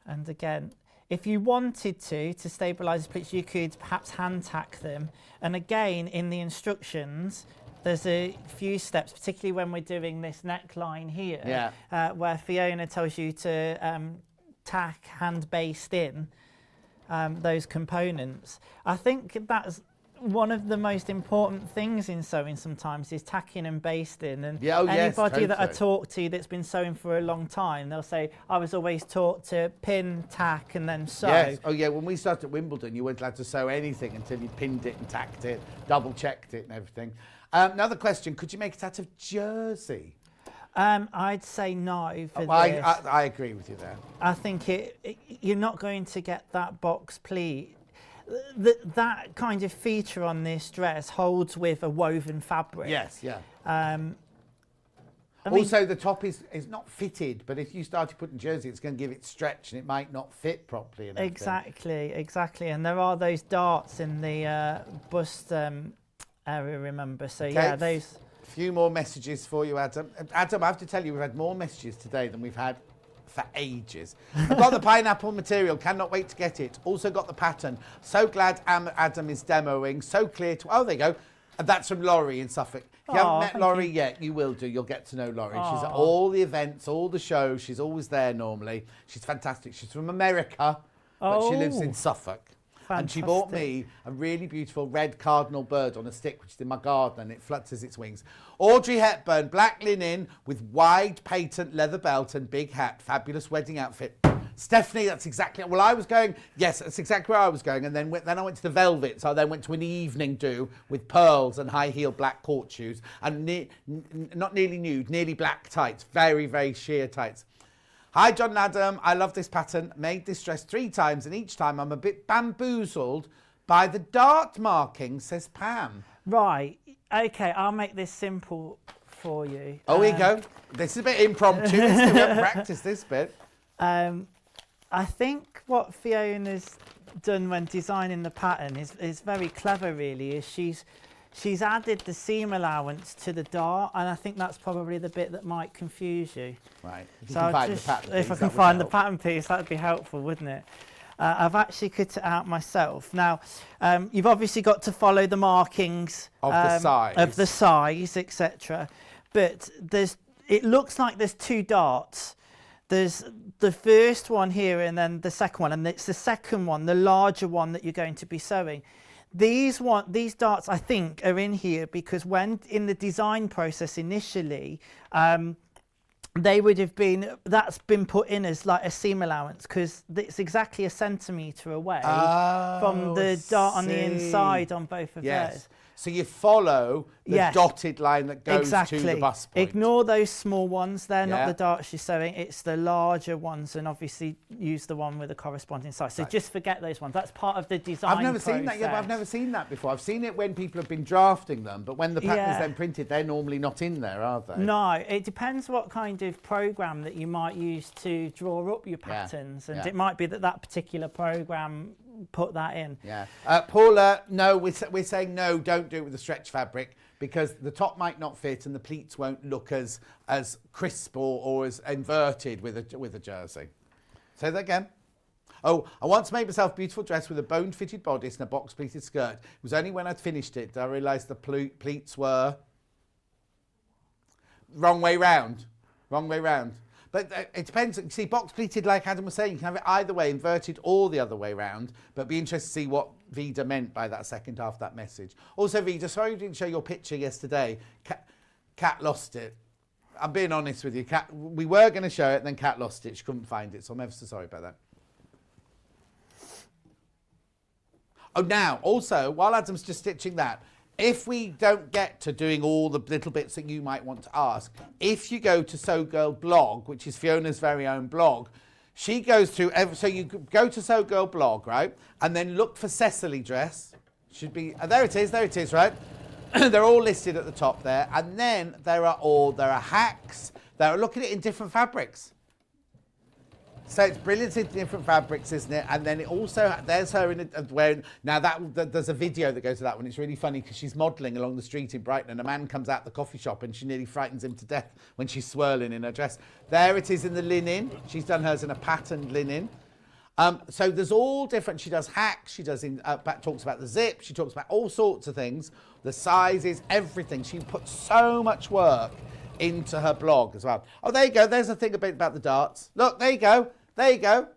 And again, If you wanted to stabilise the pleats, you could perhaps hand tack them. And again, in the instructions, there's a few steps, particularly when we're doing this neckline here, where Fiona tells you to tack hand baste in those components. I think that's one of the most important things in sewing sometimes is tacking and basting. And anybody that I talk to that's been sewing for a long time, they'll say, I was always taught to pin, tack and then sew. Yes. Oh yeah, when we started at Wimbledon, you weren't allowed to sew anything until you pinned it and tacked it, double checked it and everything. Another question, could you make it out of jersey? I'd say no for this. I agree with you there. I think you're not going to get that box pleat. That kind of feature on this dress holds with a woven fabric. Yes, yeah. Also, the top is not fitted, but if you started putting jersey, it's going to give it stretch and it might not fit properly. And exactly. And there are those darts in the bust area, remember? So, yeah, those... A few more messages for you, Adam. Adam, I have to tell you, we've had more messages today than we've had for ages. I've got the pineapple material, cannot wait to get it. Also got the pattern. So glad Adam is demoing. So clear to... Oh, there you go. And that's from Laurie in Suffolk. If you haven't met Laurie yet, you will do. You'll get to know Laurie. She's at all the events, all the shows. She's always there normally. She's fantastic. She's from America, but she lives in Suffolk. Fantastic. And she bought me a really beautiful red cardinal bird on a stick, which is in my garden, and it flutters its wings. Audrey Hepburn, black linen with wide patent leather belt and big hat. Fabulous wedding outfit. Stephanie, that's exactly... Well, I was going... Yes, that's exactly where I was going. And then I went to the velvet. So I then went to an evening do with pearls and high-heeled black court shoes. And not nearly nude, nearly black tights. Very, very sheer tights. Hi, John and Adam. I love this pattern. Made this dress 3 times, and each time I'm a bit bamboozled by the dart marking, says Pam. Right. OK, I'll make this simple for you. Oh, here you go. This is a bit impromptu. We haven't practiced this bit. I think what Fiona's done when designing the pattern is very clever, really, is she's added the seam allowance to the dart, and I think that's probably the bit that might confuse you. Right. If I can find the pattern piece, that would be helpful, wouldn't it? I've actually cut it out myself. Now, you've obviously got to follow the markings of the size, etc. But it looks like there's 2 darts. There's the first one here and then the second one, and it's the second one, the larger one, that you're going to be sewing. These darts, I think, are in here because when in the design process initially, they would have been, that's been put in as like a seam allowance because it's exactly a centimetre away from the dart on the inside on both of those. So you follow the dotted line that goes to the bust point. Ignore those small ones. They're not the darts you're sewing. It's the larger ones, and obviously use the one with the corresponding size. So just forget those ones. That's part of the design I've never seen that yet. I've never seen that before. I've seen it when people have been drafting them, but when the pattern is then printed, they're normally not in there, are they? No, it depends what kind of program that you might use to draw up your patterns, and it might be that particular program put that in. Yeah. Paula, no, we're saying no, don't do it with the stretch fabric because the top might not fit and the pleats won't look as crisp or as inverted with a jersey. Say that again. Oh, I once made myself a beautiful dress with a bone-fitted bodice and a box-pleated skirt. It was only when I'd finished it that I realised the pleats were wrong way round. But it depends. You see, box pleated, like Adam was saying, you can have it either way, inverted or the other way round. But be interested to see what Vida meant by that second half of that message. Also, Vida, sorry we didn't show your picture yesterday. Kat lost it. I'm being honest with you. We were going to show it, and then Kat lost it. She couldn't find it, so I'm ever so sorry about that. Oh, now, also, while Adam's just stitching that, if we don't get to doing all the little bits that you might want to ask, if you go to Sew Girl blog, which is Fiona's very own blog, she goes through, so you go to Sew Girl blog, right? And then look for Cecily dress. Should be, there it is, right? They're all listed at the top there. And then there are hacks. Look at it in different fabrics. So it's brilliant in different fabrics, isn't it? And then it also, there's her in wearing, now there's a video that goes to that one. It's really funny because she's modelling along the street in Brighton and a man comes out the coffee shop and she nearly frightens him to death when she's swirling in her dress. There it is in the linen. She's done hers in a patterned linen. So there's all different. She does hacks. She does talks about the zip. She talks about all sorts of things, the sizes, everything. She puts so much work into her blog as well. Oh, there you go. There's a thing a bit about the darts. Look, there you go. There you go.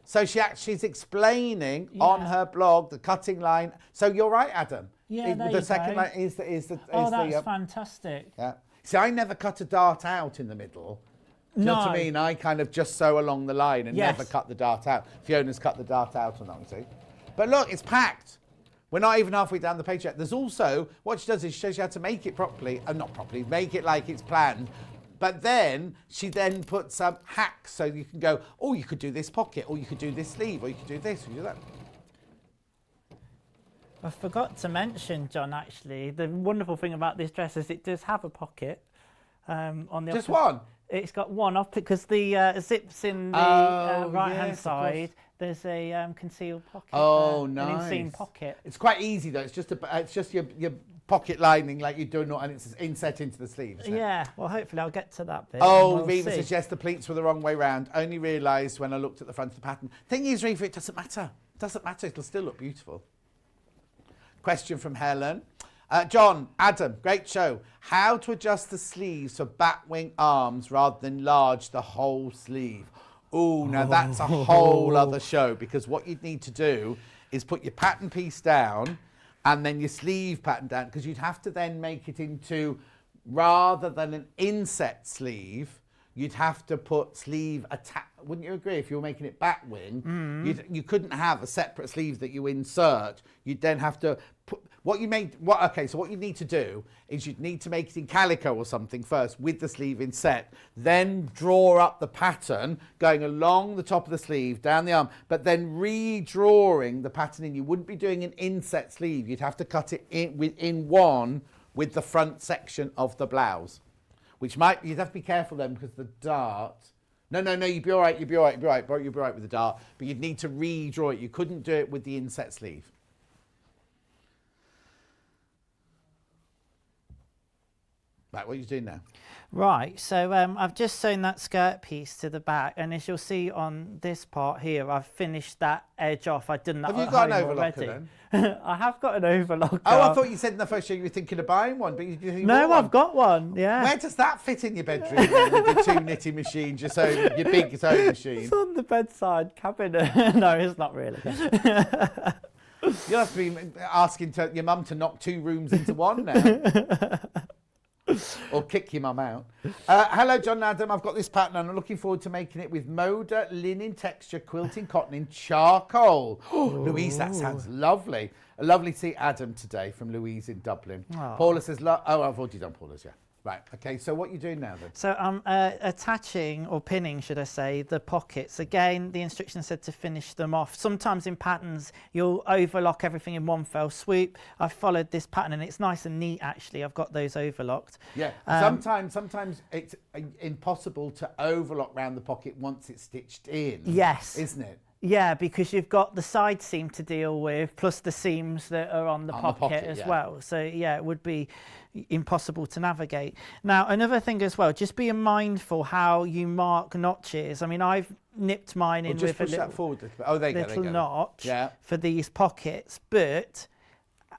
So she's explaining on her blog the cutting line. So you're right, Adam. Yeah, the second line is the. That's fantastic. Yeah. See, I never cut a dart out in the middle. Do you know what I mean? I kind of just sew along the line and never cut the dart out. Fiona's cut the dart out or not, see? But look, it's packed. We're not even halfway down the page yet. There's also, what she does is she shows you how to make it properly, not properly, make it like it's planned. But then she then puts some hacks so you can go, oh, you could do this pocket, or you could do this sleeve, or you could do this, or you do that. I forgot to mention, John, actually, the wonderful thing about this dress is it does have a pocket on the Just one? It's got one off because the zips in the right-hand side. There's a concealed pocket. Oh, nice. An inseam pocket. It's quite easy though. It's just your pocket lining like you're doing, and it's inset into the sleeves. Yeah. Well, hopefully I'll get to that bit. Oh, Reva says yes. The pleats were the wrong way round. Only realised when I looked at the front of the pattern. Thing is, Reva, it doesn't matter. It doesn't matter. It'll still look beautiful. Question from Helen. John, Adam, great show. How to adjust the sleeves for batwing arms rather than enlarge the whole sleeve? Oh, now that's a whole other show, because what you'd need to do is put your pattern piece down and then your sleeve pattern down, because you'd have to then make it into, rather than an inset sleeve, you'd have to put sleeve attach. Wouldn't you agree? If you were making it batwing, you couldn't have a separate sleeve that you insert. You'd then have to put so what you need to do is you'd need to make it in calico or something first with the sleeve inset, then draw up the pattern going along the top of the sleeve, down the arm, but then redrawing the pattern in. You wouldn't be doing an inset sleeve. You'd have to cut it in one with the front section of the blouse. Which you'd have to be careful then, because the dart. No, you'd be all right. You'd be all right with the dart, but you'd need to redraw it. You couldn't do it with the inset sleeve. Right, what are you doing now? Right, so I've just sewn that skirt piece to the back, and as you'll see on this part here, I've finished that edge off. I've done that. Have you got an overlocker then? I have got an overlocker. Oh, I thought you said in the first show you were thinking of buying one, but you no, I've got one. Yeah. Where does that fit in your bedroom? Then, with the two knitting machines, your big sewing machine? It's on the bedside cabinet. No, it's not really. You'll have to be asking your mum to knock 2 rooms into one now. Or kick your mum out. Hello, John and Adam. I've got this pattern and I'm looking forward to making it with Moda linen texture quilting cotton in charcoal. Louise, that sounds lovely. Lovely to see Adam today from Louise in Dublin. Aww. Paula says, I've already done Paula's, yeah. Right, okay, so what are you doing now then? So I'm attaching, or pinning, should I say, the pockets. Again, the instructions said to finish them off. Sometimes in patterns, you'll overlock everything in one fell swoop. I've followed this pattern and it's nice and neat, actually. I've got those overlocked. Yeah, sometimes it's impossible to overlock round the pocket once it's stitched in. Yes. Isn't it? Yeah, because you've got the side seam to deal with, plus the seams that are on the pocket as well. So yeah, it would be impossible to navigate. Now, another thing as well, just being mindful how you mark notches. I mean, I've nipped mine in with a little notch for these pockets, but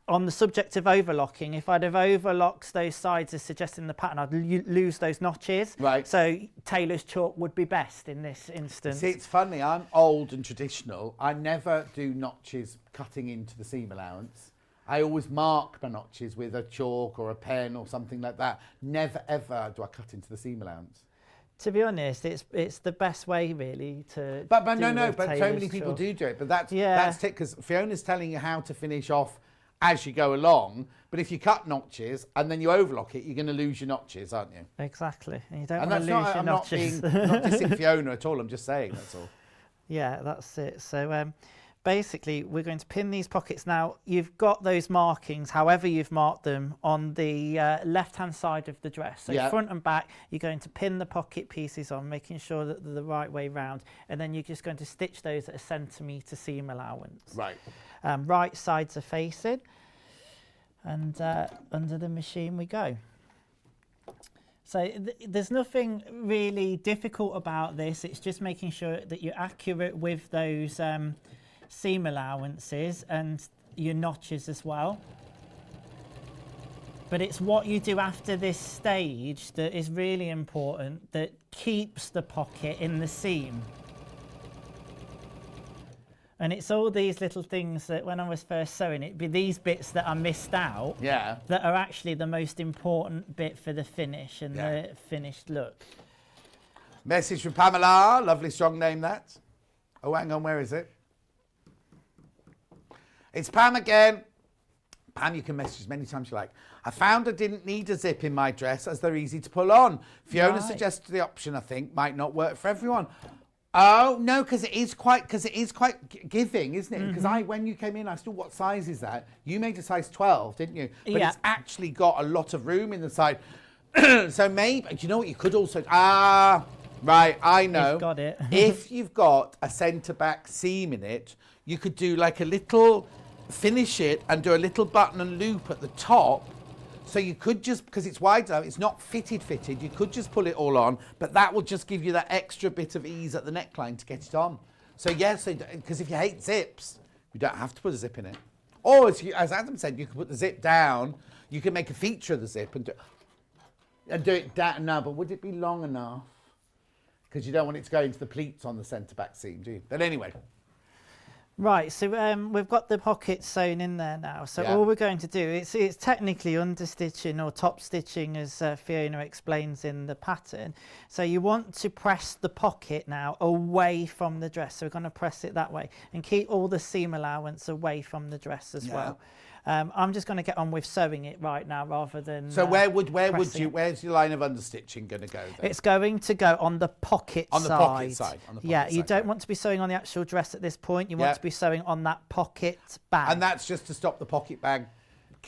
on the subject of overlocking, if I'd have overlocked those sides as suggested in the pattern, I'd lose those notches. Right. So tailor's chalk would be best in this instance. See, it's funny, I'm old and traditional. I never do notches cutting into the seam allowance. I always mark my notches with a chalk or a pen or something like that. Never, ever do I cut into the seam allowance. To be honest, it's the best way really to. But so many people do it. But that's it, because Fiona's telling you how to finish off as you go along, but if you cut notches and then you overlock it, you're going to lose your notches, aren't you? Exactly, and you don't want to lose your notches. I'm not dissing Fiona at all, I'm just saying, that's all. Yeah, that's it. So basically, we're going to pin these pockets. Now, you've got those markings, however you've marked them, on the left-hand side of the dress. So front and back, you're going to pin the pocket pieces on, making sure that they're the right way round, and then you're just going to stitch those at a centimetre seam allowance. Right. Right sides are facing, and under the machine we go. So there's nothing really difficult about this. It's just making sure that you're accurate with those seam allowances and your notches as well. But it's what you do after this stage that is really important, that keeps the pocket in the seam. And it's all these little things that when I was first sewing, it'd be these bits that I missed out that are actually the most important bit for the finish and the finished look. Message from Pamela. Lovely strong name, that. Oh, hang on, where is it? It's Pam again. Pam, you can message as many times as you like. I found I didn't need a zip in my dress as they're easy to pull on. Fiona suggested the option, I think, might not work for everyone. Oh, no, because it is quite giving, isn't it? Because when you came in, I asked, what size is that? You made a size 12, didn't you? But it's actually got a lot of room in the side. So maybe, do you know what you could also... right, I know. You've got it. If you've got a centre-back seam in it, you could do like a little... finish it and do a little button and loop at the top. So you could just, because it's wide enough, it's not fitted, you could just pull it all on, but that will just give you that extra bit of ease at the neckline to get it on. So yes, because if you hate zips, you don't have to put a zip in it. Or as Adam said, you could put the zip down, you can make a feature of the zip and do it down now, but would it be long enough? Because you don't want it to go into the pleats on the centre back seam, do you? But anyway. Right, so we've got the pocket sewn in there now. So all we're going to do, it's technically understitching or top stitching, as Fiona explains in the pattern. So you want to press the pocket now away from the dress. So we're going to press it that way and keep all the seam allowance away from the dress as well. I'm just going to get on with sewing it right now rather than. So where's your line of understitching going to go then? It's going to go on the pocket side. On the pocket side. You don't want to be sewing on the actual dress at this point. You want to be sewing on that pocket bag. And that's just to stop the pocket bag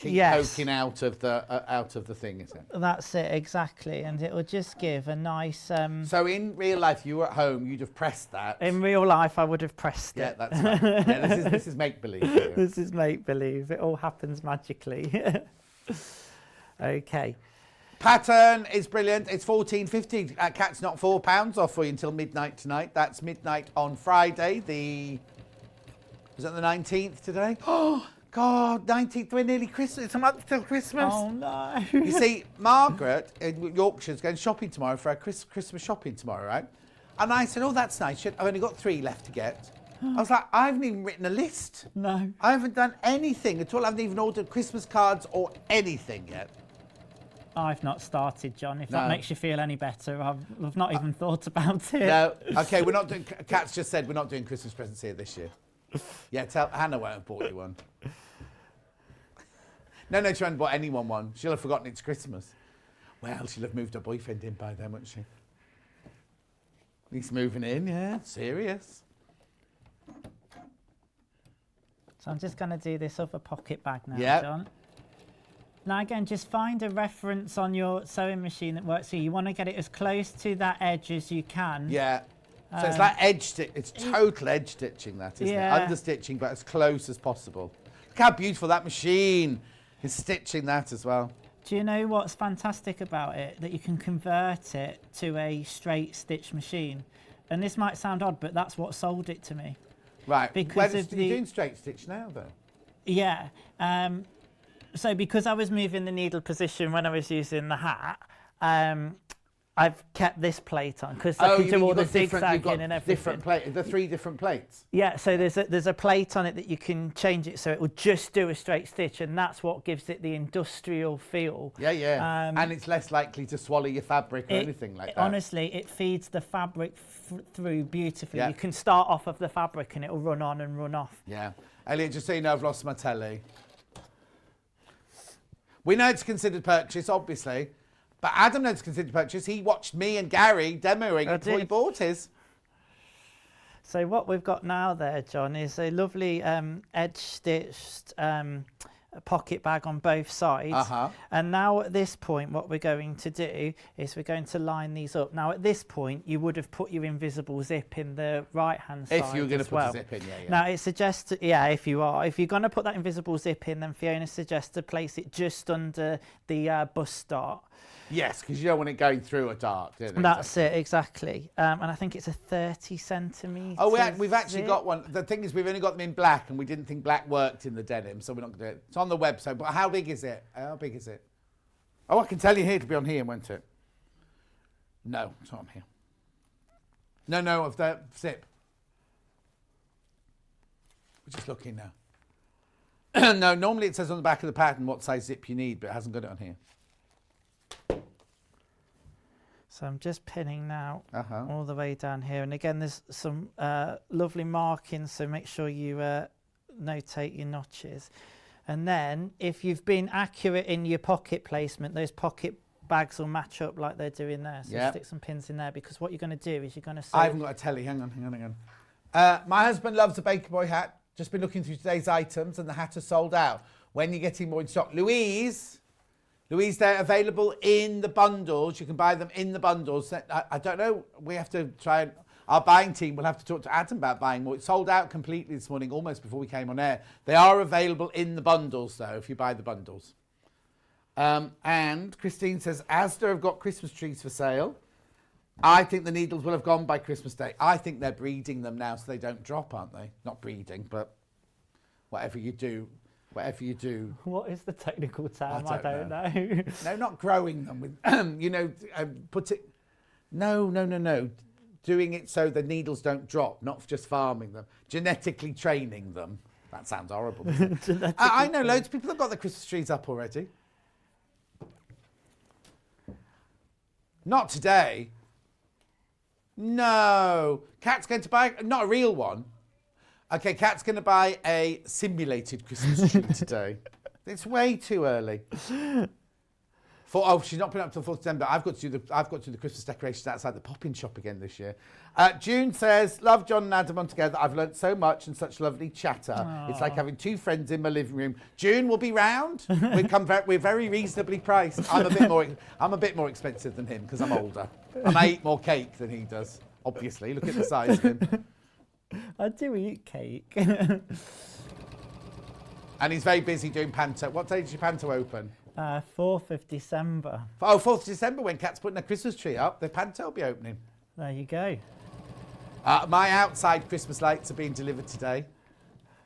poking out of the thing, is it? That's it, exactly. And it will just give a nice... So in real life, you were at home, you'd have pressed that. In real life, I would have pressed it. Yeah, that's right. Yeah, this is make-believe. This is make-believe. It all happens magically. Okay. Pattern is brilliant. It's $14.50. Cat's not £4 off for you until midnight tonight. That's midnight on Friday. Is that the 19th today? Oh, God, 19th, we're nearly Christmas. It's a month till Christmas. Oh, no. You see, Margaret in Yorkshire's going shopping tomorrow for her Christmas shopping tomorrow, right? And I said, oh, that's nice. I've only got 3 left to get. I was like, I haven't even written a list. No. I haven't done anything at all. I haven't even ordered Christmas cards or anything yet. I've not started, John. If that makes you feel any better, I've not even thought about it. No. Okay, we're not doing... Kat's just said we're not doing Christmas presents here this year. Yeah, tell Hannah won't have bought you one. No, she won't have bought anyone one. She'll have forgotten it's Christmas. Well, she'll have moved her boyfriend in by then, won't she? He's moving in, yeah. Serious. So I'm just going to do this other pocket bag now, yep. John. Now again, just find a reference on your sewing machine that works for you. You want to get it as close to that edge as you can. Yeah. So it's like edge stitch. It's total edge stitching, that, isn't it? Understitching, but as close as possible. Look how beautiful that machine is stitching that as well. Do you know what's fantastic about it? That you can convert it to a straight stitch machine. And this might sound odd, but that's what sold it to me. Right. Because you're doing straight stitch now, though. Yeah. So because I was moving the needle position when I was using the hat, I've kept this plate on because I can do all the zigzagging and everything. The 3 different plates? Yeah, so there's a plate on it that you can change it so it will just do a straight stitch, and that's what gives it the industrial feel. Yeah. And it's less likely to swallow your fabric or anything like that. Honestly, it feeds the fabric through beautifully. Yeah. You can start off of the fabric and it'll run on and run off. Yeah. Elliot, just so you know, I've lost my telly. We know it's considered purchase, obviously. But Adam knows it's considered purchase. He watched me and Gary demoing it before he bought his. So what we've got now there, John, is a lovely edge-stitched pocket bag on both sides. And now at this point, what we're going to do is we're going to line these up. Now at this point, you would have put your invisible zip in the right-hand side. If you were going to put a zip in, yeah. Now it suggests, if you are. If you're going to put that invisible zip in, then Fiona suggests to place it just under the bust dart. Yes, because you don't want it going through a dart, do you? That's it, exactly. And I think it's a 30 centimetre. Oh, we've actually got one. The thing is, we've only got them in black, and we didn't think black worked in the denim, so we're not going to do it. It's on the website, but how big is it? How big is it? Oh, I can tell you here to be on here, won't it? No, it's not on here. No, of the zip. We're just looking now. No, normally it says on the back of the pattern what size zip you need, but it hasn't got it on here. So I'm just pinning now all the way down here. And again, there's some lovely markings, so make sure you notate your notches. And then if you've been accurate in your pocket placement, those pocket bags will match up like they're doing there. So stick some pins in there, because what you're going to do is you're going to sew. I haven't got a telly. Hang on. My husband loves a Baker Boy hat. Just been looking through today's items and the hat is sold out. When you're getting more in stock? Louise, they're available in the bundles. You can buy them in the bundles. I don't know. We have to try and... Our buying team will have to talk to Adam about buying more. It sold out completely this morning, almost before we came on air. They are available in the bundles, though, if you buy the bundles. And Christine says, Asda have got Christmas trees for sale. I think the needles will have gone by Christmas Day. I think they're breeding them now so they don't drop, aren't they? Not breeding, but whatever you do. What is the technical term? I don't know. No, not growing them with, put it... No. Doing it so the needles don't drop, not just farming them. Genetically training them. That sounds horrible, doesn't it? I know loads of people have got the Christmas trees up already. Not today. No. Kat's going to buy... Not a real one. Okay, Kat's going to buy a simulated Christmas tree today. It's way too early. She's not putting it up till 4th December. I've got to do the Christmas decorations outside the pop-in shop again this year. June says, love John and Adam on together. I've learnt so much and such lovely chatter. Aww. It's like having two friends in my living room. June will be round. We're very reasonably priced. I'm a bit more expensive than him because I'm older. And I eat more cake than he does, obviously. Look at the size of him. I do eat cake. And he's very busy doing panto. What day did your panto open? 4th of December. Oh, 4th of December, when Kat's putting a Christmas tree up, the panto will be opening. There you go. My outside Christmas lights are being delivered today.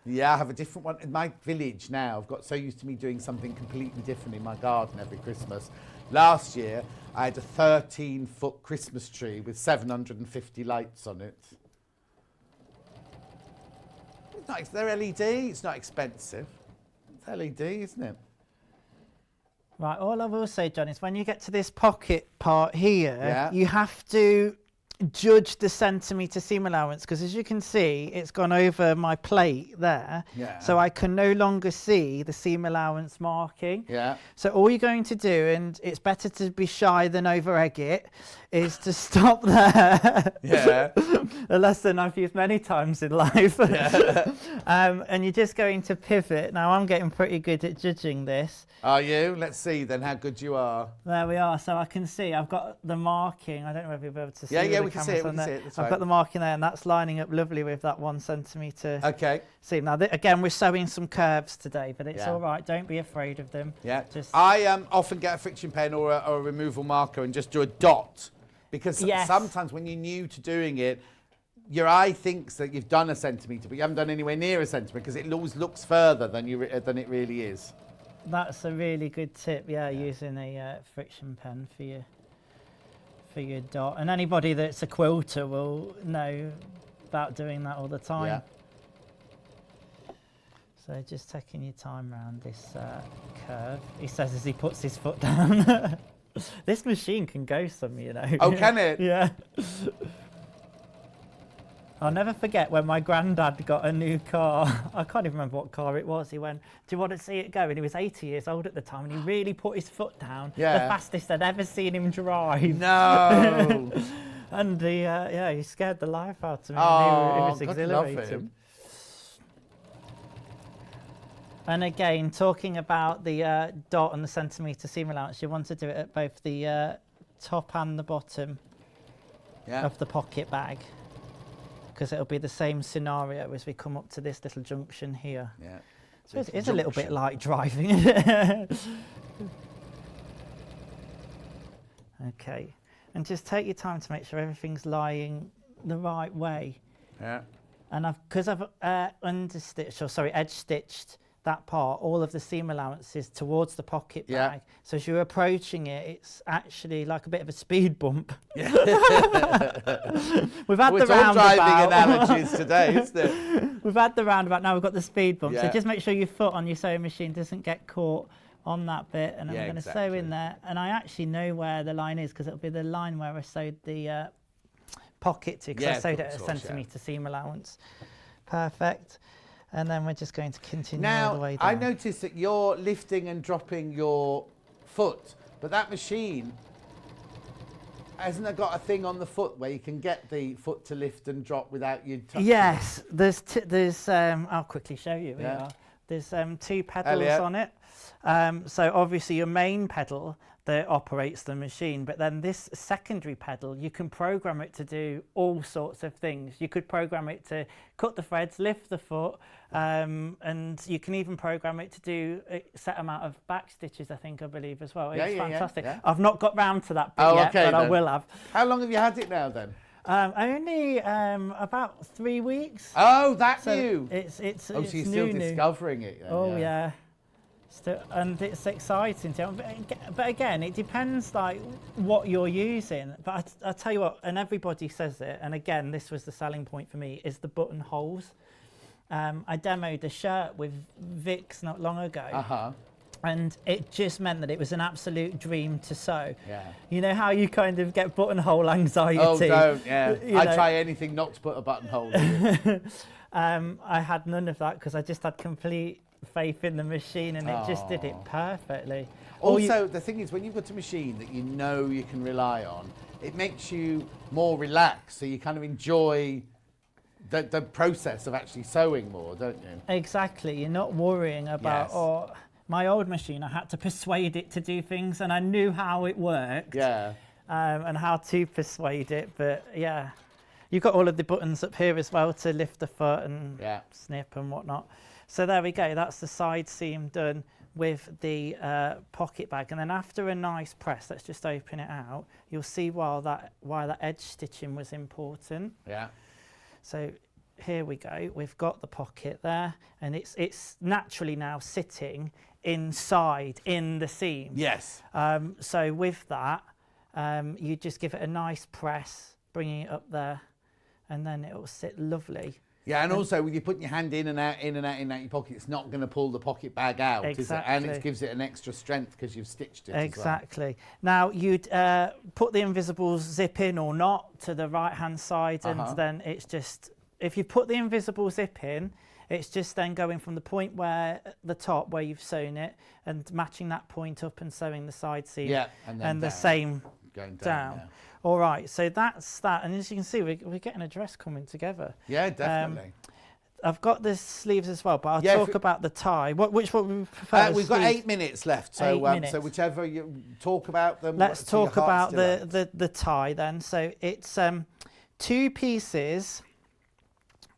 Yeah, I have a different one. In my village now, I've got so used to me doing something completely different in my garden every Christmas. Last year, I had a 13-foot Christmas tree with 750 lights on it. They're LED, it's not expensive. It's LED, isn't it? Right, all I will say, John, is when you get to this pocket part here, you have to judge the centimetre seam allowance, because as you can see, it's gone over my plate there. Yeah. So I can no longer see the seam allowance marking. Yeah. So all you're going to do, and it's better to be shy than over egg it, is to stop there. Yeah. A lesson I've used many times in life. Yeah. And you're just going to pivot. Now I'm getting pretty good at judging this. Are you? Let's see then how good you are. There we are. So I can see I've got the marking. I don't know if you'll be able to see. Yeah, we can see it. I've got the marking there, and that's lining up lovely with that 1 centimetre seam. Now, again, we're sewing some curves today, but it's all right. Don't be afraid of them. Yeah. I often get a friction pen or a removal marker and just do a dot, because sometimes when you're new to doing it, your eye thinks that you've done a centimetre, but you haven't done anywhere near a centimetre, because it always looks further than it really is. That's a really good tip, using a friction pen for your dot. And anybody that's a quilter will know about doing that all the time. Yeah. So just taking your time around this curve. He says as he puts his foot down. This machine can go some, you know. Oh, can it? Yeah. I'll never forget when my granddad got a new car. I can't even remember what car it was. He went, do you want to see it go? And he was 80 years old at the time, and he really put his foot down. Yeah. The fastest I'd ever seen him drive. No. And he scared the life out of me. Oh, he was exhilarated. And again, talking about the dot and the centimetre seam allowance, you want to do it at both the top and the bottom of the pocket bag, because it'll be the same scenario as we come up to this little junction here. Yeah. So it is a little bit like driving, isn't it? Okay, and just take your time to make sure everything's lying the right way. Yeah. And because I've edge stitched that part, all of the seam allowances towards the pocket bag. So as you're approaching it, it's actually like a bit of a speed bump. Yeah. We've had the roundabout. Driving analogies today, isn't it? We've had the roundabout, now we've got the speed bump. Yeah. So just make sure your foot on your sewing machine doesn't get caught on that bit. And I'm going to sew in there. And I actually know where the line is, because it'll be the line where I sewed the pocket to, because I sewed it at a centimetre seam allowance. Perfect. And then we're just going to continue all the way down. I noticed that you're lifting and dropping your foot, but that machine, hasn't it got a thing on the foot where you can get the foot to lift and drop without you touching Yes, there's I'll quickly show you. Yeah. There's 2 pedals on it. So obviously your main pedal that operates the machine, but then this secondary pedal, you can program it to do all sorts of things. You could program it to cut the threads, lift the foot, and you can even program it to do a set amount of back stitches, I believe as well. It's fantastic. Yeah. I've not got round to that bit yet, but I will have. How long have you had it now then? Only about 3 weeks. Oh, that's new. It's so you're new, still discovering it then, yeah. And it's exciting too. But again, it depends like what you're using. But I tell you what, and everybody says it, and again, this was the selling point for me, is the buttonholes. I demoed a shirt with Vicks not long ago. And it just meant that it was an absolute dream to sew. Yeah. You know how you kind of get buttonhole anxiety? Oh, don't, yeah. I try anything not to put a buttonhole in. I had none of that, because I just had complete faith in the machine, and it just did it perfectly. Also, the thing is, when you've got a machine that you know you can rely on, it makes you more relaxed, so you kind of enjoy the process of actually sewing more, don't you? Exactly. You're not worrying about, my old machine, I had to persuade it to do things, and I knew how it worked. Yeah. And how to persuade it, but yeah. You've got all of the buttons up here as well to lift the foot and snip and whatnot. So there we go, that's the side seam done with the pocket bag. And then after a nice press, let's just open it out, you'll see why that edge stitching was important. Yeah. So here we go, we've got the pocket there, and it's naturally now sitting inside in the seam. Yes. So with that, you just give it a nice press, bringing it up there, and then it will sit lovely. Yeah, and also when you're putting your hand in and out your pocket, it's not going to pull the pocket bag out, is it? And it gives it an extra strength because you've stitched it Exactly. as well. Now, you'd put the invisible zip in or not to the right-hand side, and then it's just, if you put the invisible zip in, it's just then going from the point where, the top where you've sewn it, and matching that point up and sewing the side seam. Yeah, and then the same going down. Yeah. All right, so that's that. And as you can see, we're getting a dress coming together. Yeah, definitely. I've got the sleeves as well, but I'll talk about the tie. Which one we prefer? We've got 8 minutes left, so 8 minutes. So whichever you talk about them. Let's talk about the tie then. So it's 2 pieces.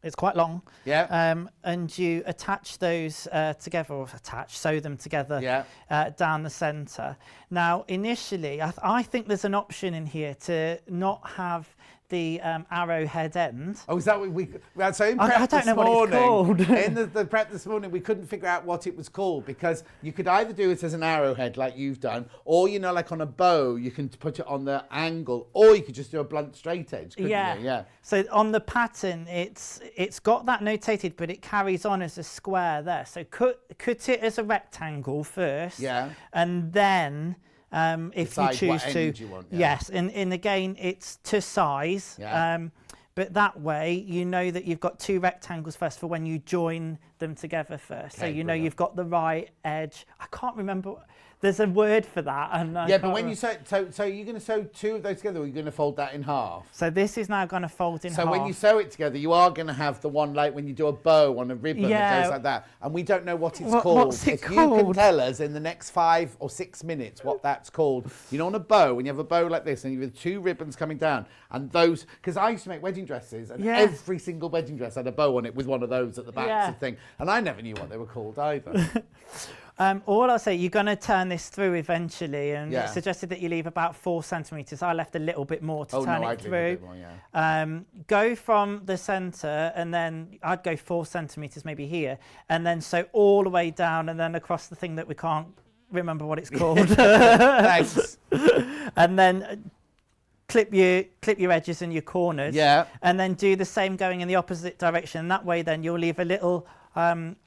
It's quite long. Yeah. And you attach those together, or sew them together down the centre. Now, initially, I think there's an option in here to not have the arrowhead end. Oh, is that what we so in prep I don't know what it's called. In the prep this morning, we couldn't figure out what it was called, because you could either do it as an arrowhead like you've done, or, you know, like on a bow, you can put it on the angle, or you could just do a blunt straight edge, couldn't you? Yeah. So on the pattern, it's got that notated, but it carries on as a square there. So cut it as a rectangle first. Yeah. And then if you choose to, you want, yes, and again, it's to size. Yeah. But that way, you know that you've got 2 rectangles first for when you join them together first. So Okay, you know brilliant. you've got the right edge. I can't remember. There's a word for that. And Yeah, but when you sew, so you're going to sew two of those together, or you're going to fold that in half? So this is now going to fold in half. So when you sew it together, you are going to have the one like when you do a bow on a ribbon that goes like that. And we don't know what it's called. What's it if you called? can tell us in the next 5 or 6 minutes what that's called. You know, on a bow, when you have a bow like this and you have 2 ribbons coming down, and those, because I used to make wedding dresses, and every single wedding dress had a bow on it with one of those at the back sort of thing. And I never knew what they were called either. All I'll say, you're going to turn this through eventually, and it suggested that you leave about 4 centimetres. I left a little bit more to turn it through. A bit more, Go from the centre, and then I'd go 4 centimetres maybe here, and then sew all the way down and then across the thing that we can't remember what it's called. Thanks. And then clip your edges and your corners. Yeah. And then do the same going in the opposite direction. And that way then you'll leave a little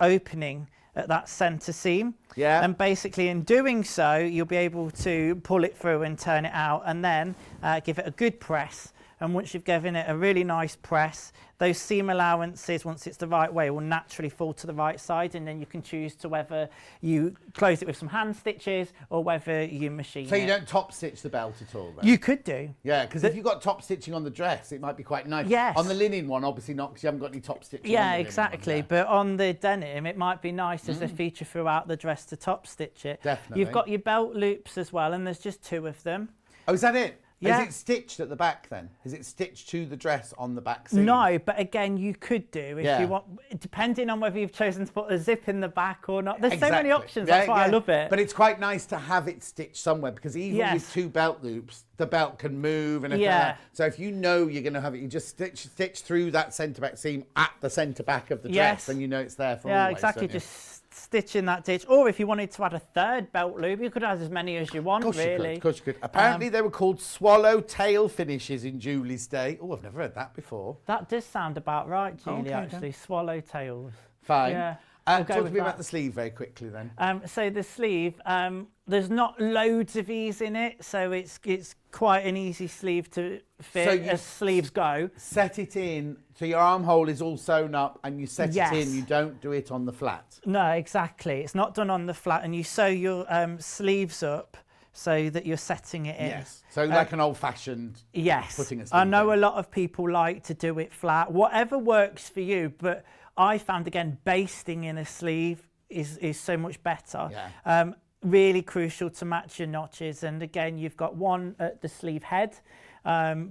opening at that centre seam. Yeah. And basically in doing so, you'll be able to pull it through and turn it out, and then give it a good press. And once you've given it a really nice press, those seam allowances, once it's the right way, will naturally fall to the right side, and then you can choose to whether you close it with some hand stitches or whether you machine it. So you don't top stitch the belt at all then? You could do. Yeah, because if you've got top stitching on the dress, it might be quite nice. Yes. On the linen one, obviously not, because you haven't got any top stitching. Yeah, on the exactly. linen one, But on the denim, it might be nice as a feature throughout the dress to top stitch it. Definitely. You've got your belt loops as well, and there's just 2 of them. Oh, is that it? Yeah. Is it stitched at the back then? Is it stitched to the dress on the back seam? No, but again, you could do if you want, depending on whether you've chosen to put a zip in the back or not. There's so many options. That's why I love it. But it's quite nice to have it stitched somewhere, because even with 2 belt loops, the belt can move and everything like that. So if you know you're going to have it, you just stitch through that centre back seam at the centre back of the dress, and you know it's there for always. Yeah, exactly. Just stitch in that ditch. Or if you wanted to add a 3rd belt loop, you could add as many as you want, really. Of course you could. Apparently they were called swallow-tail finishes in Julie's day. Oh, I've never heard that before. That does sound about right, Julie, actually. Swallowtails. Fine. Yeah. Talk to me about the sleeve very quickly then. So the sleeve, there's not loads of ease in it, so it's quite an easy sleeve to fit as sleeves go. Set it in, so your armhole is all sewn up, and you set it in, you don't do it on the flat. No, exactly. It's not done on the flat, and you sew your sleeves up so that you're setting it in. Yes, so like an old-fashioned putting a sleeve I know in. a lot of people like to do it flat, whatever works for you, but I found, again, basting in a sleeve is so much better. Yeah. Really crucial to match your notches. And again, you've got one at the sleeve head,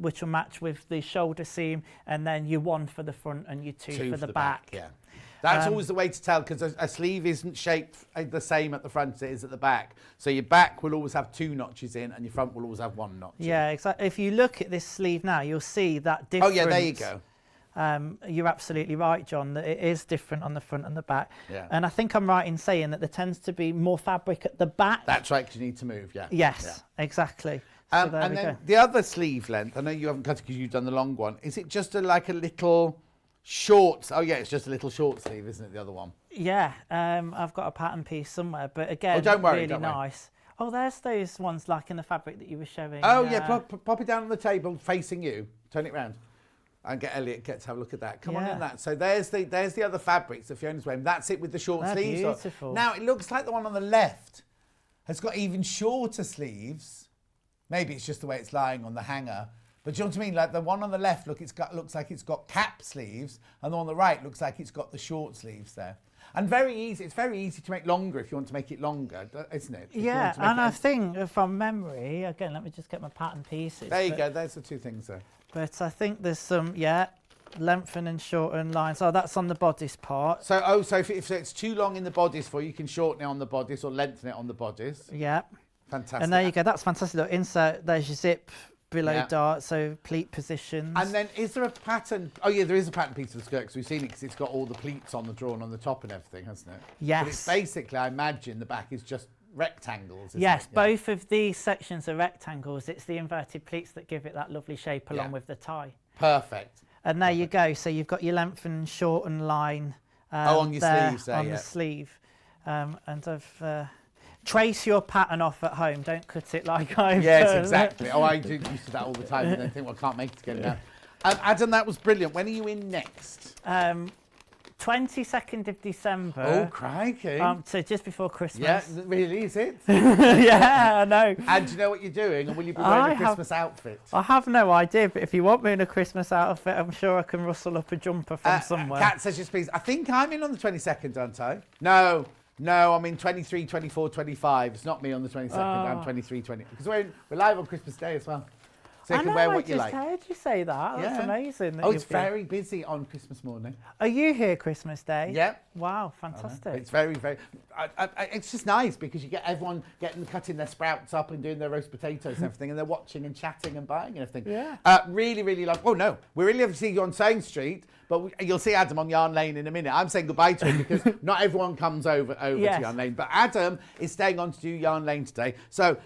which will match with the shoulder seam, and then your 1 for the front and your 2 for the back. Yeah. That's always the way to tell, because a sleeve isn't shaped the same at the front as it is at the back. So your back will always have 2 notches in, and your front will always have 1 notch in. Yeah, exactly. If you look at this sleeve now, you'll see that difference. Oh, yeah, there you go. You're absolutely right, John, that it is different on the front and the back. Yeah. And I think I'm right in saying that there tends to be more fabric at the back. That's right, because you need to move, Yes, exactly. So there and we then go. the other sleeve length, I know you haven't cut it because you've done the long one. Is it just like a little short? Oh, yeah, it's just a little short sleeve, isn't it, the other one? Yeah, I've got a pattern piece somewhere, but again, don't worry, really don't worry. nice. Oh, there's those ones like in the fabric that you were showing. Oh, yeah, pop it down on the table facing you. Turn it round. And get Elliot to have a look at that. Come on in that. So there's the other fabrics that Fiona's wearing. That's it with the short They're sleeves. beautiful. Now, it looks like the one on the left has got even shorter sleeves. Maybe it's just the way it's lying on the hanger. But do you know what I mean? Like the one on the left, looks like it's got cap sleeves, and the one on the right looks like it's got the short sleeves there. And it's very easy to make longer if you want to make it longer, isn't it? Yeah, and I think from memory, again, let me just get my pattern pieces. There you go, there's the 2 things there. But I think there's some, lengthen and shorten lines. Oh, that's on the bodice part. So, if it's too long in the bodice for you, can shorten it on the bodice or lengthen it on the bodice. Yeah. Fantastic. And there you go. That's fantastic. Look, insert, there's your zip below dart, so pleat positions. And then is there a pattern? Oh, yeah, there is a pattern piece of the skirt, because we've seen it, because it's got all the pleats on the drawn on the top and everything, hasn't it? Yes. But it's basically, I imagine, the back is just rectangles, isn't yes, it? both of these sections are rectangles. It's the inverted pleats that give it that lovely shape along with the tie. Perfect. And there you go. So you've got your lengthen and shorten line on your sleeves there, on the sleeve. And I've trace your pattern off at home. Don't cut it like I've Yes, exactly. Oh, I do used to that all the time, and then think, well, I can't make it again now. Adam, that was brilliant. When are you in next? 22nd of December. Oh, crikey. So just before Christmas. Yeah, really, is it? Yeah, I know. And do you know what you're doing? And will you be wearing a Christmas outfit? I have no idea, but if you want me in a Christmas outfit, I'm sure I can rustle up a jumper from somewhere. Kat says, just please. I think I'm in on the 22nd, aren't I? No, I'm in 23, 24, 25. It's not me on the 22nd. I'm 23, 20. Because we're live on Christmas Day as well. So you can wear what you like. I just heard you say that. That's amazing. Oh, it's very busy on Christmas morning. Are you here Christmas Day? Yeah. Wow, fantastic. It's very, very... it's just nice because you get everyone cutting their sprouts up and doing their roast potatoes and everything, and they're watching and chatting and buying and everything. Yeah. Really, really love... Oh, no. We're really happy to see you on Sewing Street, but you'll see Adam on Yarn Lane in a minute. I'm saying goodbye to him because not everyone comes over to Yarn Lane, but Adam is staying on to do Yarn Lane today. So...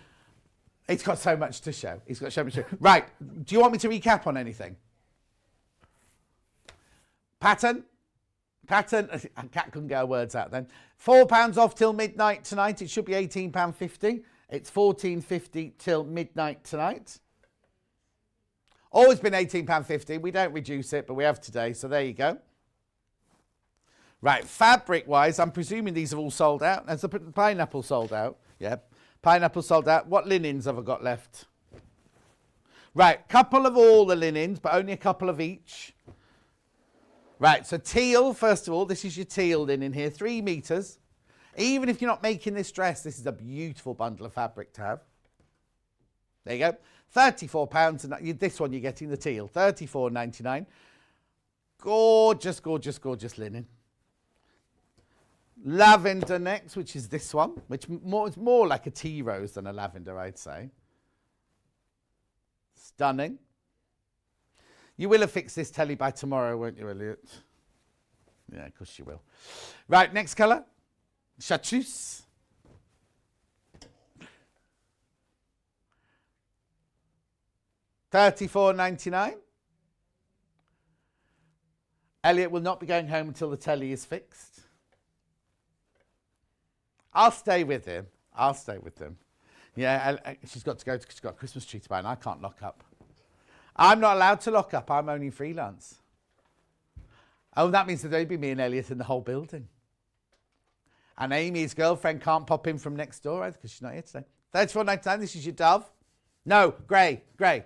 It's got so much to show. He's got so much to show. Right. Do you want me to recap on anything? Pattern. Kat couldn't get her words out then. £4 off till midnight tonight. It should be £18.50. It's £14.50 till midnight tonight. Always been £18.50. We don't reduce it, but we have today. So there you go. Right. Fabric-wise, I'm presuming these are all sold out. Has the pineapple sold out? Yeah. Pineapple sold out. What linens have I got left? Right, couple of all the linens, but only a couple of each. Right, so teal, first of all, this is your teal linen here, 3 metres. Even if you're not making this dress, this is a beautiful bundle of fabric to have. There you go. £34, and this one you're getting, the teal, $34.99. Gorgeous, gorgeous, gorgeous linen. Lavender next, which is this one, which is more like a tea rose than a lavender, I'd say. Stunning. You will have fixed this telly by tomorrow, won't you, Elliot? Yeah, of course you will. Right, next colour. Chartreuse. $34.99. Elliot will not be going home until the telly is fixed. I'll stay with him. Yeah, she's got to go. She's got a Christmas tree to buy, and I can't lock up. I'm not allowed to lock up. I'm only freelance. Oh, that means that there'll be me and Elliot in the whole building. And Amy's girlfriend can't pop in from next door either because she's not here today. $34.99. This is your dove. No, grey. Grey.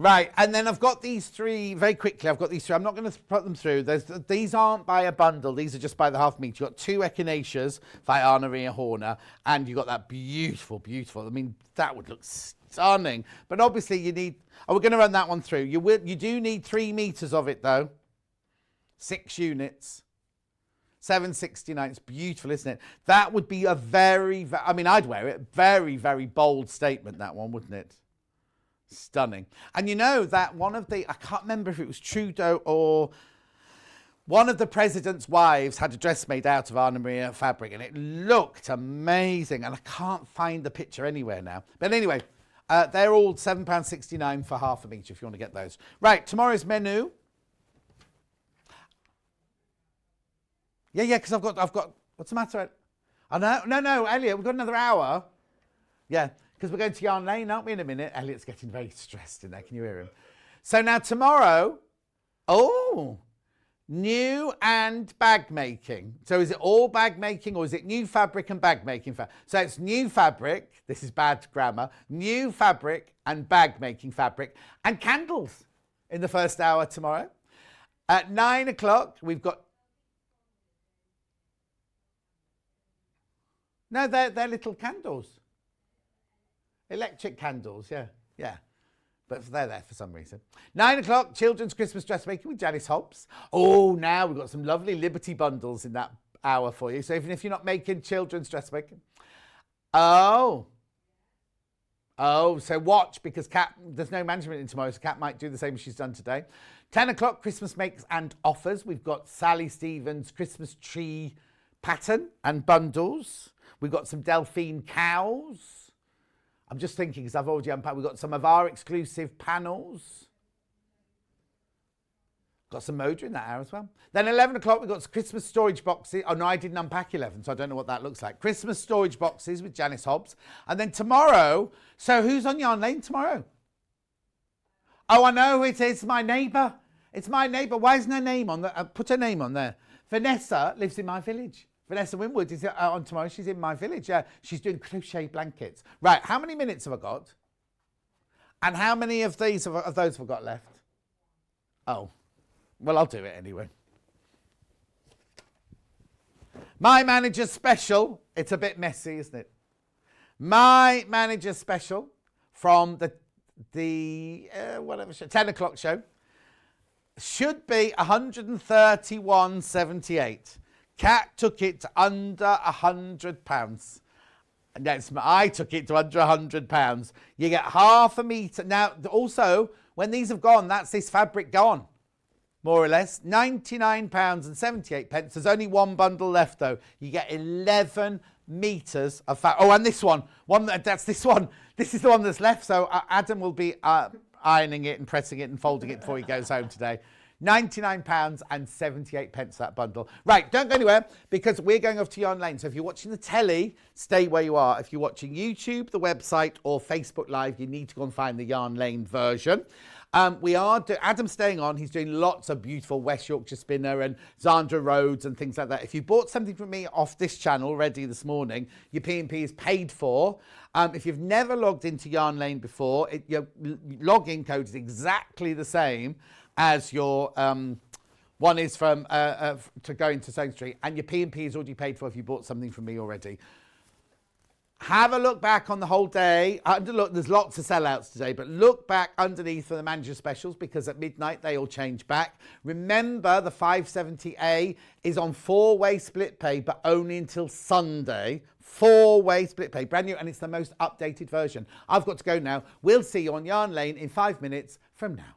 Right, and then I've got these 3, very quickly, I'm not going to put them through. These aren't by a bundle, these are just by the half metre. You've got 2 echinaceas by Anna Maria Horner, and you've got that beautiful, I mean, that would look stunning. But obviously you need, we're going to run that one through. You do need 3 metres of it though. 6 units. $7.69, it's beautiful, isn't it? That would be a I'd wear it, very, very bold statement, that one, wouldn't it? Stunning. And you know that I can't remember if it was Trudeau or one of the president's wives had a dress made out of Anna Maria fabric, and it looked amazing. And I can't find the picture anywhere now. But anyway, they're all £7.69 for half a metre if you want to get those. Right, tomorrow's menu. Yeah, because I've got, what's the matter? No, Elliot, we've got another hour. Yeah. Because we're going to Yarn Lane, aren't we, in a minute? Elliot's getting very stressed in there. Can you hear him? So now tomorrow, new and bag making. So is it all bag making or is it new fabric and bag making? So it's new fabric. This is bad grammar. New fabric and bag making fabric and candles in the first hour tomorrow. At 9 o'clock, we've got... No, they're little candles. Electric candles, yeah. But they're there for some reason. 9 o'clock, children's Christmas dressmaking with Janice Hobbs. Oh, now we've got some lovely Liberty bundles in that hour for you. So even if you're not making children's dressmaking. Oh, so watch because Kat, there's no management in tomorrow, so Kat might do the same as she's done today. 10 o'clock, Christmas makes and offers. We've got Sally Stevens' Christmas tree pattern and bundles. We've got some Delphine cows. I'm just thinking, because I've already unpacked, we've got some of our exclusive panels. Got some Moda in that hour as well. Then 11 o'clock, we've got some Christmas storage boxes. Oh, no, I didn't unpack 11, so I don't know what that looks like. Christmas storage boxes with Janice Hobbs. And then tomorrow, so who's on Yarn Lane tomorrow? Oh, I know who it is. My neighbour. It's my neighbour. Why isn't her name on there? Put her name on there. Vanessa lives in my village. Vanessa Winwood is on tomorrow. She's in my village. Yeah, she's doing crochet blankets. Right, how many minutes have I got? And how many of those have I got left? Oh, well, I'll do it anyway. My Manager Special. It's a bit messy, isn't it? My Manager Special from the 10 o'clock show should be 131.78. Kat took it to under £100. And yes, I took it to under £100. You get half a metre. Now, also, when these have gone, that's this fabric gone, more or less. £99.78. There's only one bundle left, though. You get 11 metres of fabric. Oh, and this one. That's this one. This is the one that's left. So Adam will be ironing it and pressing it and folding it before he goes home today. £99.78 that bundle. Right, don't go anywhere because we're going off to Yarn Lane. So if you're watching the telly, stay where you are. If you're watching YouTube, the website, or Facebook Live, you need to go and find the Yarn Lane version. Adam's staying on. He's doing lots of beautiful West Yorkshire spinner and Zandra Rhodes and things like that. If you bought something from me off this channel already this morning, your P&P is paid for. If you've never logged into Yarn Lane before, your login code is exactly the same as your one is from to go into Sewing Street, and your P&P is already paid for if you bought something from me already. Have a look back on the whole day. Look, there's lots of sellouts today, but look back underneath for the manager specials because at midnight they all change back. Remember, the 570A is on 4-way split pay, but only until Sunday. 4-way split pay, brand new, and it's the most updated version. I've got to go now. We'll see you on Yarn Lane in 5 minutes from now.